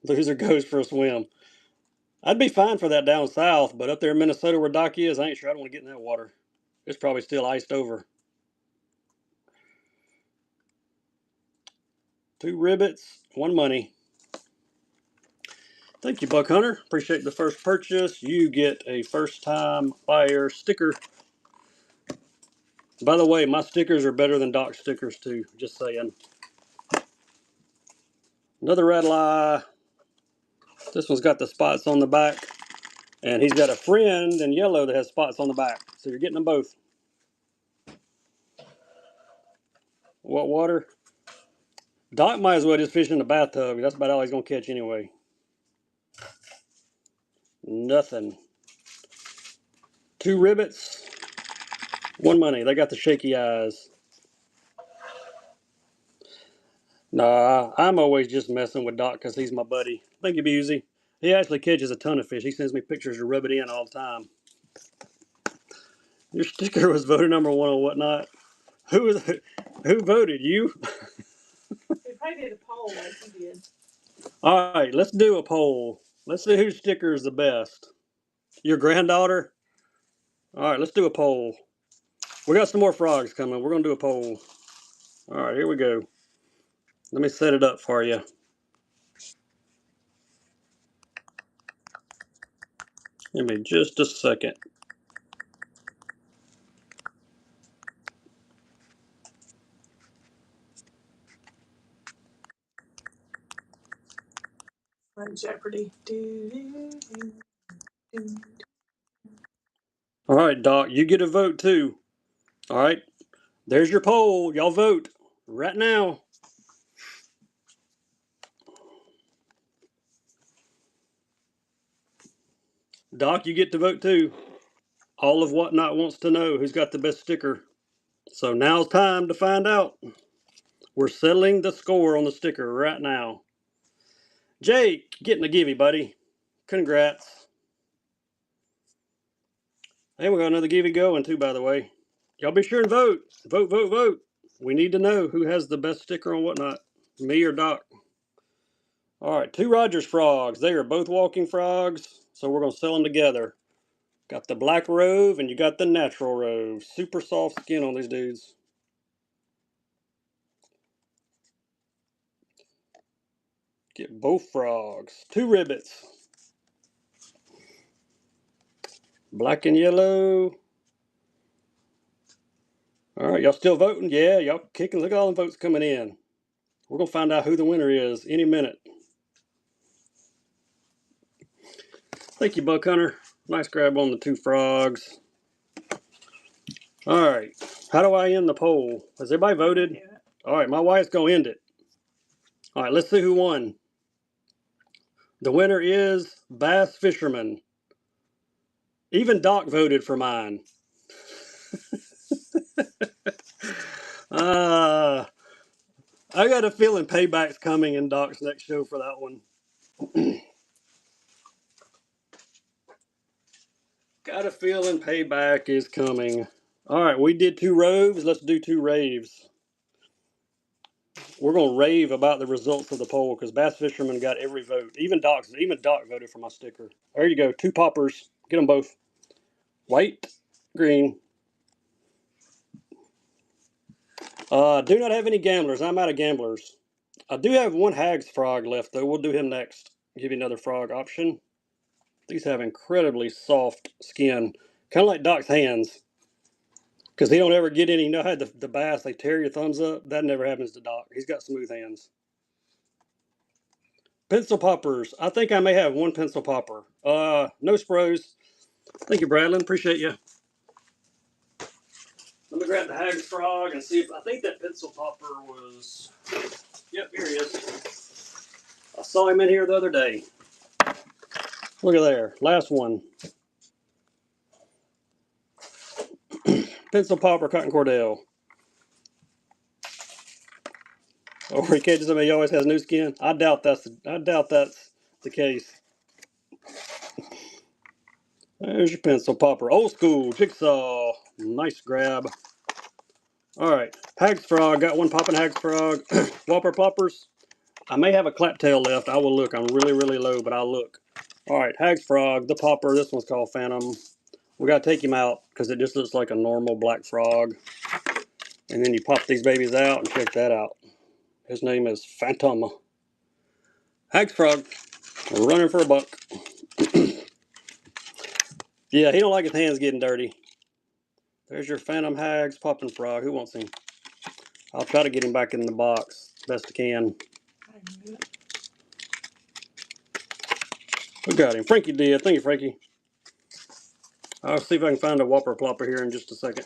Loser goes for a swim. I'd be fine for that down south, but up there in Minnesota where Doc is, I ain't sure I don't want to get in that water. It's probably still iced over. 2 ribbits, 1 money. Thank you, Buck Hunter. Appreciate the first purchase. You get a first-time buyer sticker. By the way, my stickers are better than Doc's stickers too. Just saying. Another red eye. This one's got the spots on the back. And he's got a friend in yellow that has spots on the back. So you're getting them both. What water? Doc might as well just fish in the bathtub. That's about all he's going to catch anyway. Nothing. 2 ribbits. 1 money. They got the shaky eyes. Nah, I'm always just messing with Doc because he's my buddy. Thank you, Busey. He actually catches a ton of fish. He sends me pictures to rub it in all the time. Your sticker was voted #1 on Whatnot. Who voted? You? We probably did a poll like you did. All right, let's do a poll. Let's see whose sticker is the best. Your granddaughter? All right, let's do a poll. We got some more frogs coming. We're going to do a poll. All right, here we go. Let me set it up for you. Give me just a second. On Jeopardy. All right, Doc, you get a vote too. All right, there's your poll. Y'all vote right now. Doc, you get to vote too. All of Whatnot wants to know who's got the best sticker. So now's time to find out. We're settling the score on the sticker right now. Jake, getting a givey, buddy. Congrats. Hey, we got another givey going too, by the way. Y'all be sure and vote. Vote, vote, vote. We need to know who has the best sticker on Whatnot. Me or Doc. All right, 2 Rogers frogs. They are both walking frogs, so we're going to sell them together. Got the black rove and you got the natural rove. Super soft skin on these dudes. Get both frogs. 2 ribbits. Black and yellow. All right, y'all still voting? Yeah, y'all kicking. Look at all the votes coming in. We're going to find out who the winner is any minute. Thank you, Buck Hunter. Nice grab on the 2 frogs. All right. How do I end the poll? Has everybody voted? Yeah. All right, my wife's going to end it. All right, let's see who won. The winner is Bass Fisherman. Even Doc voted for mine. I got a feeling payback's coming in Doc's next show for that one. Got a feeling payback is coming. All right, we did 2 roves. Let's do 2 raves. We're going to rave about the results of the poll because Bass Fisherman got every vote. Even Doc voted for my sticker. There you go. 2 poppers. Get them both. White, green. Do not have any gamblers. I'm out of gamblers. I do have 1 Hag's frog left, though. We'll do him next. Give you another frog option. These have incredibly soft skin. Kind of like Doc's hands. Because he don't ever get any. You know how the bass, they tear your thumbs up? That never happens to Doc. He's got smooth hands. Pencil poppers. I think I may have 1 pencil popper. No spros. Thank you, Bradley. Appreciate you. Let me grab the Hag's frog and see if I think that pencil popper was. Yep, here he is. I saw him in here the other day. Look at there. Last one. Pencil popper, cotton cordell. Or he catches him. He always has new skin. I doubt that's the case. There's your pencil popper. Old school jigsaw. Nice grab. All right, Hag's Frog. Got one popping Hag's Frog. Whopper Ploppers. I may have a claptail left. I will look. I'm really, really low, but I'll look. All right, Hag's Frog, the popper. This one's called Phantom. We got to take him out because it just looks like a normal black frog. And then you pop these babies out and check that out. His name is Phantom. Hag's Frog. We're running for a buck. Yeah, he don't like his hands getting dirty. There's your Phantom Hags popping frog. Who wants him? I'll try to get him back in the box best I can. We got him. Frankie did. Thank you, Frankie. I'll see if I can find a Whopper Plopper here in just a second.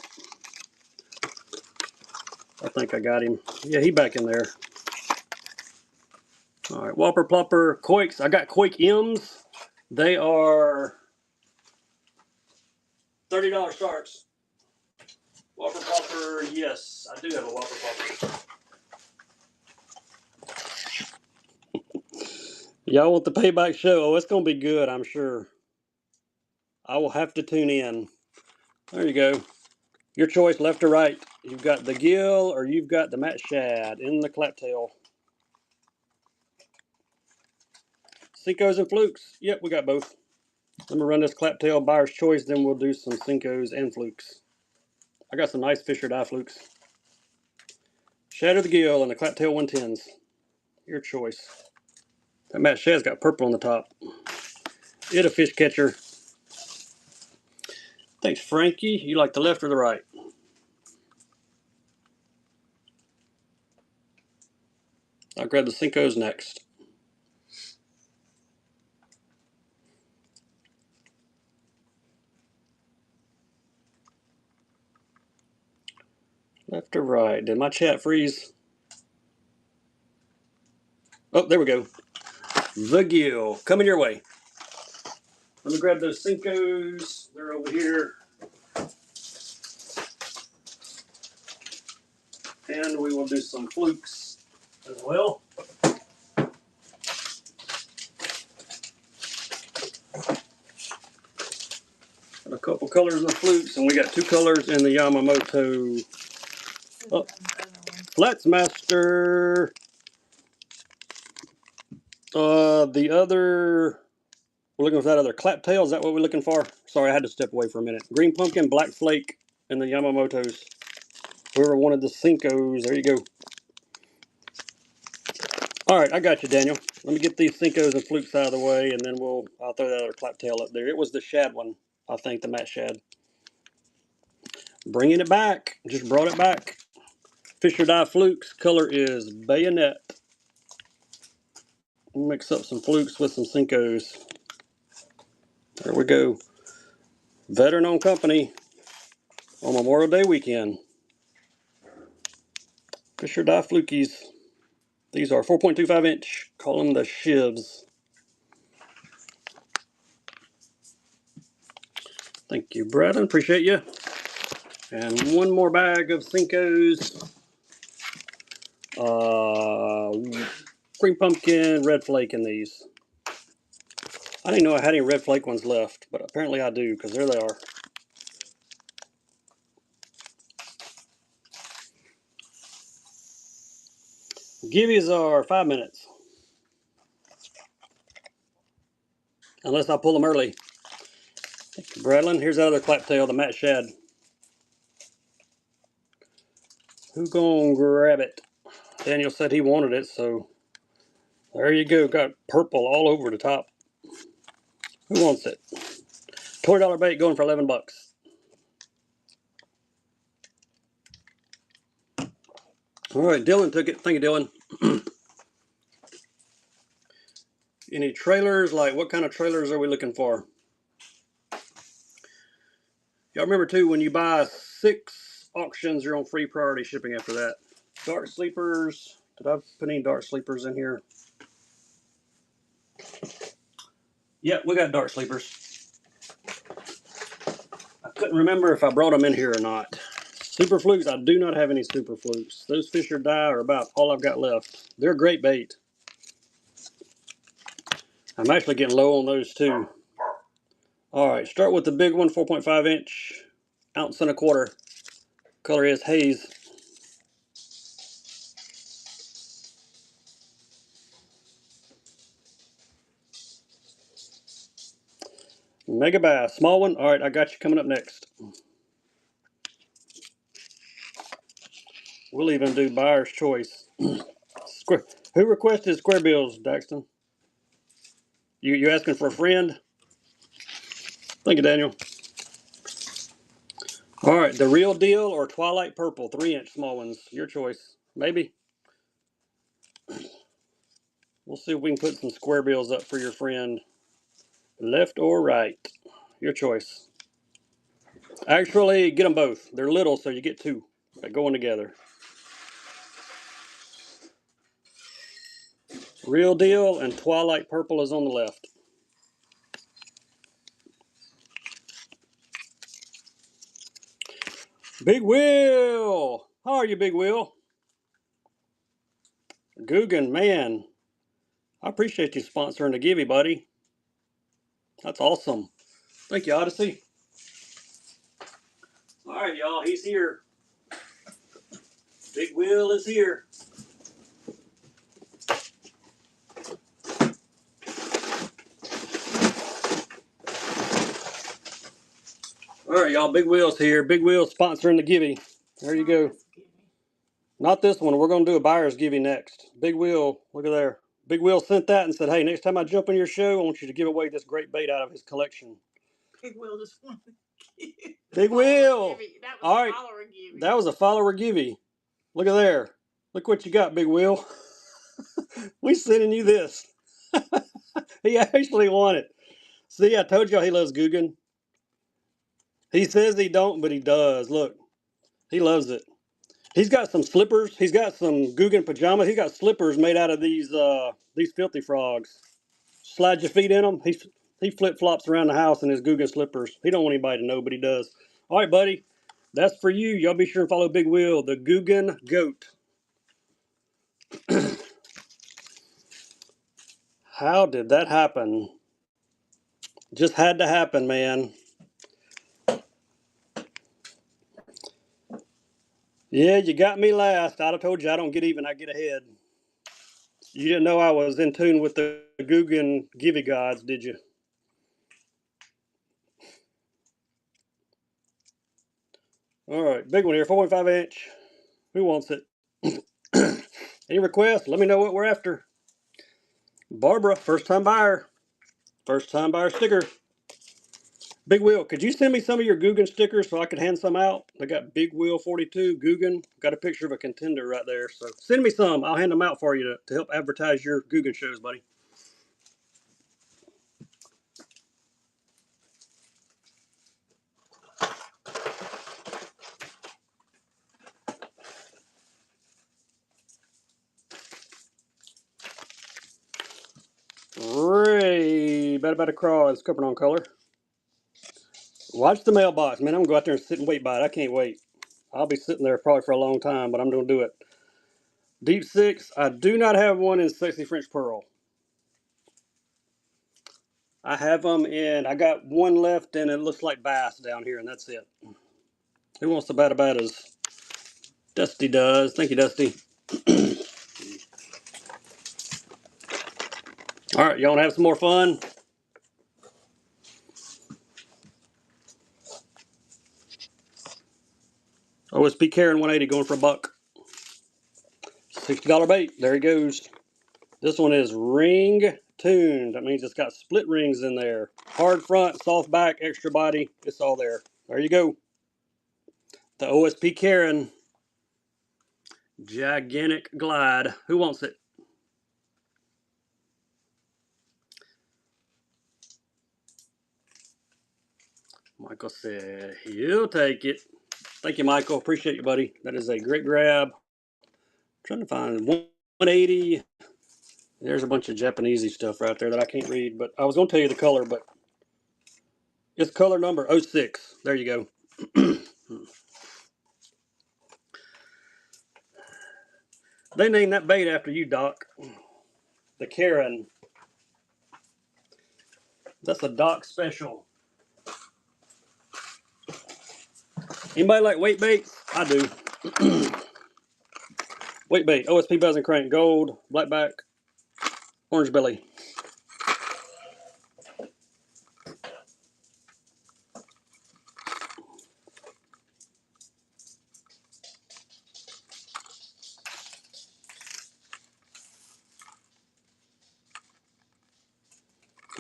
I think I got him. Yeah, he back in there. All right, Whopper Plopper Quakes. I got Quake M's. They are $30 starts. Whopper Plopper, yes, I do have a Whopper Plopper. Y'all want the payback show? Oh, it's going to be good, I'm sure. I will have to tune in. There you go. Your choice, left or right. You've got the gill or you've got the Matt Shad in the claptail. Cincos and flukes. Yep, we got both. Let me run this claptail buyer's choice, then we'll do some Cincos and flukes. I got some nice Fisher die flukes. Shatter the gill and the claptail 110s. Your choice. That Matt Shad's got purple on the top. It a fish catcher. Thanks, Frankie. You like the left or the right? I'll grab the Cincos next. Left or right? Did my chat freeze? Oh, there we go. The gill. Coming your way. Let me grab those Cincos. They're over here. And we will do some flukes as well. Got a couple colors in the flukes, and we got 2 colors in the Yamamoto. Oh, Flatsmaster. The other, we're looking for that other claptail. Is that what we're looking for? Sorry, I had to step away for a minute. Green Pumpkin, Black Flake, and the Yamamotos. Whoever wanted the Cincos, there you go. All right, I got you, Daniel. Let me get these Cincos and flukes out of the way, and then I'll throw that other claptail up there. It was the Shad one, I think, the Matt Shad. Bringing it back. Just brought it back. Fisher die flukes. Color is bayonet. Mix up some flukes with some Cincos. There we go. Veteran-owned company on Memorial Day weekend. Fisher die flukies. These are 4.25 inch. Call them the shivs. Thank you, Bradley. Appreciate you. And one more bag of Cincos. Green pumpkin, red flake in these. I didn't know I had any red flake ones left, but apparently I do, because there they are. Gibbies are 5 minutes. Unless I pull them early. Thank you, Bradlin. Here's that other claptail, the Matt Shad. Who gonna grab it? Daniel said he wanted it, so there you go. Got purple all over the top. Who wants it? $20 bait going for 11 bucks. All right, Dylan took it. Thank you, Dylan. Any trailers? Like, what kind of trailers are we looking for? Y'all remember, too, when you buy 6 auctions, you're on free priority shipping after that. Dark sleepers. Did I put any dark sleepers in here? Yep, we got dark sleepers. I couldn't remember if I brought them in here or not. Super flukes, I do not have any super flukes. Those Fisher die are about all I've got left. They're great bait. I'm actually getting low on those too. All right, start with the big one, 4.5 inch. ounce and a quarter. Color is haze. Mega bass, small one. All right, I got you coming up next. We'll even do buyer's choice. Square. Who requested square bills, Daxton? You asking for a friend? Thank you, Daniel. All right, the real deal or Twilight Purple, 3-inch small ones. Your choice. Maybe. We'll see if we can put some square bills up for your friend. Left or right. Your choice. Actually, get them both. They're little, so you get two. They're going together. Real deal and Twilight Purple is on the left. Big Will! How are you, Big Will? Guggen, man. I appreciate you sponsoring the Gibby, buddy. That's awesome. Thank you, Odyssey. All right, y'all. He's here. Big Will is here. All right, y'all. Big Will's here. Big Will's sponsoring the Gibby. There you go. Not this one. We're going to do a buyer's Gibby next. Big Will, look at there. Big Will sent that and said, hey, next time I jump in your show, I want you to give away this great bait out of his collection. Big Will just wanted Big Will. That was all right. A follower Gibby. That was a follower Gibby. Look at there. Look what you got, Big Will. We sending you this. He actually won it. See, I told y'all he loves Guggen. He says he don't, but he does. Look, he loves it. He's got some slippers. He's got some Guggen pajamas. He's got slippers made out of these filthy frogs. Slide your feet in them. He flip flops around the house in his Guggen slippers. He don't want anybody to know, but he does. All right, buddy. That's for you. Y'all be sure and follow Big Will, the Guggen Goat. How did that happen? Just had to happen, man. Yeah, you got me last. I'd have told you I don't get even, I get ahead. You didn't know I was in tune with the Guggen Gibby gods, did you? All right, big one here, 4.5 inch. Who wants it? Any requests? Let me know what we're after. Barbara, first time buyer. First time buyer sticker. Big Wheel, could you send me some of your Guggen stickers so I could hand some out? I got Big Wheel 42, Guggen. Got a picture of a contender right there. So send me some. I'll hand them out for you to help advertise your Guggen shows, buddy. Ray, about a craw is scuppering on color. Watch the mailbox, man. I'm going to go out there and sit and wait by it. I can't wait. I'll be sitting there probably for a long time, but I'm going to do it. Deep 6. I do not have one in Sexy French Pearl. I have them in, I got one left and it looks like bass down here, and that's it. Who wants the batabatas? Dusty does. Thank you, Dusty. All right, y'all want to have some more fun? OSP Karen 180 going for $1. $60 bait. There he goes. This one is ring tuned. That means it's got split rings in there. Hard front, soft back, extra body. It's all there. There you go. The OSP Karen Gigantic Glide. Who wants it? Michael said he'll take it. Thank you, Michael. Appreciate you, buddy. That is a great grab. I'm trying to find 180. There's a bunch of Japanesey stuff right there that I can't read, but I was going to tell you the color, but it's color number 06. There you go. They named that bait after you, Doc. The Karen. That's a Doc special. Anybody like weight baits? I do. Weight bait, OSP Buzzing Crank, gold, blackback, orange belly.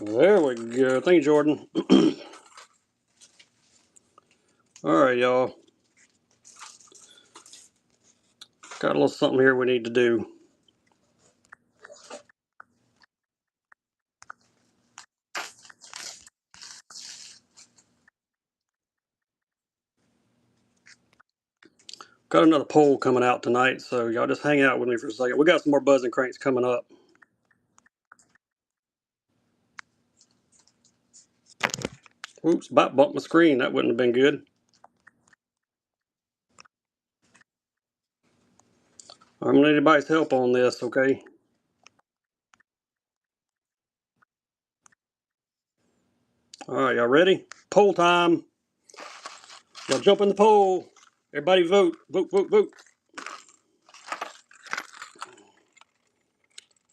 There we go. Thank you, Jordan. All right, y'all. Got a little something here we need to do. Got another poll coming out tonight, so y'all just hang out with me for a second. We got some more buzzing cranks coming up. Oops, about bumped my screen. That wouldn't have been good. I'm gonna need anybody's help on this, okay? All right, y'all ready? Poll time. Y'all jump in the poll. Everybody vote. Vote, vote, vote.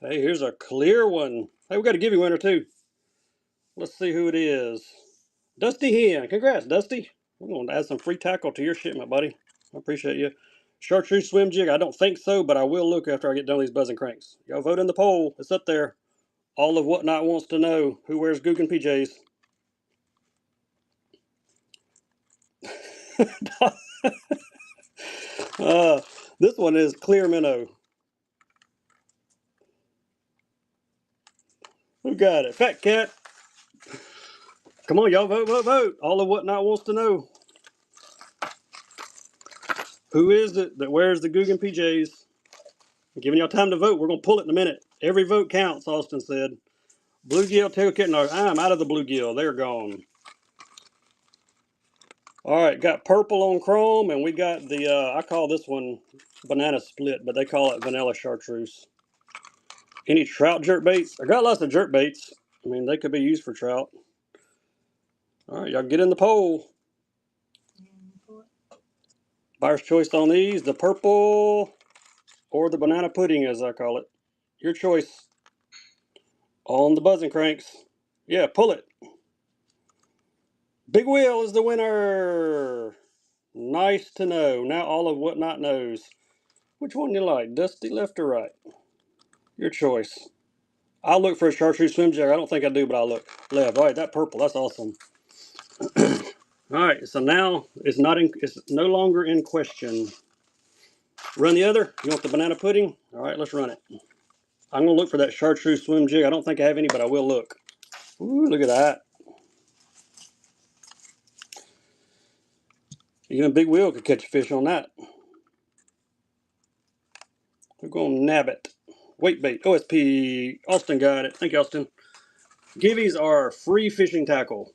Hey, here's a clear one. Hey, we got a giveaway winner too. Let's see who it is. Dusty Hen. Congrats, Dusty. We're going to add some free tackle to your shipment, buddy. I appreciate you. Chartreuse swim jig. I don't think so, but I will look after I get done with these buzzing cranks. Y'all vote in the poll. It's up there. All of Whatnot wants to know who wears Guggen PJs. This one is clear minnow. Who got it? Fat Cat. Come on, y'all vote, vote, vote. All of Whatnot wants to know. Who is it that wears the Guggen PJs? I'm giving y'all time to vote. We're going to pull it in a minute. Every vote counts, Austin said. Bluegill, tail kitten. No, I'm out of the bluegill. They're gone. All right, got purple on chrome, and we got the, I call this one banana split, but they call it vanilla chartreuse. Any trout jerk baits? I got lots of jerk baits. I mean, they could be used for trout. All right, y'all get in the poll. Buyer's choice on these, the purple or the banana pudding, as I call it. Your choice on the buzzing cranks. Yeah, pull it. Big Wheel is the winner. Nice to know. Now all of Whatnot knows. Which one you like, Dusty, left or right? Your choice. I'll look for a chartreuse swim jig. I don't think I do, but I'll look. Left. All right, that purple. That's awesome. All right, so now it's no longer in question. Run the other. You want the banana pudding? All right, let's run it. I'm gonna look for that chartreuse swim jig. I don't think I have any, but I will look. Ooh, look at that. Even Big Wheel could catch a fish on that. We're gonna nab it. Weight bait. OSP. Austin got it. Thank you, Austin. Givvies are free fishing tackle.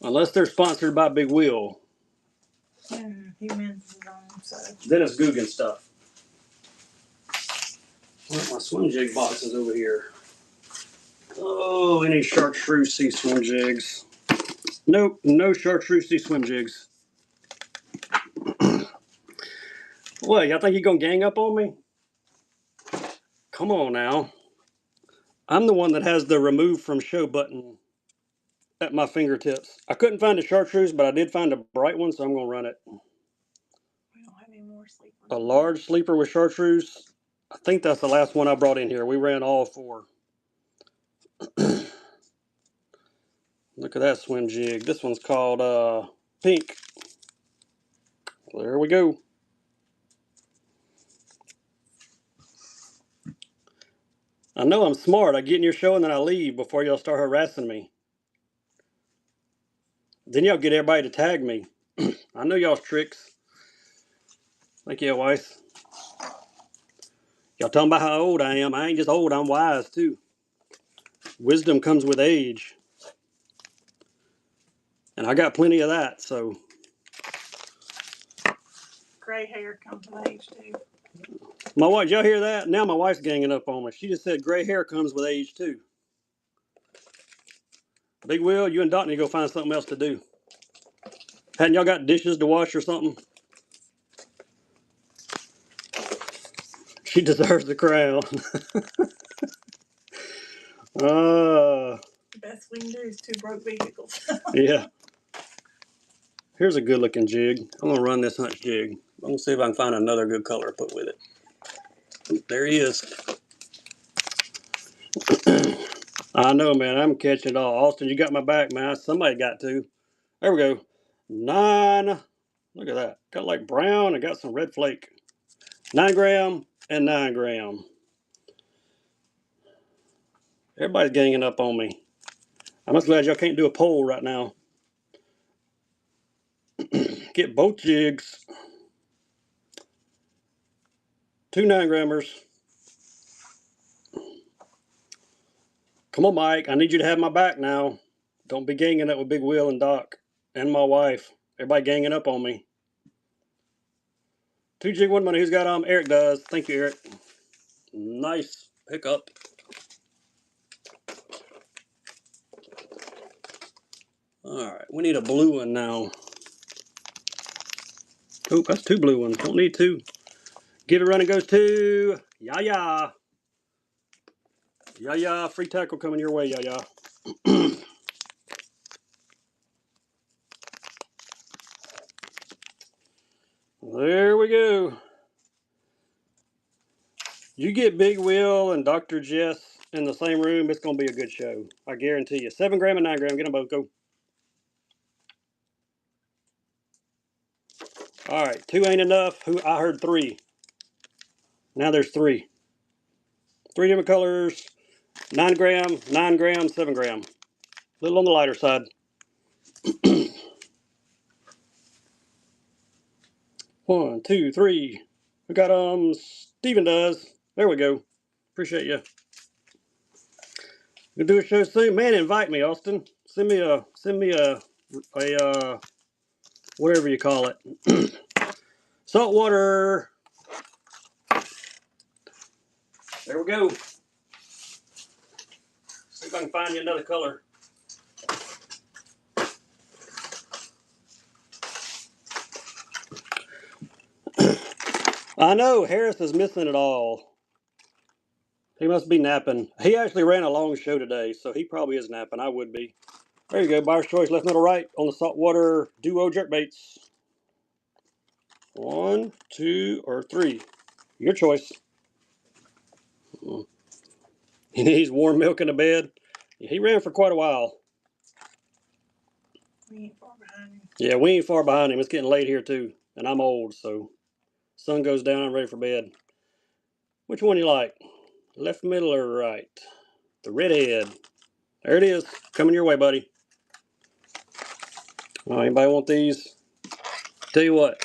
Unless they're sponsored by Big Wheel. And humans is on, so. Then it's Guggen stuff. My swim jig box is over here. Oh, any chartreuse swim jigs? Nope, no chartreuse swim jigs. What, y'all think you're gonna gang up on me? Come on now. I'm the one that has the remove from show button at my fingertips. I couldn't find a chartreuse, but I did find a bright one, so I'm gonna run it. We don't have any more sleepers. A large sleeper with chartreuse. I think that's the last one I brought in here. We ran all four. Look at that swim jig. This one's called Pink. There we go. I know I'm smart. I get in your show and then I leave before y'all start harassing me. Then y'all get everybody to tag me. I know y'all's tricks. Thank you, Weiss. Y'all talking about how old I am. I ain't just old, I'm wise too. Wisdom comes with age. And I got plenty of that, so. Gray hair comes with age too. My wife, y'all hear that? Now my wife's ganging up on me. She just said gray hair comes with age too. Big Will, you and Dot need to go find something else to do. Hadn't y'all got dishes to wash or something? She deserves the crown. The best we can do is 2 broke vehicles. Yeah. Here's a good looking jig. I'm gonna run this hunch jig. I'm gonna see if I can find another good color to put with it. Oop, there he is. I know, man. I'm catching it all. Austin, you got my back, man. Somebody got to. There we go. 9. Look at that. Got like brown and got some red flake. 9 gram and 9 gram. Everybody's ganging up on me. I'm just glad y'all can't do a poll right now. Get both jigs. 2 9-grammers. Come on, Mike. I need you to have my back now. Don't be ganging up with Big Will and Doc and my wife. Everybody ganging up on me. 2 jig, 1 money. Who's got them? Eric does. Thank you, Eric. Nice pickup. All right, we need a blue one now. Oh, that's 2 blue ones. Don't need 2. Get a running goes to Yaya. Yaya, free tackle coming your way, Yaya. There we go. You get Big Will and Dr. Jess in the same room, it's going to be a good show. I guarantee you. 7 gram and 9 gram. Get them both. Go. All right. 2 ain't enough. I heard 3. Now there's 3. 3 different colors. 9 gram, 9 gram, 7 gram. A little on the lighter side. 1, 2, 3. We got Steven does. There we go. Appreciate you. We'll do a show soon. Man, invite me, Austin. Send me a whatever you call it. Saltwater. There we go. See if I can find you another color. I know Harris is missing it all. He must be napping. He actually ran a long show today, so he probably is napping. I would be. There you go. Buyer's choice, left, middle, right on the saltwater duo jerkbaits. 1, 2, or 3. Your choice. He needs warm milk in the bed. He ran for quite a while. We ain't far behind him. Yeah, we ain't far behind him. It's getting late here too, and I'm old, so sun goes down, I'm ready for bed. Which one you like? Left, middle, or right? The redhead. There it is. Coming your way, buddy. Anybody want these? Tell you what.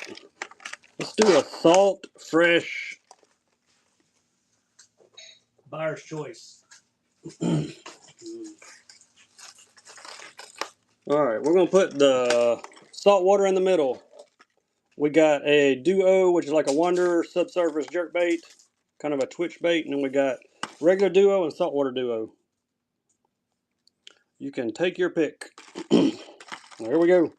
Let's do a salt fresh buyer's choice. All right, we're gonna put the salt water in the middle. We got a duo, which is like a Wonder subsurface jerkbait, kind of a twitch bait, and then we got regular duo and saltwater duo. You can take your pick. There we go.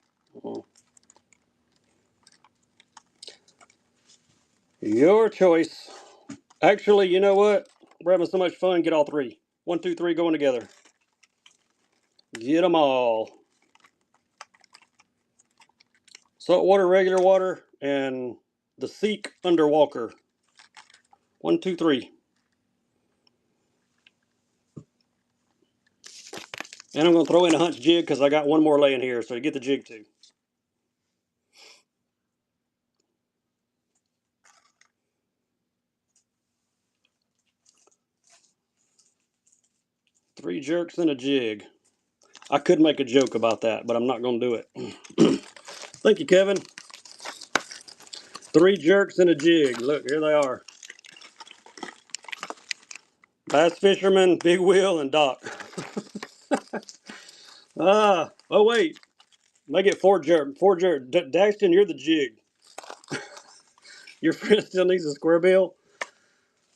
Your choice. Actually, you know what? We're having so much fun. Get all 3. 1, 2, 3 going together. Get them all. Saltwater, regular water, and the Seek Underwalker. 1, 2, 3. And I'm going to throw in a hunch jig because I got one more laying here, so you get the jig too. Three jerks and a jig. I could make a joke about that, but I'm not going to do it. Thank you, Kevin. 3 jerks and a jig. Look, here they are. Bass Fisherman, Big Will, and Doc. Oh wait. I get 4 jerk. 4 jerk. Daxton, you're the jig. Your friend still needs a square bill?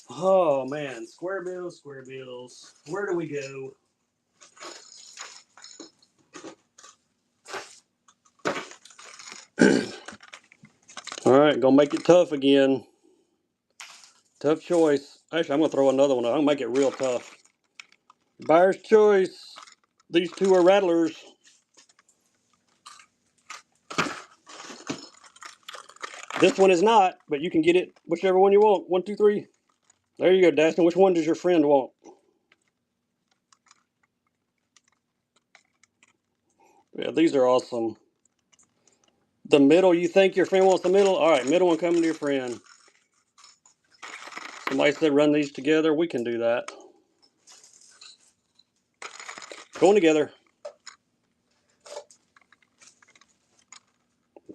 Oh man, square bills, square bills. Where do we go? All right, gonna make it tough again. Tough choice. Actually, I'm gonna throw another one out. I'm gonna make it real tough. Buyer's choice. These two are rattlers. This one is not, but you can get it whichever one you want. 1, 2, 3. There you go, Dastin. Which one does your friend want? Yeah, these are awesome. The middle, you think your friend wants the middle? All right, middle one coming to your friend. Somebody said run these together. We can do that. Going together.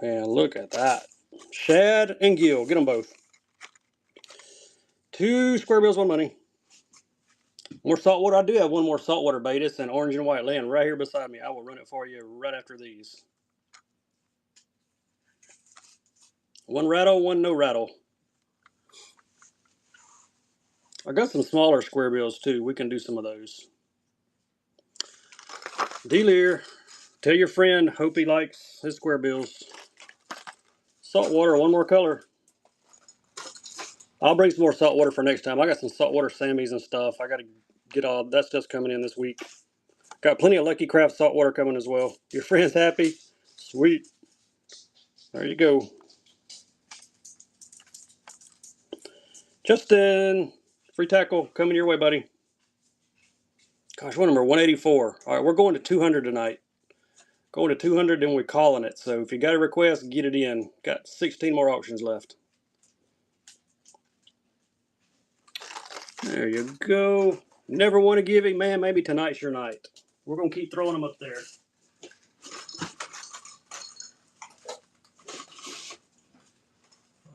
Man, look at that. Shad and Gil. Get them both. 2 square bills, 1 money. More saltwater. I do have one more saltwater bait. It's an orange and white laying right here beside me. I will run it for you right after these. 1 rattle, 1 no rattle. I got some smaller square bills too. We can do some of those. Dealer. Tell your friend. Hope he likes his square bills. Saltwater. 1 more color. I'll bring some more saltwater for next time. I got some saltwater Sammies and stuff. I got to get all that stuff's coming in this week. Got plenty of Lucky Craft saltwater coming as well. Your friend's happy? Sweet. There you go. Justin, free tackle coming your way, buddy. Gosh, what number? 184. All right, we're going to 200 tonight. Going to 200, then we're calling it. So if you got a request, get it in. Got 16 more auctions left. There you go. Never want to give it, man. Maybe tonight's your night. We're going to keep throwing them up there.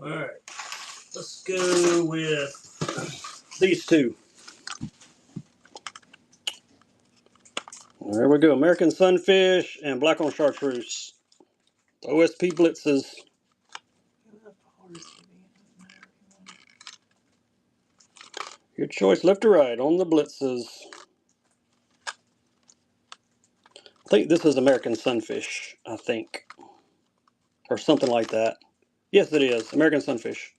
All right. Let's go with these two. There we go. American Sunfish and Black on Chartreuse. OSP Blitzes. Your choice, left or right, on the Blitzes. I think this is American Sunfish, I think. Or something like that. Yes, it is. American Sunfish.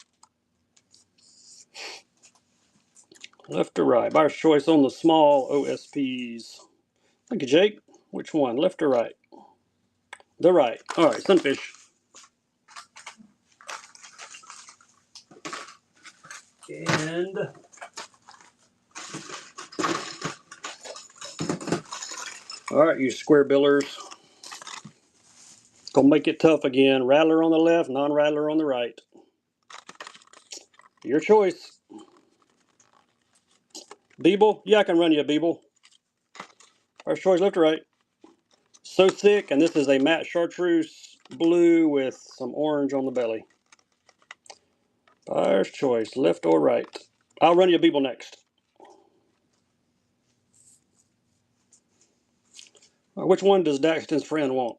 Left or right? Buyer's choice on the small OSPs. Thank you, Jake. Which one? Left or right? The right. All right, Sunfish. And all right, you square billers. Gonna make it tough again. Rattler on the left, non-rattler on the right. Your choice. Beeble? Yeah, I can run you a Beeble. Buyer's choice, left or right? So Sick, and this is a matte chartreuse blue with some orange on the belly. Buyer's choice, left or right. I'll run you a Beeble next. Which one does Daxton's friend want?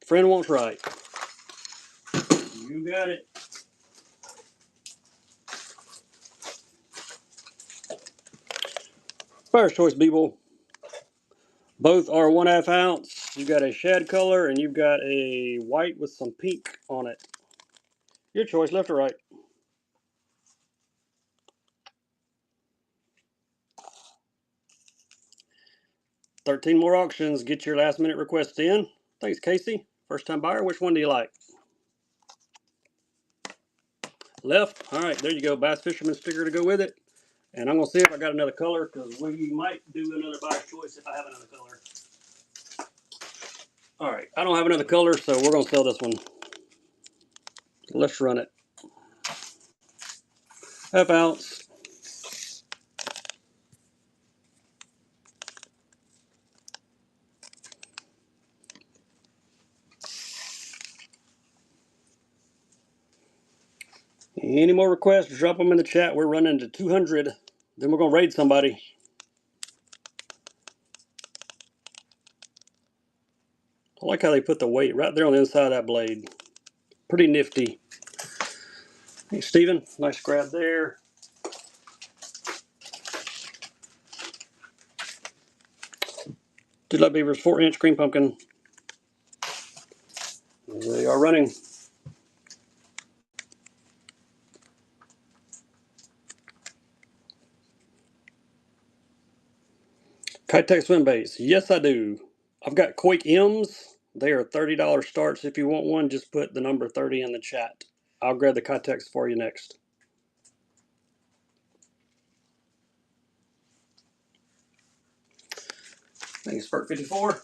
Friend wants right. You got it. Buyer's choice, Beeble. Both are 1/2 ounce. You've got a shad color and you've got a white with some pink on it. Your choice, left or right. $13 more auctions. Get your last minute request in. Thanks, Casey. First time buyer. Which one do you like? Left. All right, there you go. Bass Fisherman sticker to go with it. And I'm going to see if I got another color because we might do another buyer's choice if I have another color. All right, I don't have another color, so we're going to sell this one. Let's run it. 1/2 ounce. Any more requests, drop them in the chat. We're running to 200. Then we're going to raid somebody. I like how they put the weight right there on the inside of that blade. Pretty nifty. Hey, Steven, nice grab there. Two Light Beavers, 4-inch cream pumpkin. They are running. Kitech swim baits. Yes, I do. I've got Quake M's. They are $30 starts. If you want one, just put the number 30 in the chat. I'll grab the Kitechs for you next. Thanks, Spurt 54.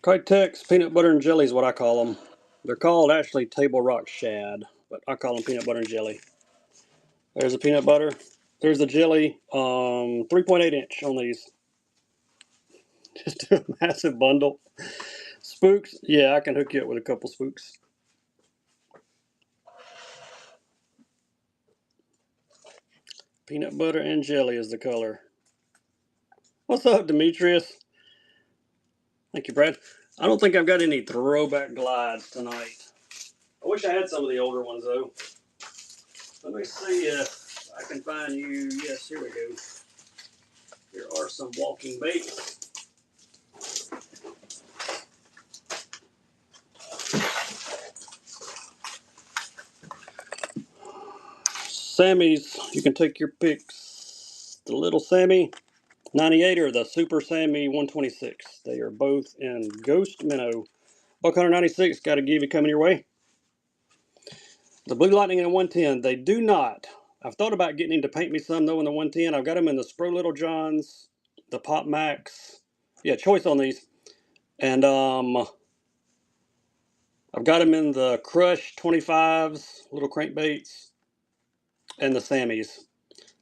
Kitechs peanut butter and jelly is what I call them. They're called actually table rock shad, but I call them peanut butter and jelly. There's the peanut butter. There's the jelly. 3.8 inch on these. Just do a massive bundle. Spooks. Yeah, I can hook you up with a couple spooks. Peanut butter and jelly is the color. What's up, Demetrius? Thank you, Brad. I don't think I've got any throwback glides tonight. I wish I had some of the older ones, though. Let me see if I can find you. Yes, here we go. Here are some walking baits. Sammy's, you can take your picks. The little Sammy 98 or the Super Sammy 126. They are both in Ghost Minnow. Buck 196, got a give you coming your way. The Blue Lightning and 110, they do not. I've thought about getting him to paint me some though in the 110. I've got them in the Spro Little Johns, the Pop Max. Yeah, choice on these. And I've got them in the Crush 25s, little crankbaits, and the Sammys.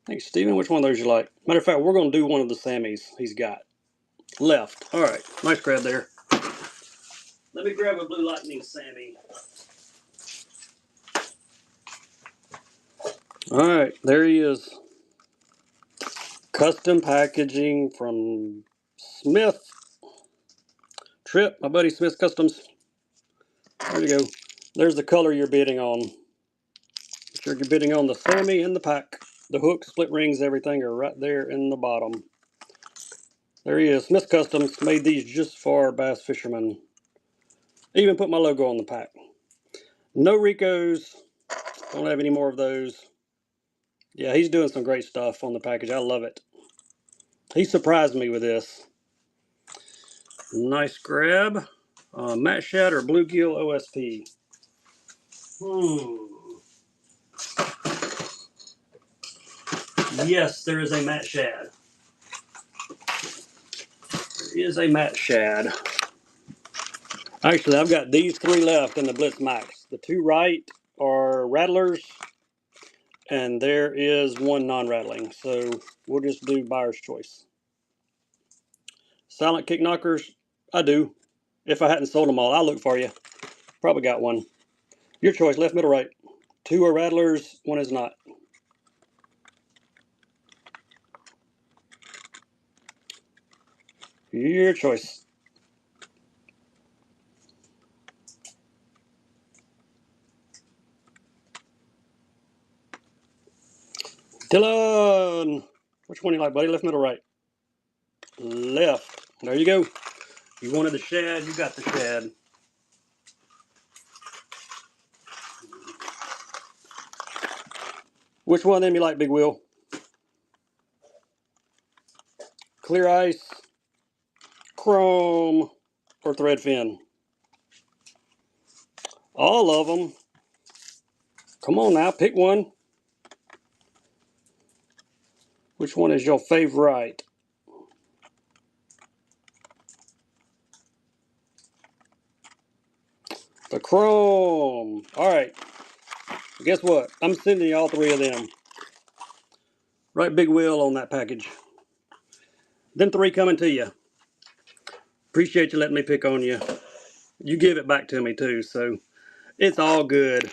Thanks, Steven. Which one of those you like? Matter of fact, we're going to do one of the Sammys he's got. Left. All right. Nice grab there. Let me grab a Blue Lightning Sammy. All right. There he is. Custom packaging from Smith. Trip, my buddy Smith Customs. There you go. There's the color you're bidding on. Make sure you're bidding on the Sammy in the pack. The hook, split rings, everything are right there in the bottom. There he is. Smith Customs made these just for bass fishermen. Even put my logo on the pack. No Ricos. Don't have any more of those. Yeah, he's doing some great stuff on the package. I love it. He surprised me with this. Nice grab. Matte Shad or Bluegill OSP. Yes, there is a Matte Shad. There is a Matte Shad. Actually, I've got these 3 left in the Blitz Max. The 2 right are rattlers, and there is 1 non-rattling. So we'll just do buyer's choice. Silent kick knockers, I do. If I hadn't sold them all, I'll look for you. Probably got one. Your choice, left, middle, right. 2 are rattlers, 1 is not. Your choice. Dylan! Which one do you like, buddy? Left, middle, right? Left. There you go. You wanted the shad, you got the shad. Which one of them you like, Big Wheel? Clear ice, chrome, or thread fin? All of them. Come on now, pick one. Which one is your favorite? The chrome. All right. Guess what? I'm sending you all 3 of them. Right big wheel on that package. Them 3 coming to you. Appreciate you letting me pick on you. You give it back to me too, so it's all good.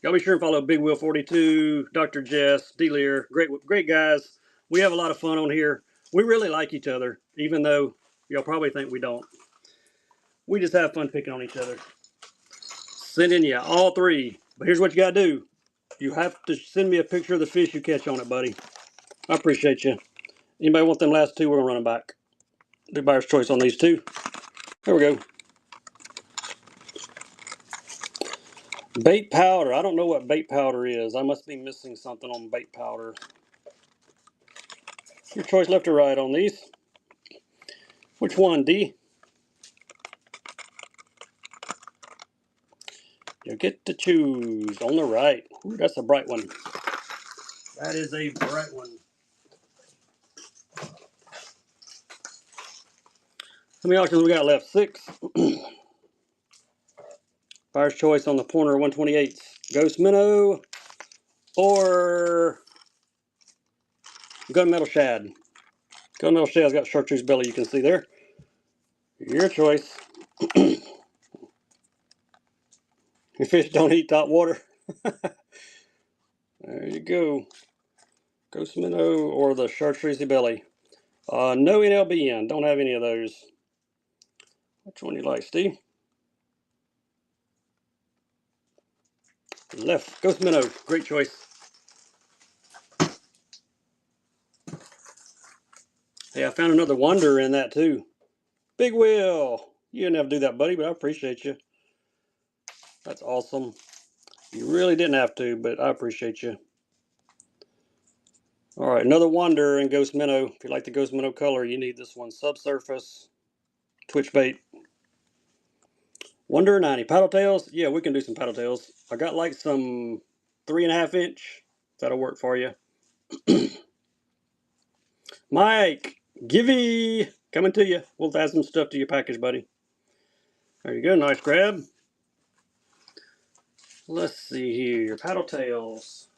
Y'all be sure and follow Big Wheel 42, Dr. Jess, D-Lear. Great guys. We have a lot of fun on here. We really like each other, even though y'all probably think we don't. We just have fun picking on each other. Sending you all three. But here's what you got to do. You have to send me a picture of the fish you catch on it, buddy. I appreciate you. Anybody want them last two? We're going to run them back. Do buyer's choice on these two. There we go. Bait powder. I don't know what bait powder is. I must be missing something on bait powder. Your choice left or right on these. Which one, D? You get to choose on the right. Ooh, that's a bright one. That is a bright one. How many auctions we got left? 6. Buyer's choice on the Pointer 128s. Ghost Minnow or Gunmetal Shad. Gunmetal Shad's got chartreuse belly, you can see there. Your choice. Your fish don't eat top water. There you go. Ghost Minnow or the chartreuse belly. No NLBN. Don't have any of those. Which one you like, Steve? Left. Ghost Minnow. Great choice. Hey, I found another wonder in that too. Big Wheel. You didn't have to do that, buddy, but I appreciate you. That's awesome. You really didn't have to, but I appreciate you. All right, another wonder in Ghost Minnow. If you like the Ghost Minnow color, you need this one. Subsurface Twitch bait. Wonder 90. Paddle tails? Yeah, we can do some paddle tails. I got like some 3.5 inch. That'll work for you. Mike, Givey, coming to you. We'll add some stuff to your package, buddy. There you go, nice grab. Let's see here, paddle tails.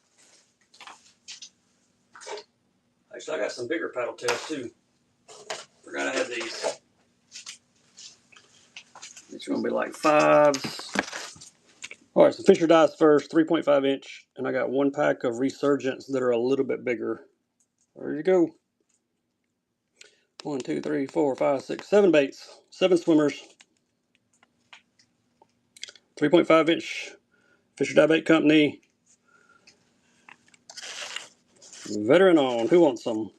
Actually, I got some bigger paddle tails too. Forgot I had these. It's gonna be like 5s. All right, so Fisher dies first, 3.5 inch, and I got 1 pack of Resurgents that are a little bit bigger. There you go. 1, 2, 3, 4, 5, 6, 7 baits, 7 swimmers. 3.5 inch Fisher Die Bait Company. Veteran on. Who wants some?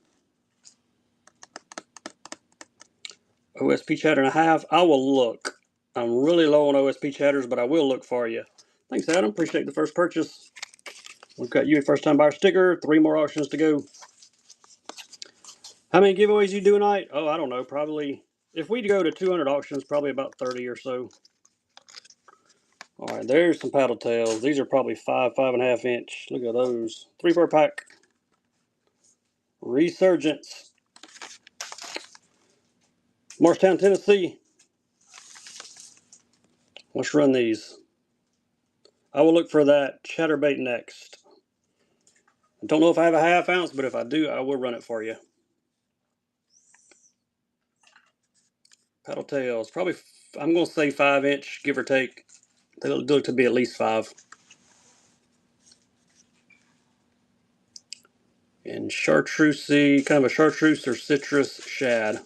OSP chatter and a half. I will look. I'm really low on OSP chatters, but I will look for you. Thanks, Adam. Appreciate the first purchase. We've got you a first time buyer sticker. 3 more auctions to go. How many giveaways you do tonight? Oh, I don't know. Probably, if we go to 200 auctions, probably about 30 or so. All right, there's some paddle tails. These are probably 5.5 inch. Look at those. 3 per pack. Resurgence. Marshtown, Tennessee. Let's run these. I will look for that chatterbait next. I don't know if I have a 1/2 ounce, but if I do, I will run it for you. Paddle tails, probably, I'm going to say 5 inch, give or take. They look to be at least 5. And chartreuse, kind of a chartreuse or citrus shad.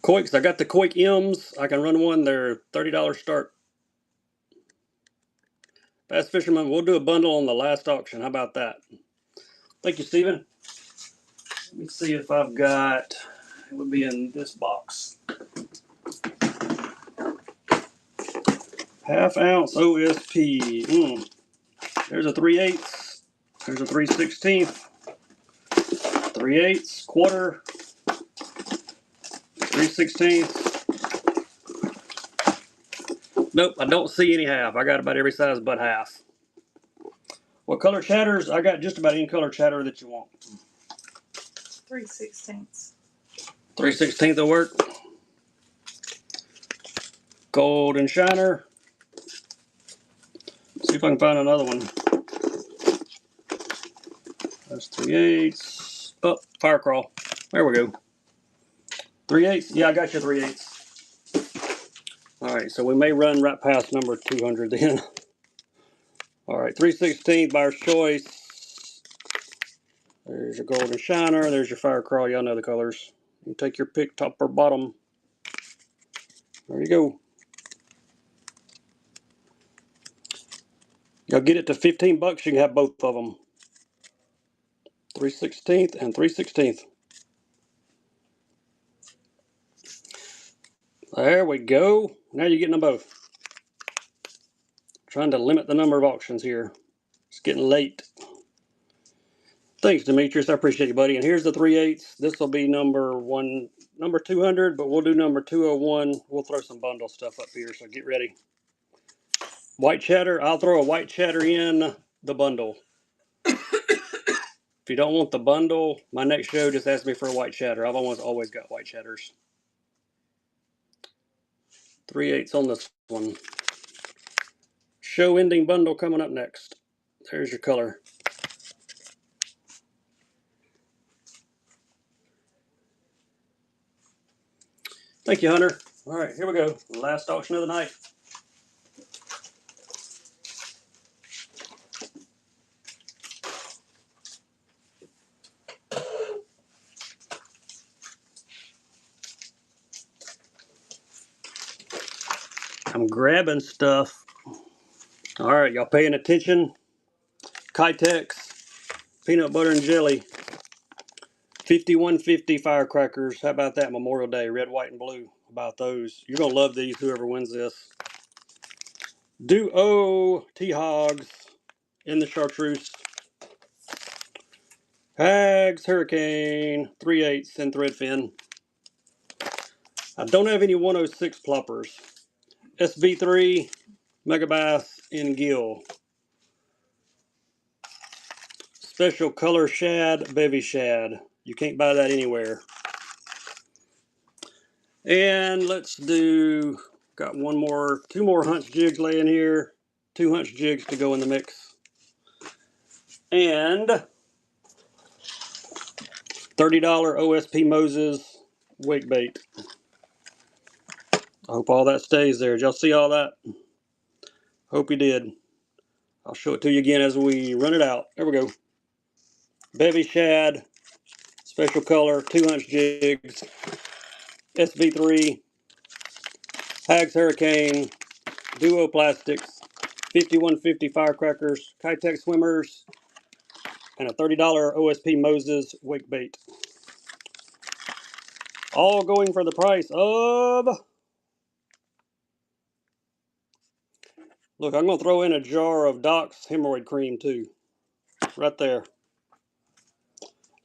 Koiks, I got the Koik M's. I can run one. They're $30 start. Bass Fisherman, we'll do a bundle on the last auction. How about that? Thank you, Steven. Let me see if I've got, it would be in this box. 1/2 ounce OSP. There's a 3/8. There's a 3/16. 3/8, quarter, 3/16. Nope, I don't see any half. I got about every size but half. What color chatters? I got just about any color chatter that you want. 3/16. 3/16 will work. Golden shiner. See if I can find another one. That's 3/8. Oh, fire crawl. There we go. 3/8. Yeah, I got you 3/8. All right, so we may run right past number 200 then. All right, 3/16 buyer's choice. There's your golden shiner. There's your fire crawl. Y'all know the colors. You take your pick, top or bottom. There you go. Y'all get it to 15 bucks, you can have both of them. 3/16 and 3/16. There we go. Now you're getting them both. Trying to limit the number of auctions here. It's getting late. Thanks, Demetrius. I appreciate you, buddy. And here's the 3/8. This will be number 200, but we'll do number 201. We'll throw some bundle stuff up here, so get ready. White cheddar. I'll throw a white cheddar in the bundle. If you don't want the bundle, my next show, just ask me for a white cheddar. I've always got white cheddars. 3/8 on this one. Show ending bundle coming up next. There's your color. Thank you, Hunter. All right, here we go. Last auction of the night. I'm grabbing stuff. All right, y'all paying attention? Kitex, peanut butter and jelly. 5150 firecrackers. How about that? Memorial Day, red, white, and blue. How about those? You're going to love these, whoever wins this. Duo T-Hogs in the chartreuse. Hags Hurricane 3/8 and threadfin. I don't have any 106 ploppers. SB3 Megabass in gill. Special color shad, bevy shad. You can't buy that anywhere. And let's do, got two more hunch jigs laying here. 2 hunch jigs to go in the mix. And $30 OSP Moses wake bait. I hope all that stays there. Did y'all see all that? Hope you did. I'll show it to you again as we run it out. There we go. Bevy shad, special color, 2 hunch jigs, SB3, Hags Hurricane, Duo Plastics, 5150 firecrackers, Kitex swimmers, and a $30 OSP Moses wake bait. All going for the price of... Look, I'm going to throw in a jar of Doc's hemorrhoid cream too. Right there.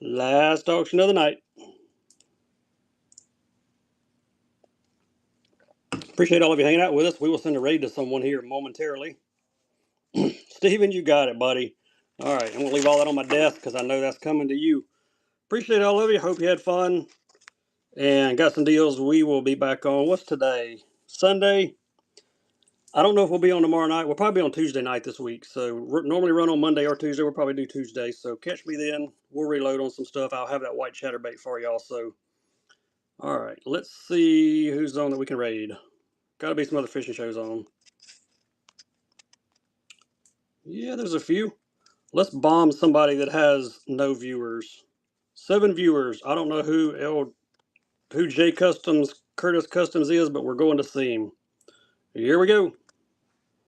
Last auction of the night. Appreciate all of you hanging out with us. We will send a raid to someone here momentarily. Steven, you got it, buddy. All right, I'm going to leave all that on my desk because I know that's coming to you. Appreciate all of you. Hope you had fun and got some deals. We will be back on, what's today? Sunday. I don't know if we'll be on tomorrow night. We'll probably be on Tuesday night this week. So normally run on Monday or Tuesday. We'll probably do Tuesday. So catch me then. We'll reload on some stuff. I'll have that white chatterbait for y'all. So, all right, let's see who's on that we can raid. Got to be some other fishing shows on. Yeah, there's a few. Let's bomb somebody that has no viewers. 7 viewers. I don't know who J Customs, Curtis Customs is, but we're going to see him. Here we go.